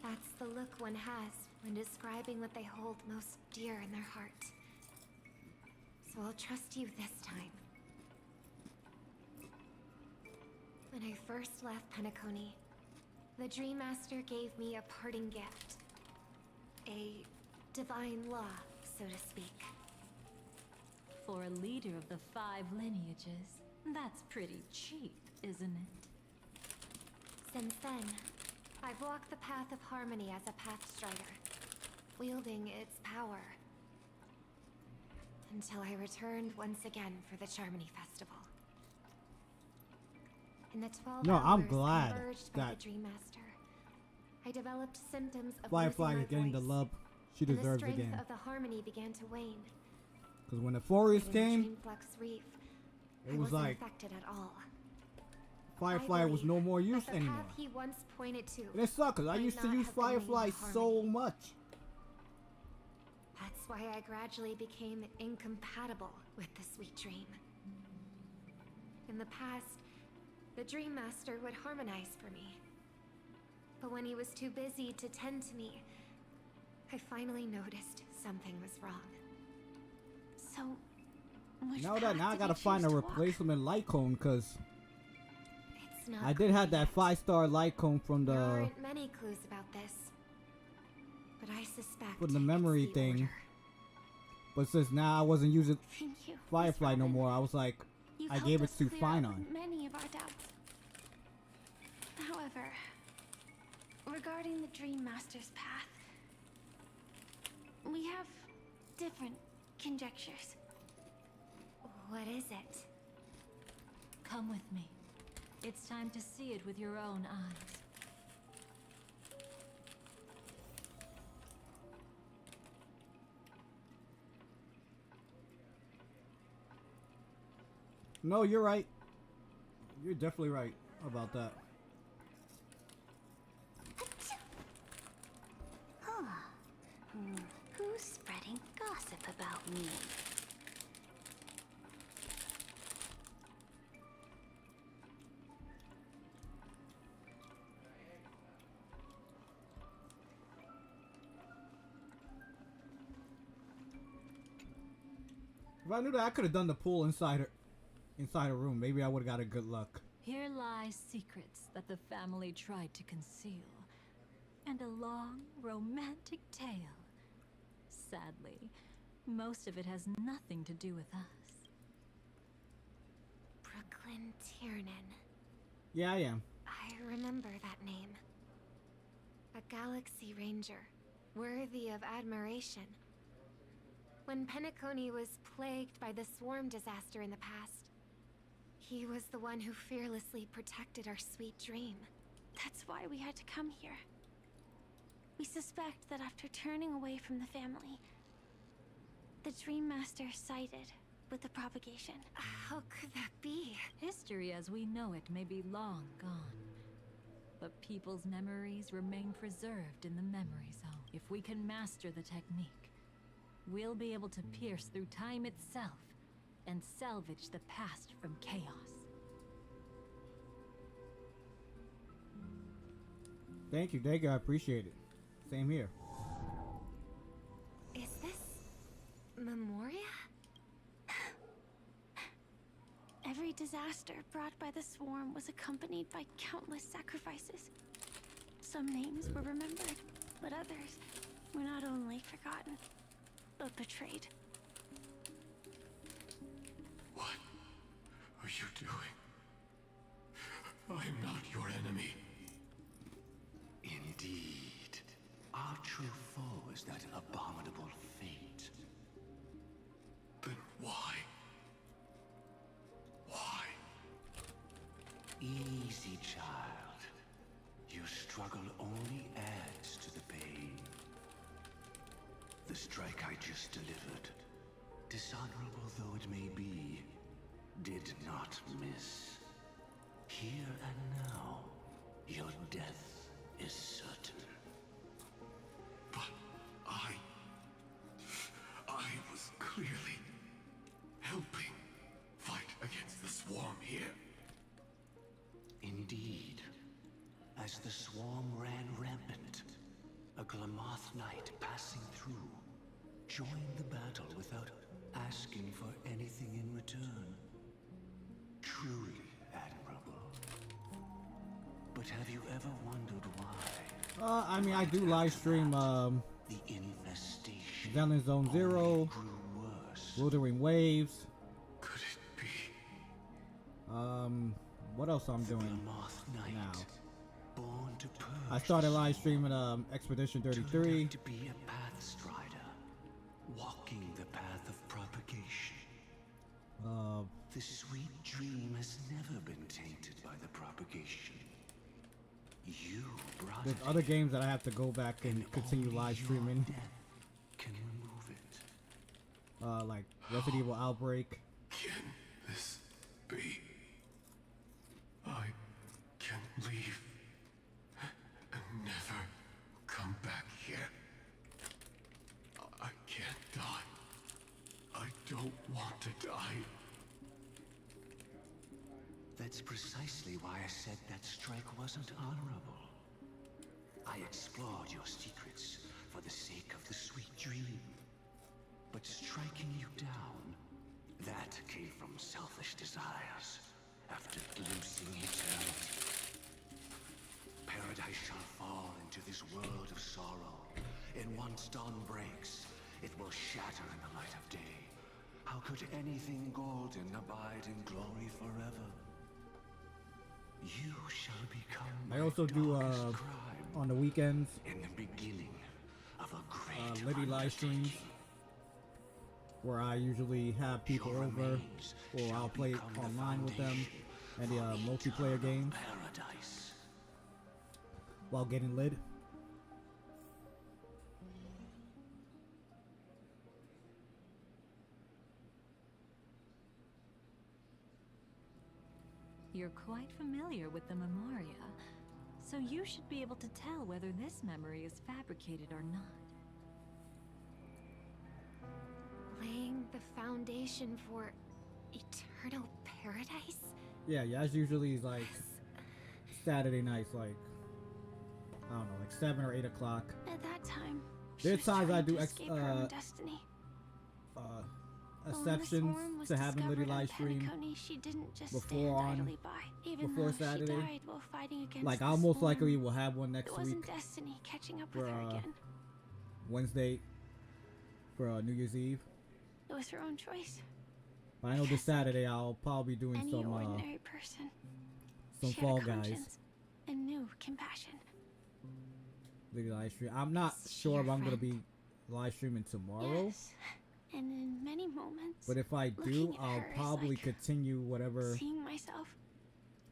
That's the look one has when describing what they hold most dear in their heart. So I'll trust you this time. When I first left Penacony, the Dream Master gave me a parting gift. A divine law, so to speak. For a leader of the 5 lineages, that's pretty cheap, isn't it? Since then, I've walked the path of harmony as a Pathstrider, wielding its power. Until I returned once again for the Charmony Festival. In the 12 No, I'm hours glad converged by that the Dream Master, I developed symptoms of Firefly losing is getting my the voice, love she and deserves the strength again. of the harmony began to wane. Because when the Forest But in came, Dreamflux Reef, it I was wasn't like affected at all. Firefly was no more use that the anymore. path he once pointed to And it sucked because I might used to not use have been named Firefly so harmony. much. That's why I gradually became incompatible with the sweet dream. In the past, the Dream Master would harmonize for me. But when he was too busy to tend to me, I finally noticed something was wrong. So, which Now path I did gotta you find a choose to walk? replacement light cone because It's not I did have that 5-star light cone from There the aren't many clues about this, but I suspect from the memory it's the thing. order. But since now I wasn't using Thank you, Firefly no more, I was like, You've I helped gave it us to clear up Finon. many of our doubts. However, regarding the Dream Master's path, we have different conjectures. What is it? Come with me. It's time to see it with your own eyes. No, you're right. You're definitely right about that. Who's spreading gossip about me? If I knew that I could have done the pool inside a room, maybe I would have got a good luck. Here lie secrets that the family tried to conceal, and a long, romantic tale. Sadly, most of it has nothing to do with us. Brooklyn Tiernan. Yeah, I am. I remember that name. A Galaxy Ranger, worthy of admiration. When Penacony was plagued by the swarm disaster in the past, he was the one who fearlessly protected our sweet dream. That's why we had to come here. We suspect that after turning away from the family, the Dream Master sided with the propagation. How could that be? History as we know it may be long gone, but people's memories remain preserved in the memory zone. If we can master the technique, we'll be able to pierce through time itself and salvage the past from chaos. Thank you, I appreciate it. Same here. Is this Memoria? Every disaster brought by the swarm was accompanied by countless sacrifices. Some names were remembered, but others were not only forgotten, but betrayed. What are you doing? I am not your enemy. Indeed. was that abominable fate. Then why? Why? Easy, child. Your struggle only adds to the pain. The strike I just delivered, dishonorable though it may be, did not miss. Here and now, your death is certain. But I was clearly helping fight against the swarm here. Indeed. As the swarm ran rampant, a Glamoth knight passing through joined the battle without asking for anything in return. Truly admirable. But have you ever wondered why? I mean, I do live stream the infestation Zenless Zone Zero, Wildering Waves. Could it be? What else I'm doing now? Born to I started live streaming Expedition 33. To be a path strider, walking the path of propagation. The sweet dream has never been tainted by the propagation. You brought There's it other games that I have to go back and continue live streaming. Can remove it. Like Resident Evil Outbreak. Can this be? I can leave and never come back here. I can't die. I don't want to die. That's precisely why I said that strike wasn't honorable. I explored your secrets for the sake of the sweet dream. But striking you down, that came from selfish desires after glimpsing eternity. Paradise shall fall into this world of sorrow, and once dawn breaks, it will shatter in the light of day. How could anything golden abide in glory forever? You shall become I also do on the weekends in the beginning of a great Liddy live streams where I usually have people over, or I'll play online with them and the multiplayer games paradise. While getting lit. You're quite familiar with the Memoria, so you should be able to tell whether this memory is fabricated or not. Laying the foundation for eternal paradise? Yeah, that's usually like Saturday nights, like I don't know, like 7 or 8 o'clock. At that time, There's times I do escape her own destiny. exceptions to having Liddy live stream she didn't just before on even before though Saturday. She died while fighting against Like the I most swarm. likely will have one next It wasn't week destiny catching up for with her again. Wednesday for New Year's Eve. It was her own choice. But I know this Saturday I'll probably be doing Any some ordinary person. some She had a Fall Guys conscience and knew compassion. Liddy live stream. I'm not sure if I'm gonna be live streaming tomorrow. Yes. And in many moments, But if I do, looking at I'll her is probably like continue whatever seeing myself.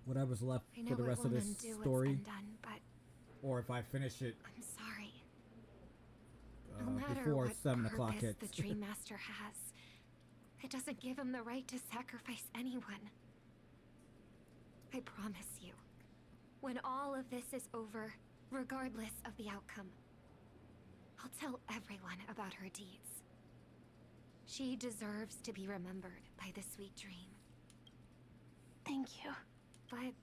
whatever's left I know for the what rest of will this undo what's story. been done, but Or if I finish it I'm sorry. No matter before what 7 o'clock purpose hits. the Dream Master has, it doesn't give him the right to sacrifice anyone. I promise you, when all of this is over, regardless of the outcome, I'll tell everyone about her deeds. She deserves to be remembered by the sweet dream. Thank you. But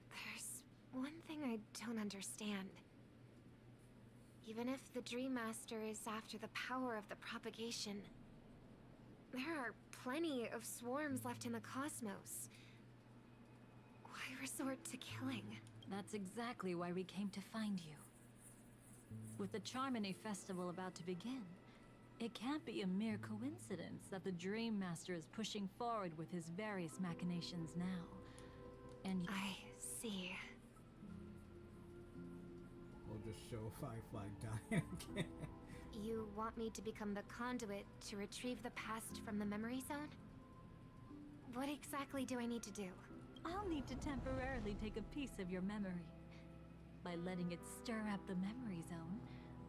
there's one thing I don't understand. Even if the Dream Master is after the power of the propagation, there are plenty of swarms left in the cosmos. Why resort to killing? That's exactly why we came to find you. With the Charmony Festival about to begin, it can't be a mere coincidence that the Dream Master is pushing forward with his various machinations now. And I see. We'll just show Firefly dying again. You want me to become the conduit to retrieve the past from the memory zone? What exactly do I need to do? I'll need to temporarily take a piece of your memory. By letting it stir up the memory zone,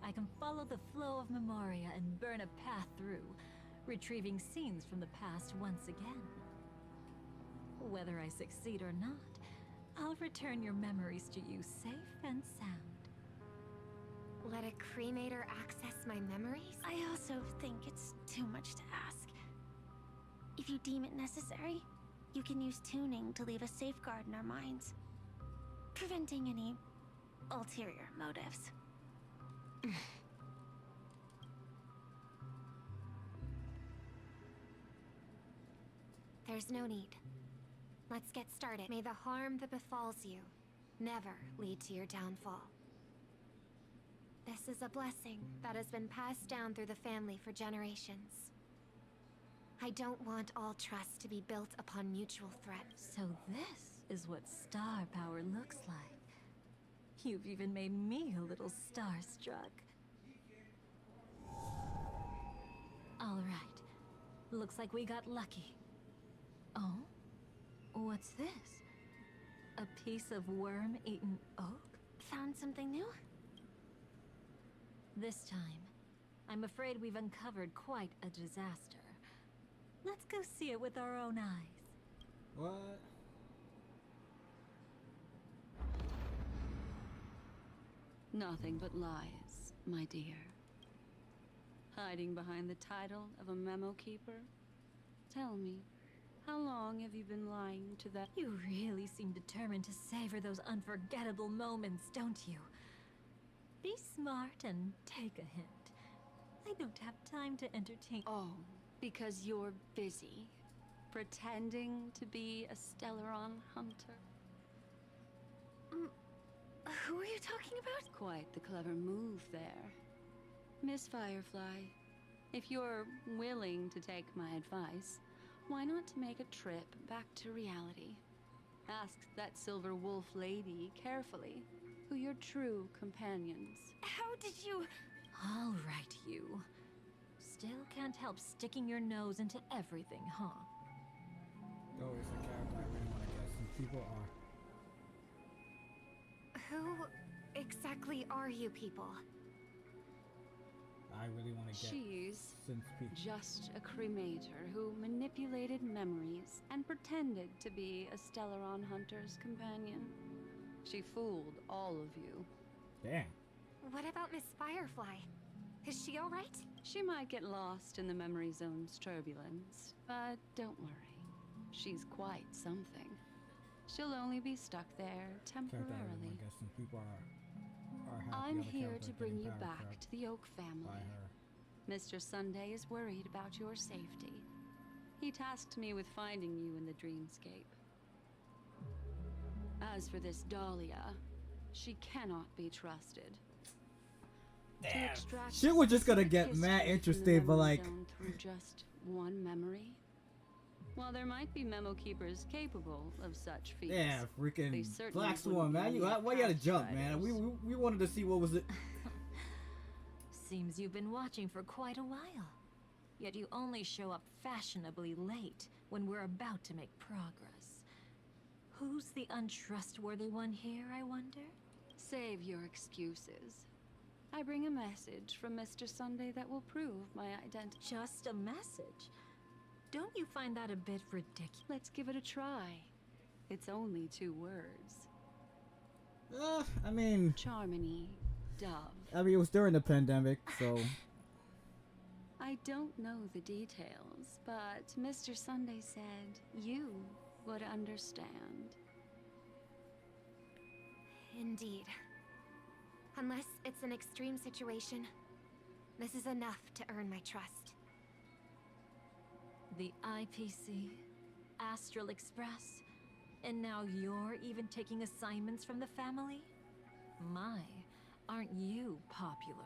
I can follow the flow of memoria and burn a path through, retrieving scenes from the past once again. Whether I succeed or not, I'll return your memories to you safe and sound. Let a cremator access my memories? I also think it's too much to ask. If you deem it necessary, you can use tuning to leave a safeguard in our minds, preventing any ulterior motives. There's no need. Let's get started. May the harm that befalls you never lead to your downfall. This is a blessing that has been passed down through the family for generations. I don't want all trust to be built upon mutual threat. So this is what star power looks like. You've even made me a little starstruck. All right. Looks like we got lucky. Oh? What's this? A piece of worm-eaten oak? Found something new? This time, I'm afraid we've uncovered quite a disaster. Let's go see it with our own eyes. What? Nothing but lies, my dear. Hiding behind the title of a memo keeper? Tell me, how long have you been lying to that? You really seem determined to savor those unforgettable moments, don't you? Be smart and take a hint. I don't have time to entertain. Oh, because you're busy, pretending to be a Stellaron hunter. Who are you talking about? Quite the clever move there. Miss Firefly, if you're willing to take my advice, why not make a trip back to reality? Ask that Silver Wolf lady carefully who your true companions. How did you... All right, you. Still can't help sticking your nose into everything, huh? Oh, it's a character I really want to guess who people are. Who exactly are you people? I really want to get She's since people. just a cremator who manipulated memories and pretended to be a Stellaron hunter's companion. She fooled all of you. Damn. What about Miss Firefly? Is she all right? She might get lost in the memory zone's turbulence, but don't worry. She's quite something. She'll only be stuck there temporarily. I guess some people are happy I'm other here characters to bring getting you power back trapped to the Oak by family. her. Mr. Sunday is worried about your safety. He tasked me with finding you in the dreamscape. As for this Dahlia, she cannot be trusted. Damn. Shit was just gonna get mad interesting, but like through just one memory. While there might be memo keepers capable of such feats, yeah, freaking they certainly Black Swan, wouldn't man. be Why you gotta jump, man? outsiders. We wanted to see what was it. Seems you've been watching for quite a while. Yet you only show up fashionably late when we're about to make progress. Who's the untrustworthy one here, I wonder? Save your excuses. I bring a message from Mr. Sunday that will prove my identity. Just a message? Don't you find that a bit ridiculous? Let's give it a try. It's only 2 words. I mean... Charmony, Dove. I mean, it was during the pandemic, so... I don't know the details, but Mr. Sunday said you would understand. Indeed. Unless it's an extreme situation, this is enough to earn my trust. The IPC, Astral Express, and now you're even taking assignments from the family? My, aren't you popular?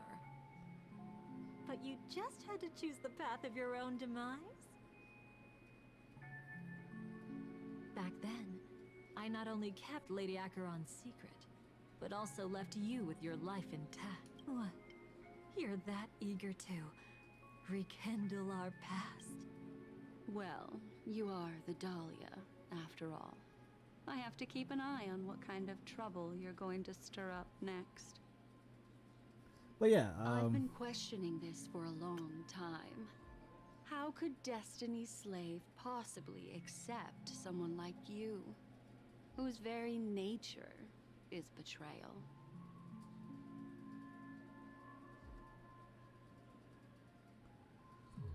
But you just had to choose the path of your own demise? Back then, I not only kept Lady Acheron's secret, but also left you with your life intact. What? You're that eager to rekindle our past? Well, you are the Dahlia, after all. I have to keep an eye on what kind of trouble you're going to stir up next. But yeah, I've been questioning this for a long time. How could Destiny's slave possibly accept someone like you, whose very nature is betrayal?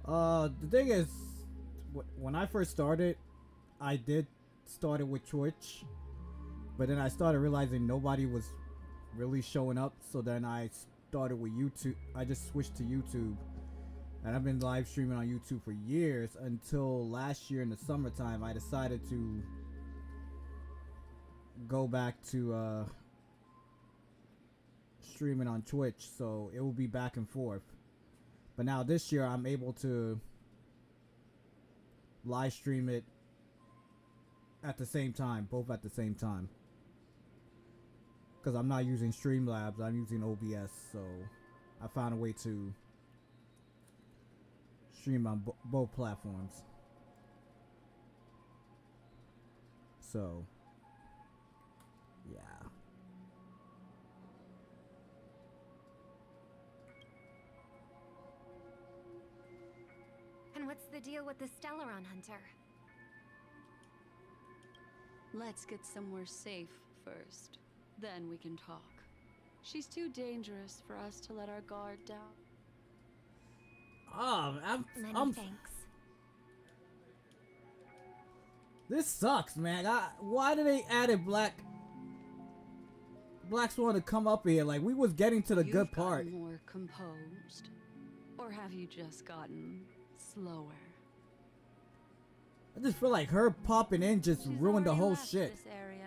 The thing is, when I first started, I did started with Twitch, but then I started realizing nobody was really showing up, so then I started with YouTube. I just switched to YouTube, and I've been live streaming on YouTube for years until last year in the summertime I decided to go back to streaming on Twitch, so it will be back and forth. But now this year I'm able to live stream it at the same time, both at the same time. Because I'm not using Streamlabs, I'm using OBS, so I found a way to stream on both platforms. So, yeah. And what's the deal with the Stellaron Hunter? Let's get somewhere safe first. Then we can talk. She's too dangerous for us to let our guard down. Many thanks. This sucks, man. Why did they add Black Swan to come up here? Like, we was getting to the good part. You've gotten more composed, or have you just gotten slower? I just feel like her popping in just ruined the whole shit. This area.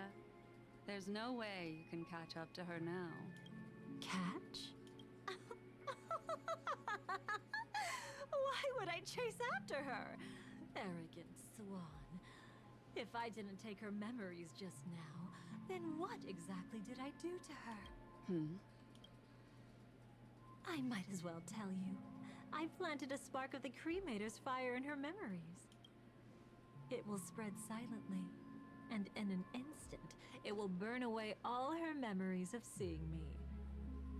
There's no way you can catch up to her now. Catch? Why would I chase after her? Arrogant swan. If I didn't take her memories just now, then what exactly did I do to her? I might as well tell you. I planted a spark of the cremator's fire in her memories. It will spread silently, and in an instant, it will burn away all her memories of seeing me.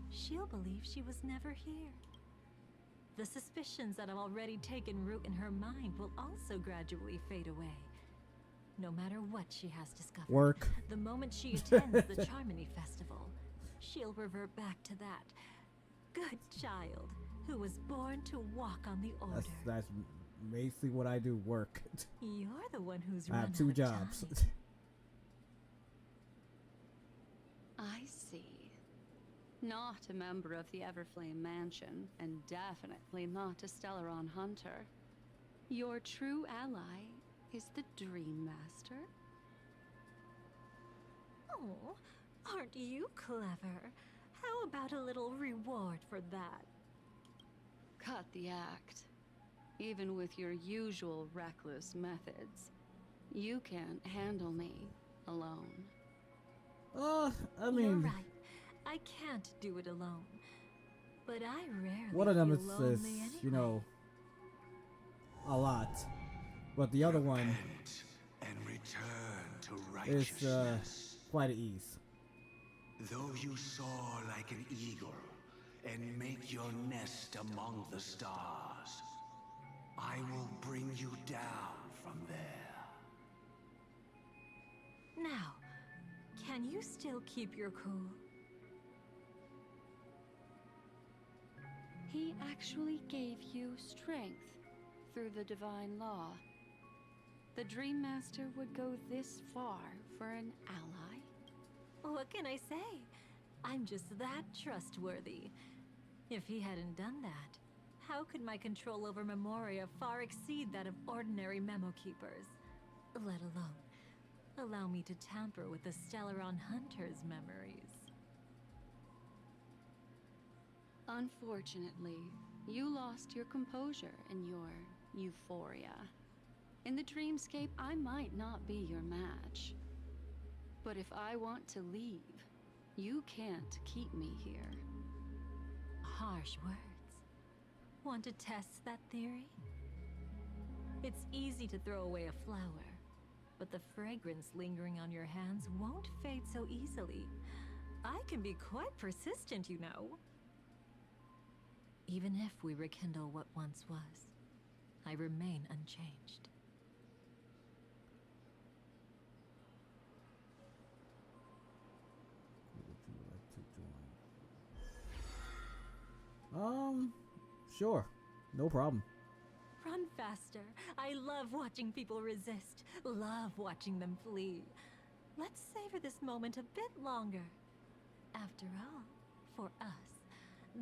She'll believe she was never here. The suspicions that have already taken root in her mind will also gradually fade away. No matter what she has discovered, the moment she attends the Charmony Festival, she'll revert back to that good child who was born to walk on the order. That's basically what I do, work. You're the one who's I have 2 jobs. I see. Not a member of the Everflame Mansion, and definitely not a Stellaron hunter. Your true ally is the Dream Master. Oh, aren't you clever? How about a little reward for that? Cut the act. Even with your usual reckless methods, you can't handle me alone. I mean... You're right. I can't do it alone. But I rarely one of them feel is, lonely anyway. you know, a lot. But the other one and return to is righteousness. quite at ease. Though you soar like an eagle and make your nest among the stars, I will bring you down from there. Now, can you still keep your cool? He actually gave you strength through the divine law. The Dream Master would go this far for an ally? What can I say? I'm just that trustworthy. If he hadn't done that, how could my control over Memoria far exceed that of ordinary memo keepers? Let alone allow me to tamper with the Stellaron Hunter's memories. Unfortunately, you lost your composure and your euphoria. In the dreamscape, I might not be your match. But if I want to leave, you can't keep me here. harsh words. Want to test that theory? It's easy to throw away a flower, but the fragrance lingering on your hands won't fade so easily. I can be quite persistent, you know. Even if we rekindle what once was, I remain unchanged. Who would you like to join? Sure. No problem. Run faster. I love watching people resist. Love watching them flee. Let's savor this moment a bit longer. After all, for us,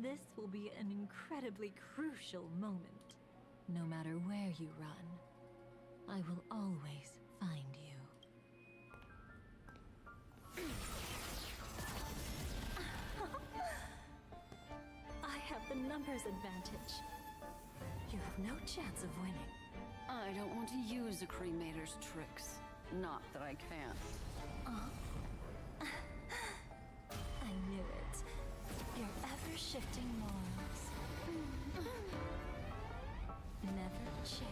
this will be an incredibly crucial moment. No matter where you run, I will always find you. I have the numbers advantage. You have no chance of winning. I don't want to use the cremator's tricks. Not that I can't. I knew it. Your ever-shifting morals. Never changed.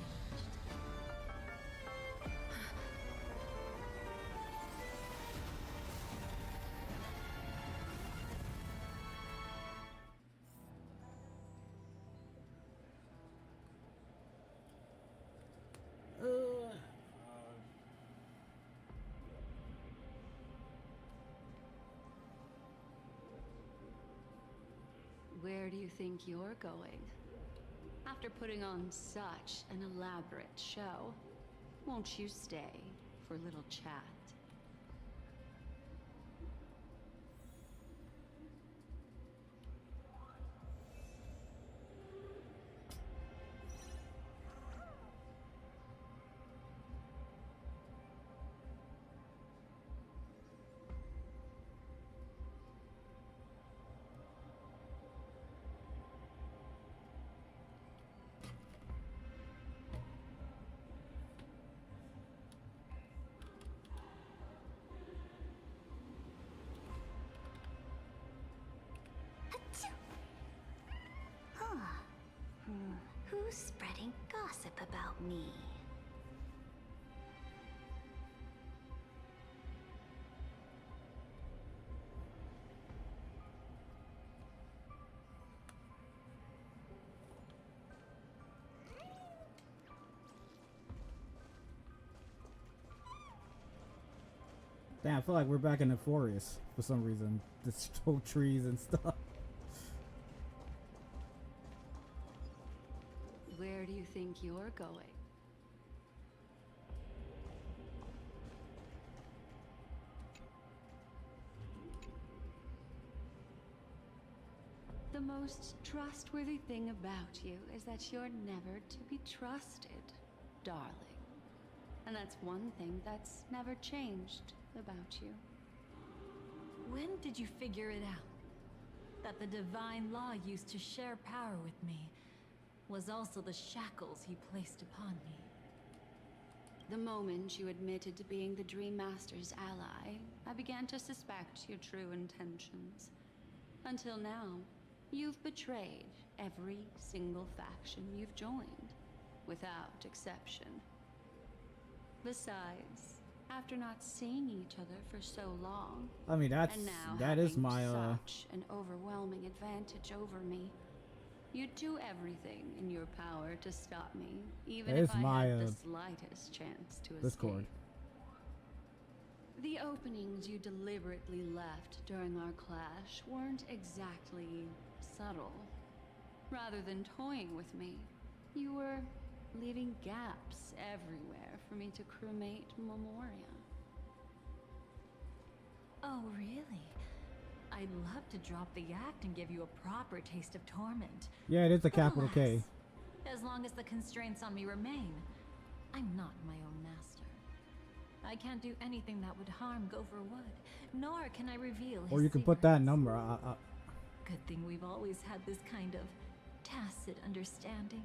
Where do you think you're going? After putting on such an elaborate show, won't you stay for a little chat? Who's spreading gossip about me? Damn, I feel like we're back in the forest for some reason. There's still trees and stuff. Where do you think you're going? The most trustworthy thing about you is that you're never to be trusted, darling. And that's one thing that's never changed about you. When did you figure it out? That the divine law used to share power with me was also the shackles he placed upon me. The moment you admitted to being the Dream Master's ally, I began to suspect your true intentions. Until now, you've betrayed every single faction you've joined, without exception. Besides, after not seeing each other for so long, I mean, that is my such an overwhelming advantage over me, you'd do everything in your power to stop me, even if I had the slightest chance to Discord. escape. The openings you deliberately left during our clash weren't exactly subtle. Rather than toying with me, you were leaving gaps everywhere for me to cremate Memoria. Oh, really? I'd love to drop the act and give you a proper taste of torment. Yeah, it is a capital K. Alas, as long as the constraints on me remain, I'm not my own master. I can't do anything that would harm Gopher Wood, nor can I reveal his Or you can put that number. Good thing we've always had this kind of tacit understanding,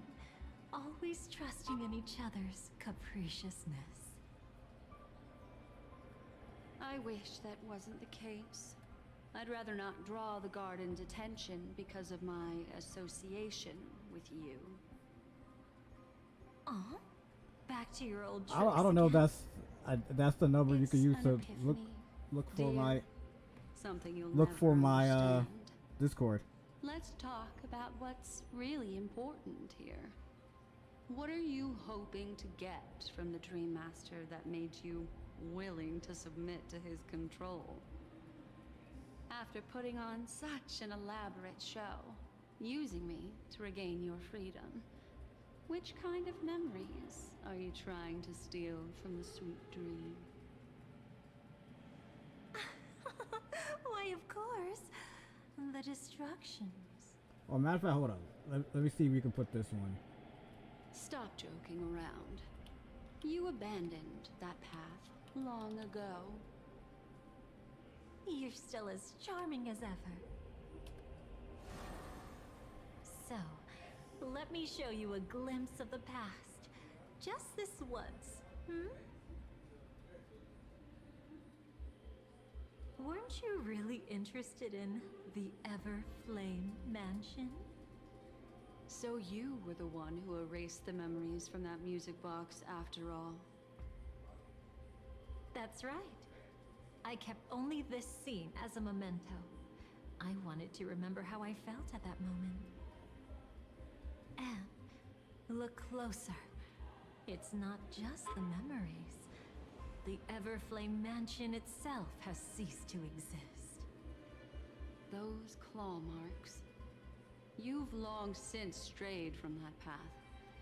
always trusting in each other's capriciousness. I wish that wasn't the case. I'd rather not draw the garden's attention because of my association with you. Aw, back to your old tricks I don't know if again. that's the number you can use an to epiphany, look for dear. my Something you'll look never for my understand. Discord. Let's talk about what's really important here. What are you hoping to get from the Dream Master that made you willing to submit to his control? After putting on such an elaborate show, using me to regain your freedom, which kind of memories are you trying to steal from the sweet dream? Why, of course. The destructions. Oh, matter of fact, hold on. Let me see if we can put this one. Stop joking around. You abandoned that path long ago. You're still as charming as ever. So, let me show you a glimpse of the past. Just this once, hmm? Weren't you really interested in the Everflame Mansion? So you were the one who erased the memories from that music box after all. That's right. I kept only this scene as a memento. I wanted to remember how I felt at that moment. And look closer. It's not just the memories. The Everflame Mansion itself has ceased to exist. Those claw marks. You've long since strayed from that path,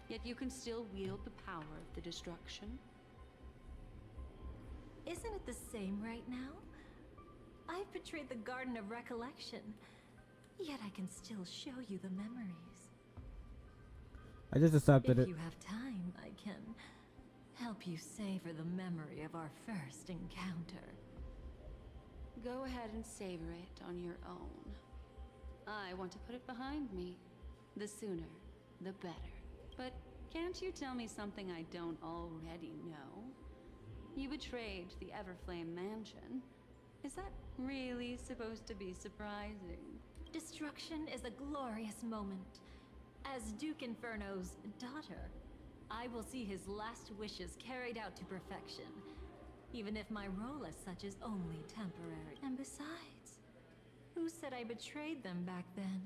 yet you can still wield the power of the destruction. Isn't it the same right now? I've betrayed the Garden of Recollection, yet I can still show you the memories. I just accepted If it. you have time, I can help you savor the memory of our first encounter. Go ahead and savor it on your own. I want to put it behind me. The sooner, the better. But can't you tell me something I don't already know? You betrayed the Everflame Mansion. Is that really supposed to be surprising? Destruction is a glorious moment. As Duke Inferno's daughter, I will see his last wishes carried out to perfection, even if my role as such is only temporary. And besides, who said I betrayed them back then?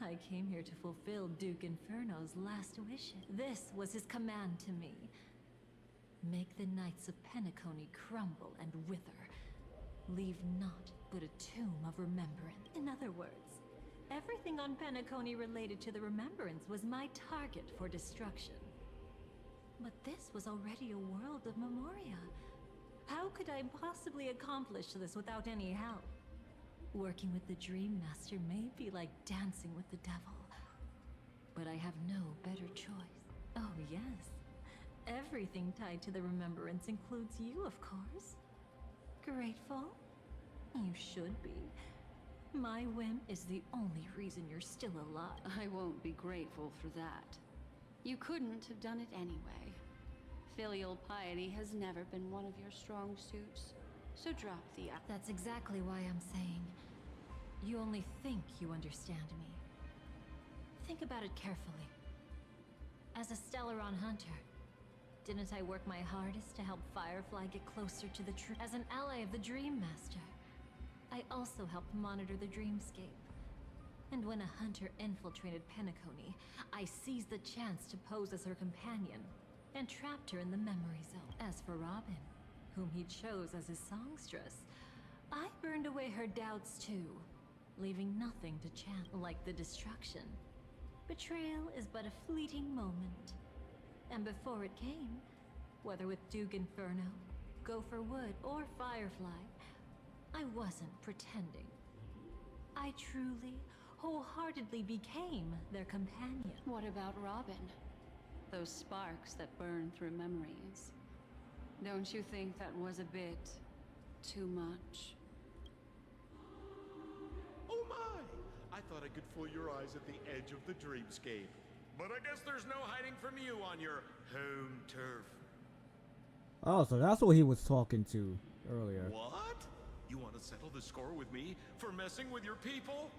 I came here to fulfill Duke Inferno's last wishes. This was his command to me. Make the Knights of Penacony crumble and wither. Leave naught but a tomb of remembrance. In other words, everything on Penacony related to the remembrance was my target for destruction. But this was already a world of Memoria. How could I possibly accomplish this without any help? Working with the Dream Master may be like dancing with the devil, but I have no better choice. Oh yes, everything tied to the remembrance includes you, of course. Grateful? You should be. My whim is the only reason you're still alive. I won't be grateful for that. You couldn't have done it anyway. Filial piety has never been one of your strong suits, so drop the... That's exactly why I'm saying, you only think you understand me. Think about it carefully. As a Stellaron hunter, didn't I work my hardest to help Firefly get closer to the truth? As an ally of the Dream Master, I also helped monitor the dreamscape. And when a hunter infiltrated Penacony, I seized the chance to pose as her companion and trapped her in the memory zone. As for Robin, whom he chose as his songstress, I burned away her doubts too, leaving nothing to chant like the destruction. Betrayal is but a fleeting moment. And before it came, whether with Duke Inferno, Gopher Wood, or Firefly, I wasn't pretending. I truly, wholeheartedly became their companion. What about Robin? Those sparks that burn through memories. Don't you think that was a bit too much? Oh my! I thought I could fool your eyes at the edge of the dreamscape. But I guess there's no hiding from you on your home turf. Oh, so that's what he was talking to earlier. What? You want to settle the score with me for messing with your people?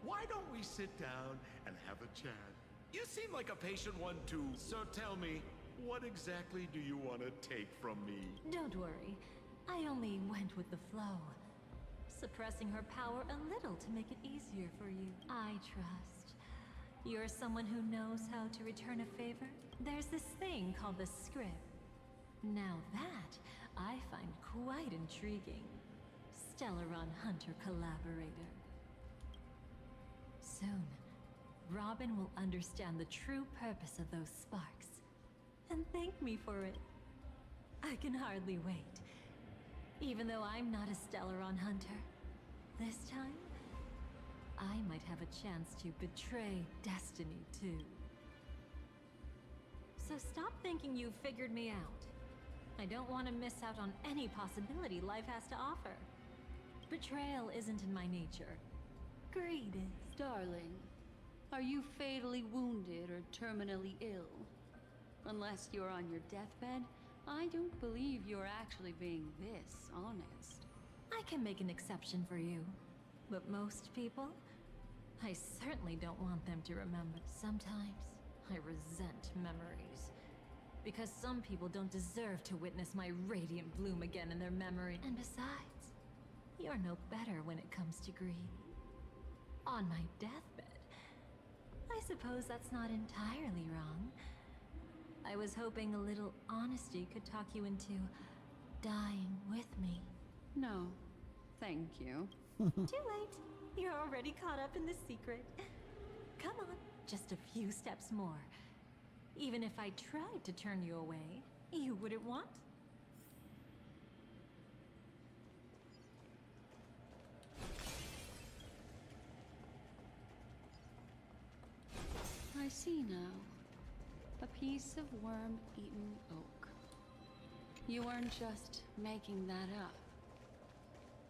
Why don't we sit down and have a chat? You seem like a patient one too, so tell me, what exactly do you want to take from me? Don't worry. I only went with the flow. Suppressing her power a little to make it easier for you. I trust. You're someone who knows how to return a favor? There's this thing called the script. Now that, I find quite intriguing. Stellaron Hunter collaborator. Soon, Robin will understand the true purpose of those sparks. And thank me for it. I can hardly wait. Even though I'm not a Stellaron Hunter, this time, I might have a chance to betray destiny too. So stop thinking you've figured me out. I don't want to miss out on any possibility life has to offer. Betrayal isn't in my nature. Greed is. Darling, are you fatally wounded or terminally ill? Unless you're on your deathbed, I don't believe you're actually being this honest. I can make an exception for you. But most people, I certainly don't want them to remember. Sometimes, I resent memories. Because some people don't deserve to witness my radiant bloom again in their memory. And besides, you're no better when it comes to greed. On my deathbed, I suppose that's not entirely wrong. I was hoping a little honesty could talk you into dying with me. No, thank you. Too late. You're already caught up in the secret. Come on, just a few steps more. Even if I tried to turn you away, you wouldn't want. I see now. A piece of worm-eaten oak. You weren't just making that up.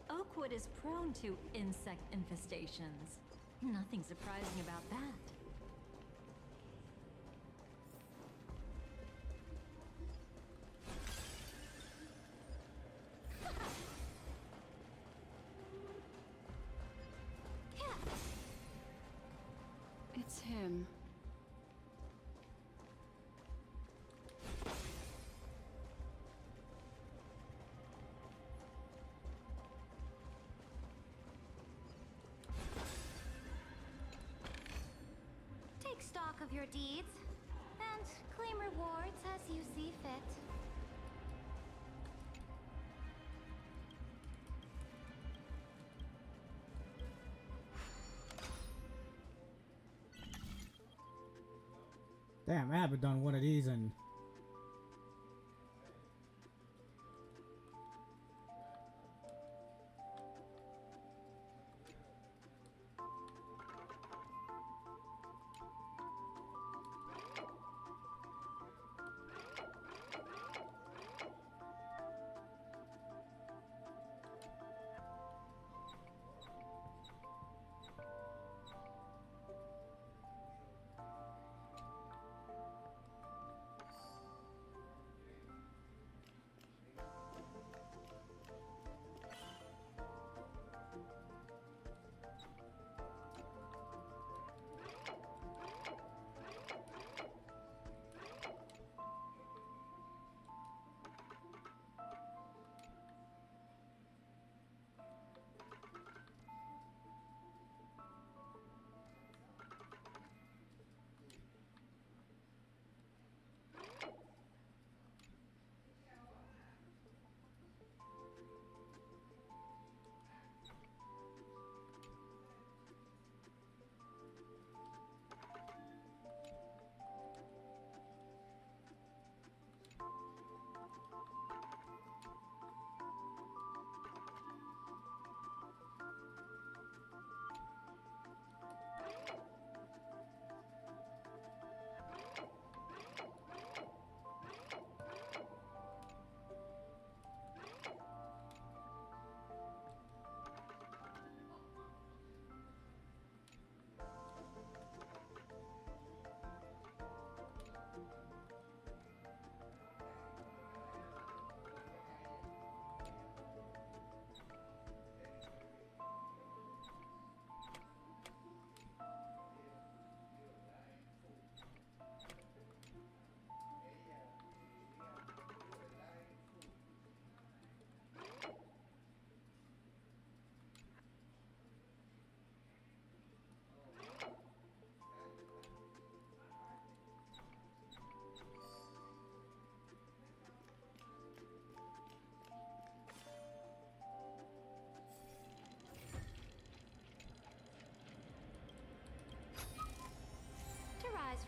Oakwood is prone to insect infestations. Nothing surprising about that. It's him. Take stock of your deeds and claim rewards as you see fit. Damn, I haven't done one of these in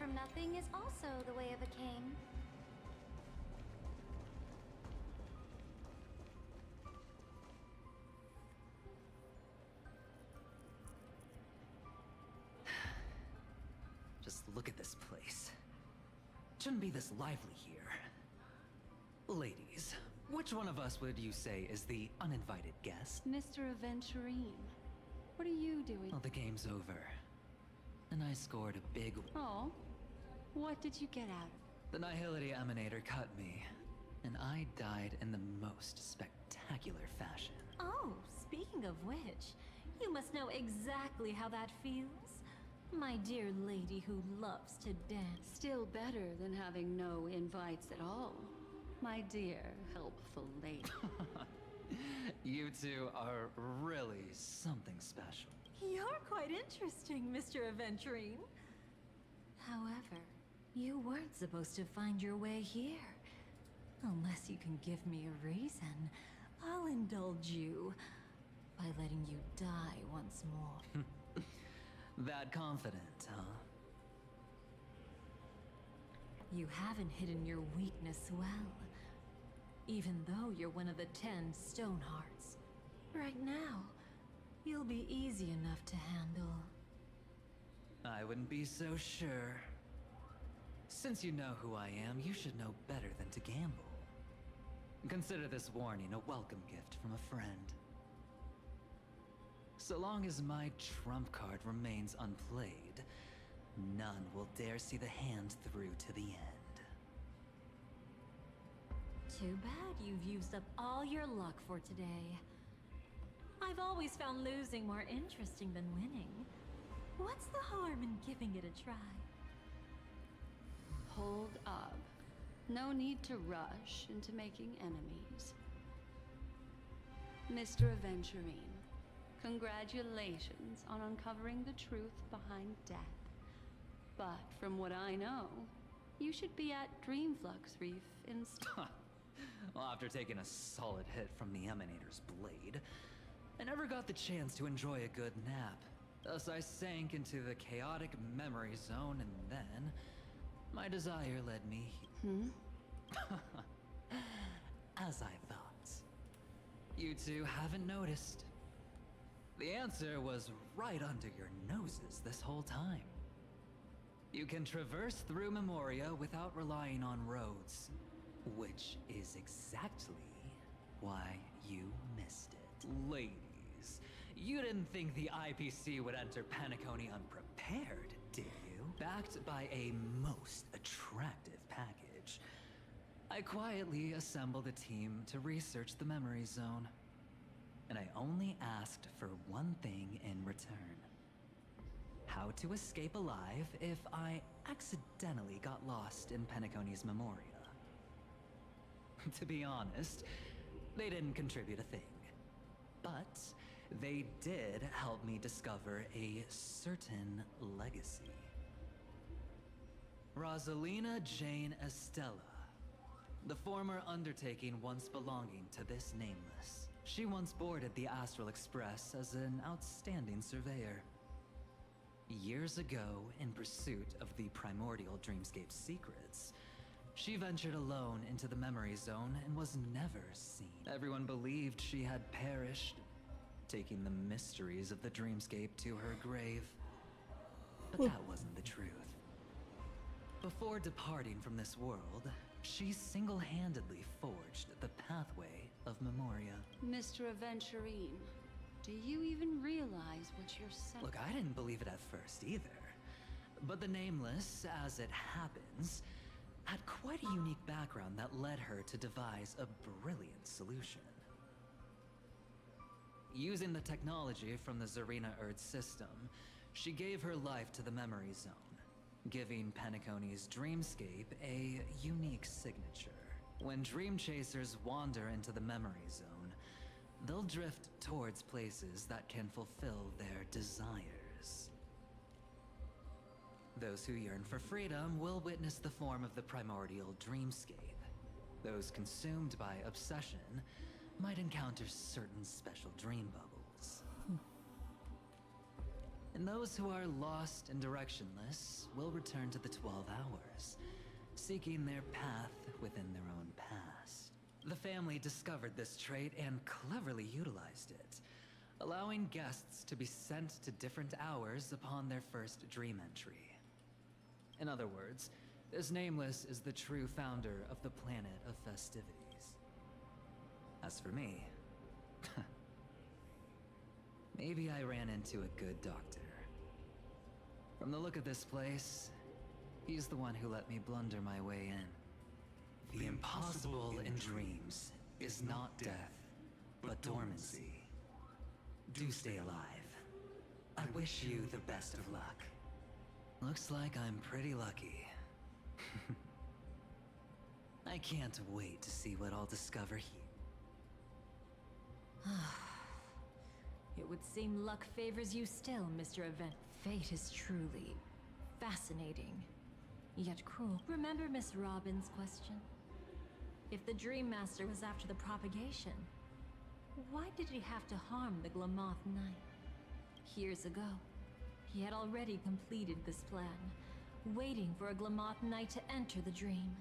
from nothing is also the way of a king. Just look at this place. Shouldn't be this lively here. Ladies, which one of us would you say is the uninvited guest? Mr. Aventurine, what are you doing? Well, the game's over. And I scored a big... Oh, what did you get out of it? The Nihility Emanator cut me, and I died in the most spectacular fashion. Oh, speaking of which, you must know exactly how that feels. My dear lady who loves to dance. Still better than having no invites at all. My dear, helpful lady. You two are really something special. You're quite interesting, Mr. Aventurine. However, you weren't supposed to find your way here. Unless you can give me a reason, I'll indulge you by letting you die once more. That confident, huh? You haven't hidden your weakness well. Even though you're one of the 10 Stonehearts. Right now, you'll be easy enough to handle. I wouldn't be so sure. Since you know who I am, you should know better than to gamble. Consider this warning a welcome gift from a friend. So long as my trump card remains unplayed, none will dare see the hand through to the end. Too bad you've used up all your luck for today. I've always found losing more interesting than winning. What's the harm in giving it a try? Hold up. No need to rush into making enemies. Mr. Aventurine, congratulations on uncovering the truth behind death. But from what I know, you should be at Dreamflux Reef instead. Well, after taking a solid hit from the Emanator's blade, I never got the chance to enjoy a good nap. Thus I sank into the chaotic memory zone, and then my desire led me... As I thought. You two haven't noticed. The answer was right under your noses this whole time. You can traverse through Memoria without relying on roads, which is exactly why you missed it. Ladies, you didn't think the IPC would enter Penacony unprepared, did you? Backed by a most attractive package, I quietly assembled a team to research the memory zone. And I only asked for one thing in return. How to escape alive if I accidentally got lost in Penacony's Memoria. To be honest, they didn't contribute a thing. But they did help me discover a certain legacy. Rosalina Jane Estella, the former undertaking once belonging to this nameless. She once boarded the Astral Express as an outstanding surveyor. Years ago, in pursuit of the primordial dreamscape secrets, she ventured alone into the memory zone and was never seen. Everyone believed she had perished, taking the mysteries of the dreamscape to her grave. But that wasn't the truth. Before departing from this world, she single-handedly forged the pathway of Memoria. Mr. Aventurine, do you even realize what you're saying? Look, I didn't believe it at first either. But the Nameless, as it happens, had quite a unique background that led her to devise a brilliant solution. Using the technology from the Zarina Erd system, she gave her life to the memory zone, giving Penacony's dreamscape a unique signature. When dream chasers wander into the memory zone, they'll drift towards places that can fulfill their desires. Those who yearn for freedom will witness the form of the primordial dreamscape. Those consumed by obsession might encounter certain special dream bubbles. And those who are lost and directionless will return to the 12 hours, seeking their path within their own past. The family discovered this trait and cleverly utilized it, allowing guests to be sent to different hours upon their first dream entry. In other words, this Nameless is the true founder of the planet of festivities. As for me, maybe I ran into a good doctor. From the look of this place, he's the one who let me blunder my way in. The impossible in dreams is not death, but dormancy. Do stay alive. I wish you the best of luck. Looks like I'm pretty lucky. I can't wait to see what I'll discover here. It would seem luck favors you still, Mr. Event. Fate is truly fascinating, yet cruel. Remember Miss Robin's question? If the Dream Master was after the propagation, why did he have to harm the Glamoth Knight? Years ago, he had already completed this plan, waiting for a Glamoth Knight to enter the dream.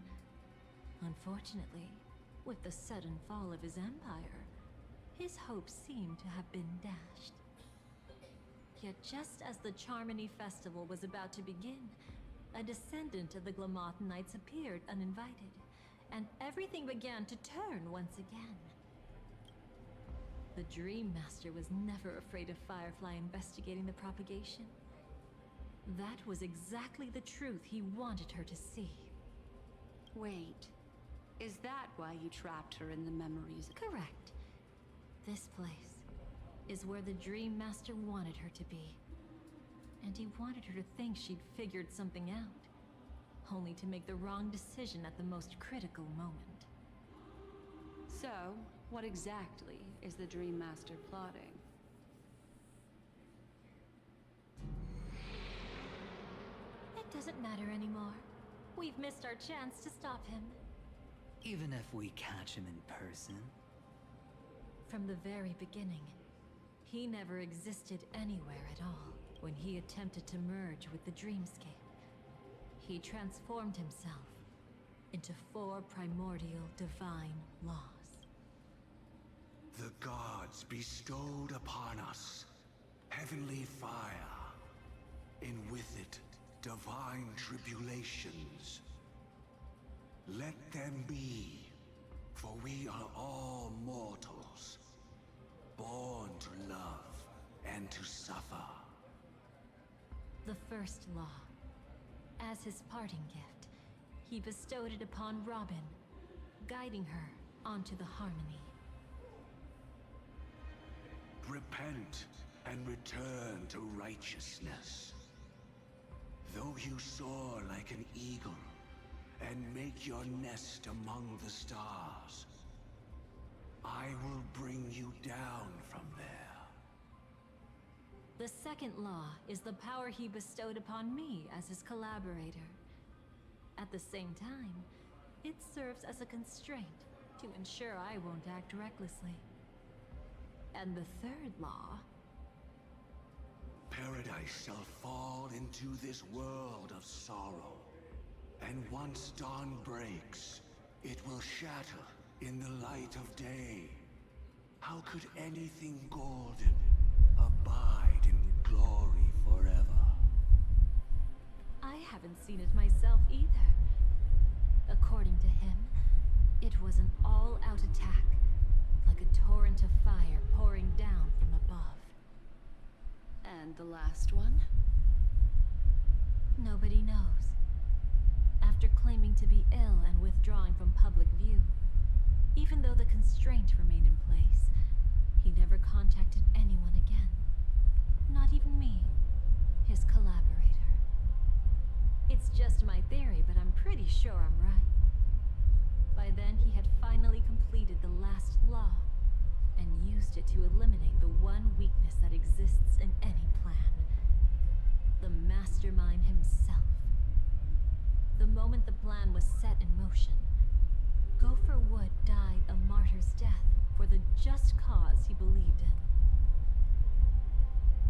Unfortunately, with the sudden fall of his empire, his hopes seemed to have been dashed. Yet just as the Charmony Festival was about to begin, a descendant of the Glamoth Knights appeared uninvited, and everything began to turn once again. The Dream Master was never afraid of Firefly investigating the propagation. That was exactly the truth he wanted her to see. Wait, is that why you trapped her in the memories? Correct. This place is where the Dream Master wanted her to be. And he wanted her to think she'd figured something out, only to make the wrong decision at the most critical moment. So, what exactly is the Dream Master plotting? It doesn't matter anymore. We've missed our chance to stop him. Even if we catch him in person? From the very beginning, he never existed anywhere at all. When he attempted to merge with the dreamscape, he transformed himself into 4 primordial divine laws. The gods bestowed upon us heavenly fire, and with it divine tribulations. Let them be, for we are all mortals, born to love and to suffer. The first law. As his parting gift, he bestowed it upon Robin, guiding her onto the harmony. Repent and return to righteousness. Though you soar like an eagle and make your nest among the stars, I will bring you down from there. The second law is the power he bestowed upon me as his collaborator. At the same time, it serves as a constraint to ensure I won't act recklessly. And the third law... Paradise shall fall into this world of sorrow, and once dawn breaks, it will shatter in the light of day. How could anything golden abide in glory forever? I haven't seen it myself either. According to him, it was an all-out attack, like a torrent of fire pouring down from above. And the last one? Nobody knows. After claiming to be ill and withdrawing from public view, even though the constraint remained in place, he never contacted anyone again. Not even me, his collaborator. It's just my theory, but I'm pretty sure I'm right. By then, he had finally completed the last law, and used it to eliminate the one weakness that exists in any plan. The mastermind himself. The moment the plan was set in motion, Gopher Wood died a martyr's death for the just cause he believed in.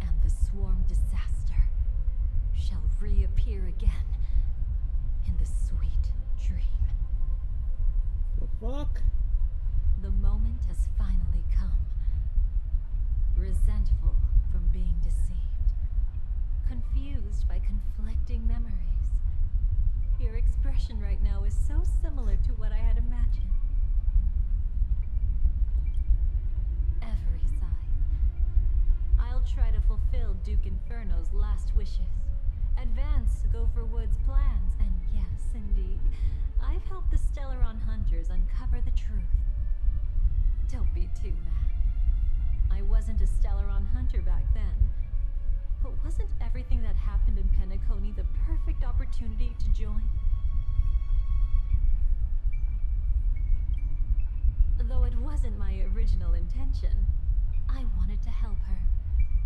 And the swarm disaster shall reappear again in the sweet dream. The fuck? The moment has finally come. Resentful from being deceived. Confused by conflicting memories. Your expression right now is so similar to what I had imagined. Every sigh. I'll try to fulfill Duke Inferno's last wishes. Advance Gopher Wood's plans, and yes, indeed, I've helped the Stellaron hunters uncover the truth. Don't be too mad. I wasn't a Stellaron hunter back then. But wasn't everything that happened in Penacony the perfect opportunity to join? Though it wasn't my original intention, I wanted to help her.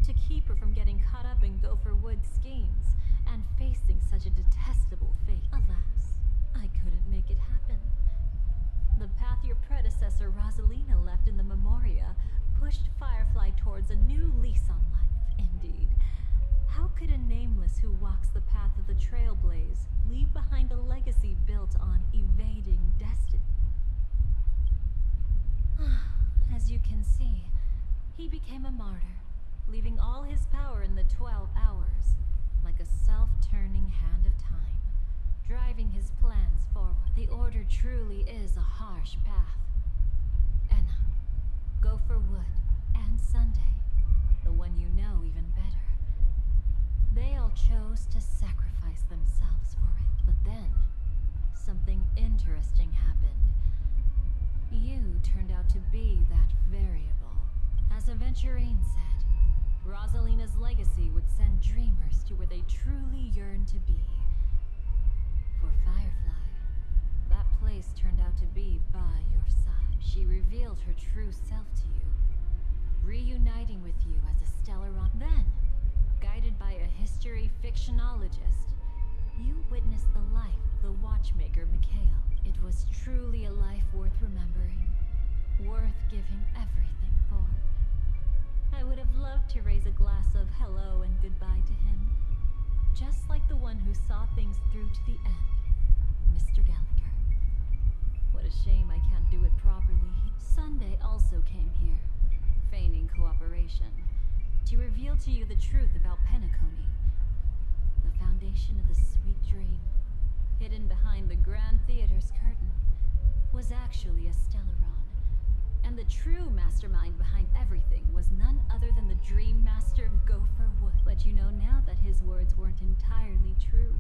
To keep her from getting caught up in Gopher Wood's schemes and facing such a detestable fate. Alas, I couldn't make it happen. The path your predecessor Rosalina left in the Memoria pushed Firefly towards a new lease on life, indeed. How could a nameless who walks the path of the Trailblaze leave behind a legacy built on evading destiny? As you can see, he became a martyr, leaving all his power in the 12 hours, like a self-turning hand of time, driving his plans forward. The Order truly is a harsh path. Enna, Gopher Wood, and Sunday, the one you know even better. They all chose to sacrifice themselves for it. But then, something interesting happened. You turned out to be that variable. As Aventurine said, Rosalina's legacy would send dreamers to where they truly yearn to be. For Firefly, that place turned out to be by your side. She revealed her true self to you, reuniting with you as a Stellaron. Then, guided by a history fictionologist, you witnessed the life of the watchmaker Mikhail. It was truly a life worth remembering, worth giving everything for. I would have loved to raise a glass of hello and goodbye to him, just like the one who saw things through to the end, Mr. Gallagher. What a shame I can't do it properly. Sunday also came here, feigning cooperation, to reveal to you the truth about Penacony, the foundation of the sweet dream, hidden behind the Grand Theater's curtain, was actually a Stellaron. And the true mastermind behind everything was none other than the Dream Master Gopher Wood. But you know now that his words weren't entirely true.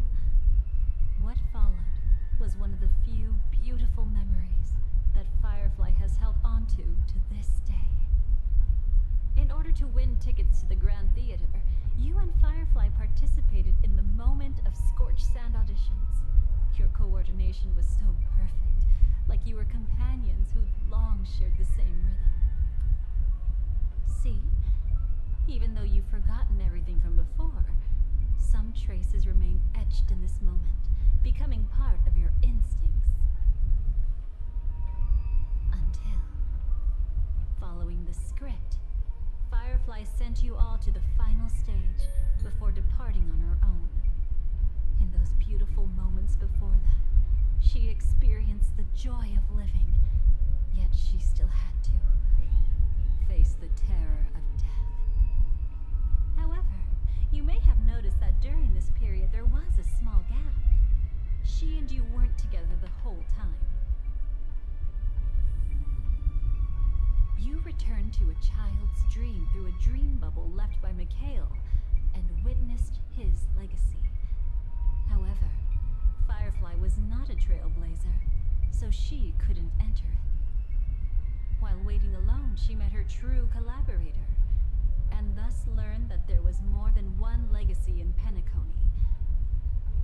What followed was one of the few beautiful memories that Firefly has held onto to this day. In order to win tickets to the Grand Theater, you and Firefly participated in the Moment of Scorched Sand auditions. Your coordination was so perfect, like you were companions who'd long shared the same rhythm. See? Even though you've forgotten everything from before, some traces remain etched in this moment, becoming part of your instincts. Until, following the script, Firefly sent you all to the final stage before departing on her own. In those beautiful moments before that, she experienced the joy of living, yet she still had to face the terror of death. However, you may have noticed that during this period there was a small gap. She and you weren't together the whole time. You returned to a child's dream through a dream bubble left by Mikhail and witnessed his legacy. However, Firefly was not a trailblazer, so she couldn't enter it. While waiting alone, she met her true collaborator, and thus learned that there was more than one legacy in Penacony,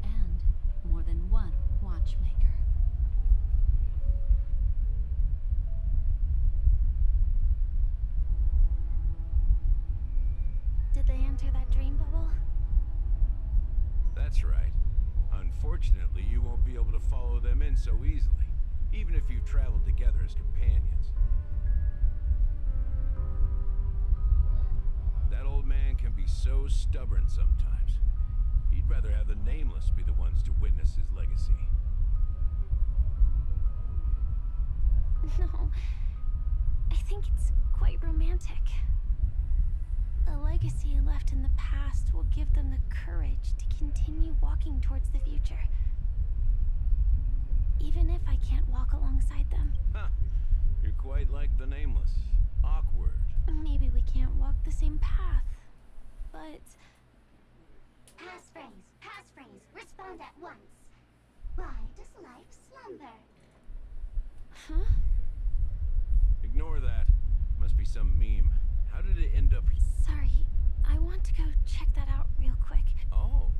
and more than one watchmaker. Did they enter that dream bubble? That's right. Unfortunately, you won't be able to follow them in so easily, even if you've traveled together as companions. That old man can be so stubborn sometimes. He'd rather have the Nameless be the ones to witness his legacy. No, I think it's quite romantic. A legacy left in the past will give them the courage to continue walking towards the future. Even if I can't walk alongside them. Huh. You're quite like the Nameless. Awkward. Maybe we can't walk the same path, but... Passphrase, respond at once. Why does life slumber? Huh? Ignore that. Must be some meme. How did it end up? Sorry, I want to go check that out real quick. Oh,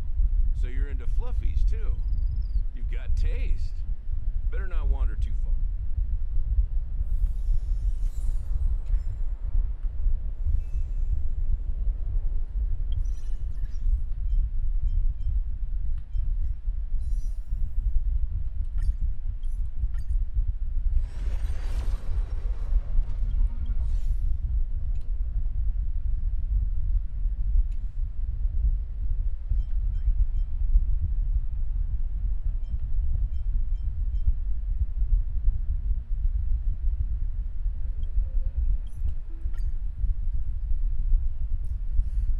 so you're into fluffies too. You've got taste. Better not wander too far.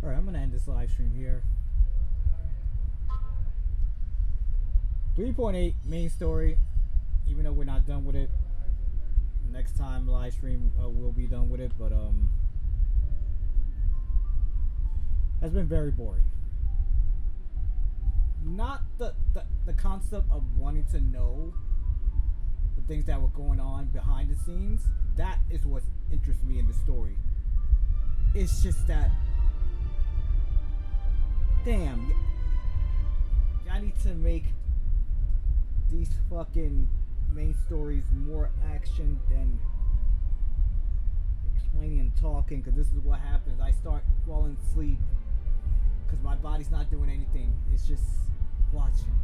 Alright, I'm gonna end this live stream here. 3.8 main story. Even though we're not done with it, next time live stream we'll be done with it. But has been very boring. Not the concept of wanting to know the things that were going on behind the scenes. That is what interests me in the story. It's just that, damn, I need to make these fucking main stories more action than explaining and talking, because this is what happens. I start falling asleep because my body's not doing anything. It's just watching.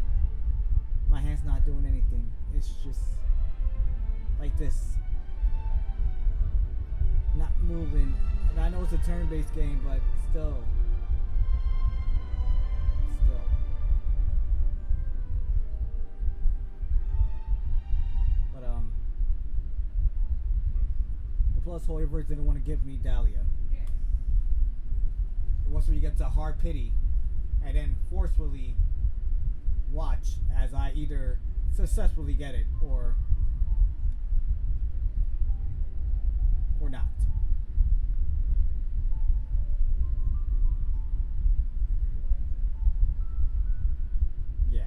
My hand's not doing anything. It's just like this. Not moving. And I know it's a turn-based game, but still. But and plus Hoiverse didn't want to give me Dahlia. Once we get to hard pity, and then forcefully watch as I either successfully get it or not. Yeah.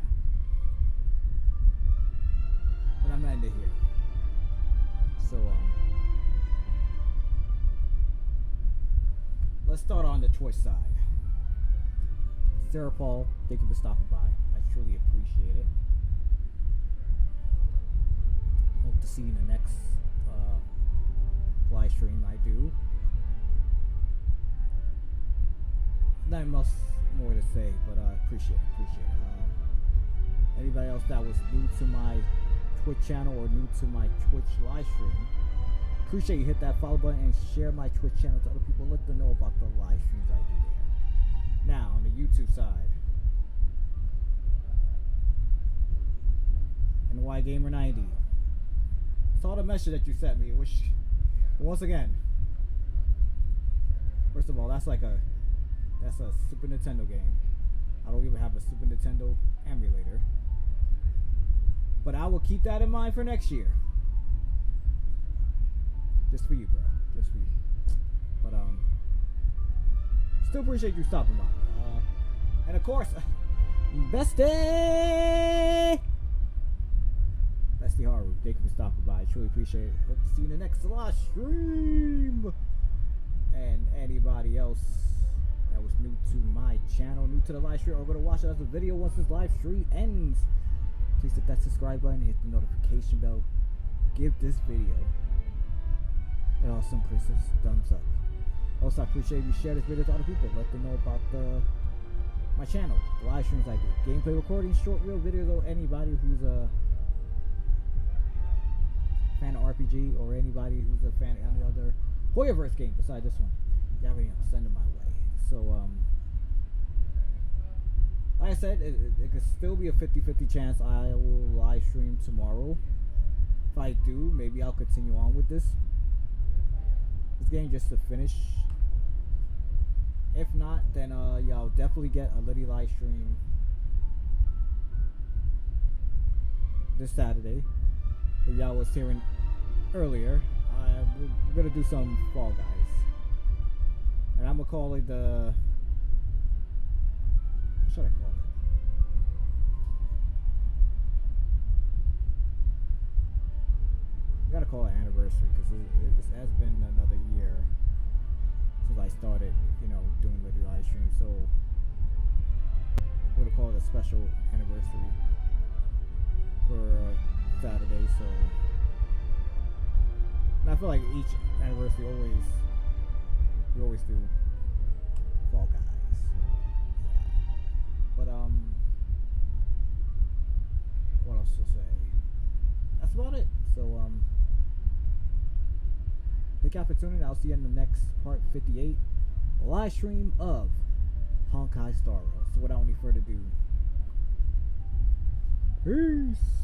But I'm gonna end it here. So let's start on the Twitch side. Sarah Paul, thank you for stopping by. I truly appreciate it. Hope to see you in the next live stream I do. Not much more to say, but appreciate it. Anybody else that was new to my Twitch channel or new to my Twitch live stream, appreciate you hit that follow button and share my Twitch channel to other people. Let them know about the live streams I do there. Now on the YouTube side, NY Gamer 90. Saw the message that you sent me, which once again, first of all, that's a Super Nintendo game. I don't even have a Super Nintendo emulator, but I will keep that in mind for next year. Just for you, bro. Just for you. But still appreciate you stopping by. And of course, Bestie Haru, thank you for stopping by. I truly appreciate it. Hope to see you in the next live stream. And anybody else that was new to my channel, new to the live stream, or going to watch it as a video once this live stream ends, please hit that subscribe button, hit the notification bell, give this video an awesome Christmas thumbs up. Also, I appreciate you share this video to other people. Let them know about my channel, the live streams I do, gameplay recordings, short reel videos, or anybody who's a fan of RPG, or anybody who's a fan of any other Hoiverse game besides this one. If you have any else, send them my way. So like I said, it could still be a 50-50 chance I will live stream tomorrow. If I do, maybe I'll continue on with this game just to finish. If not, then y'all definitely get a Liddy live stream this Saturday. If y'all was hearing earlier, we're gonna do some Fall Guys, and I'm gonna call it the. What should I call it? I gotta call it anniversary because it has been another year since I started, you know, doing Liddy live stream. So we're gonna call it a special anniversary for Saturday. So, and I feel like each anniversary we always do Fall Guys. So, yeah. But what else to say? That's about it. So thank y'all for tuning in. I'll see you in the next part 58 live stream of Honkai Star Rail. So without any further ado, peace.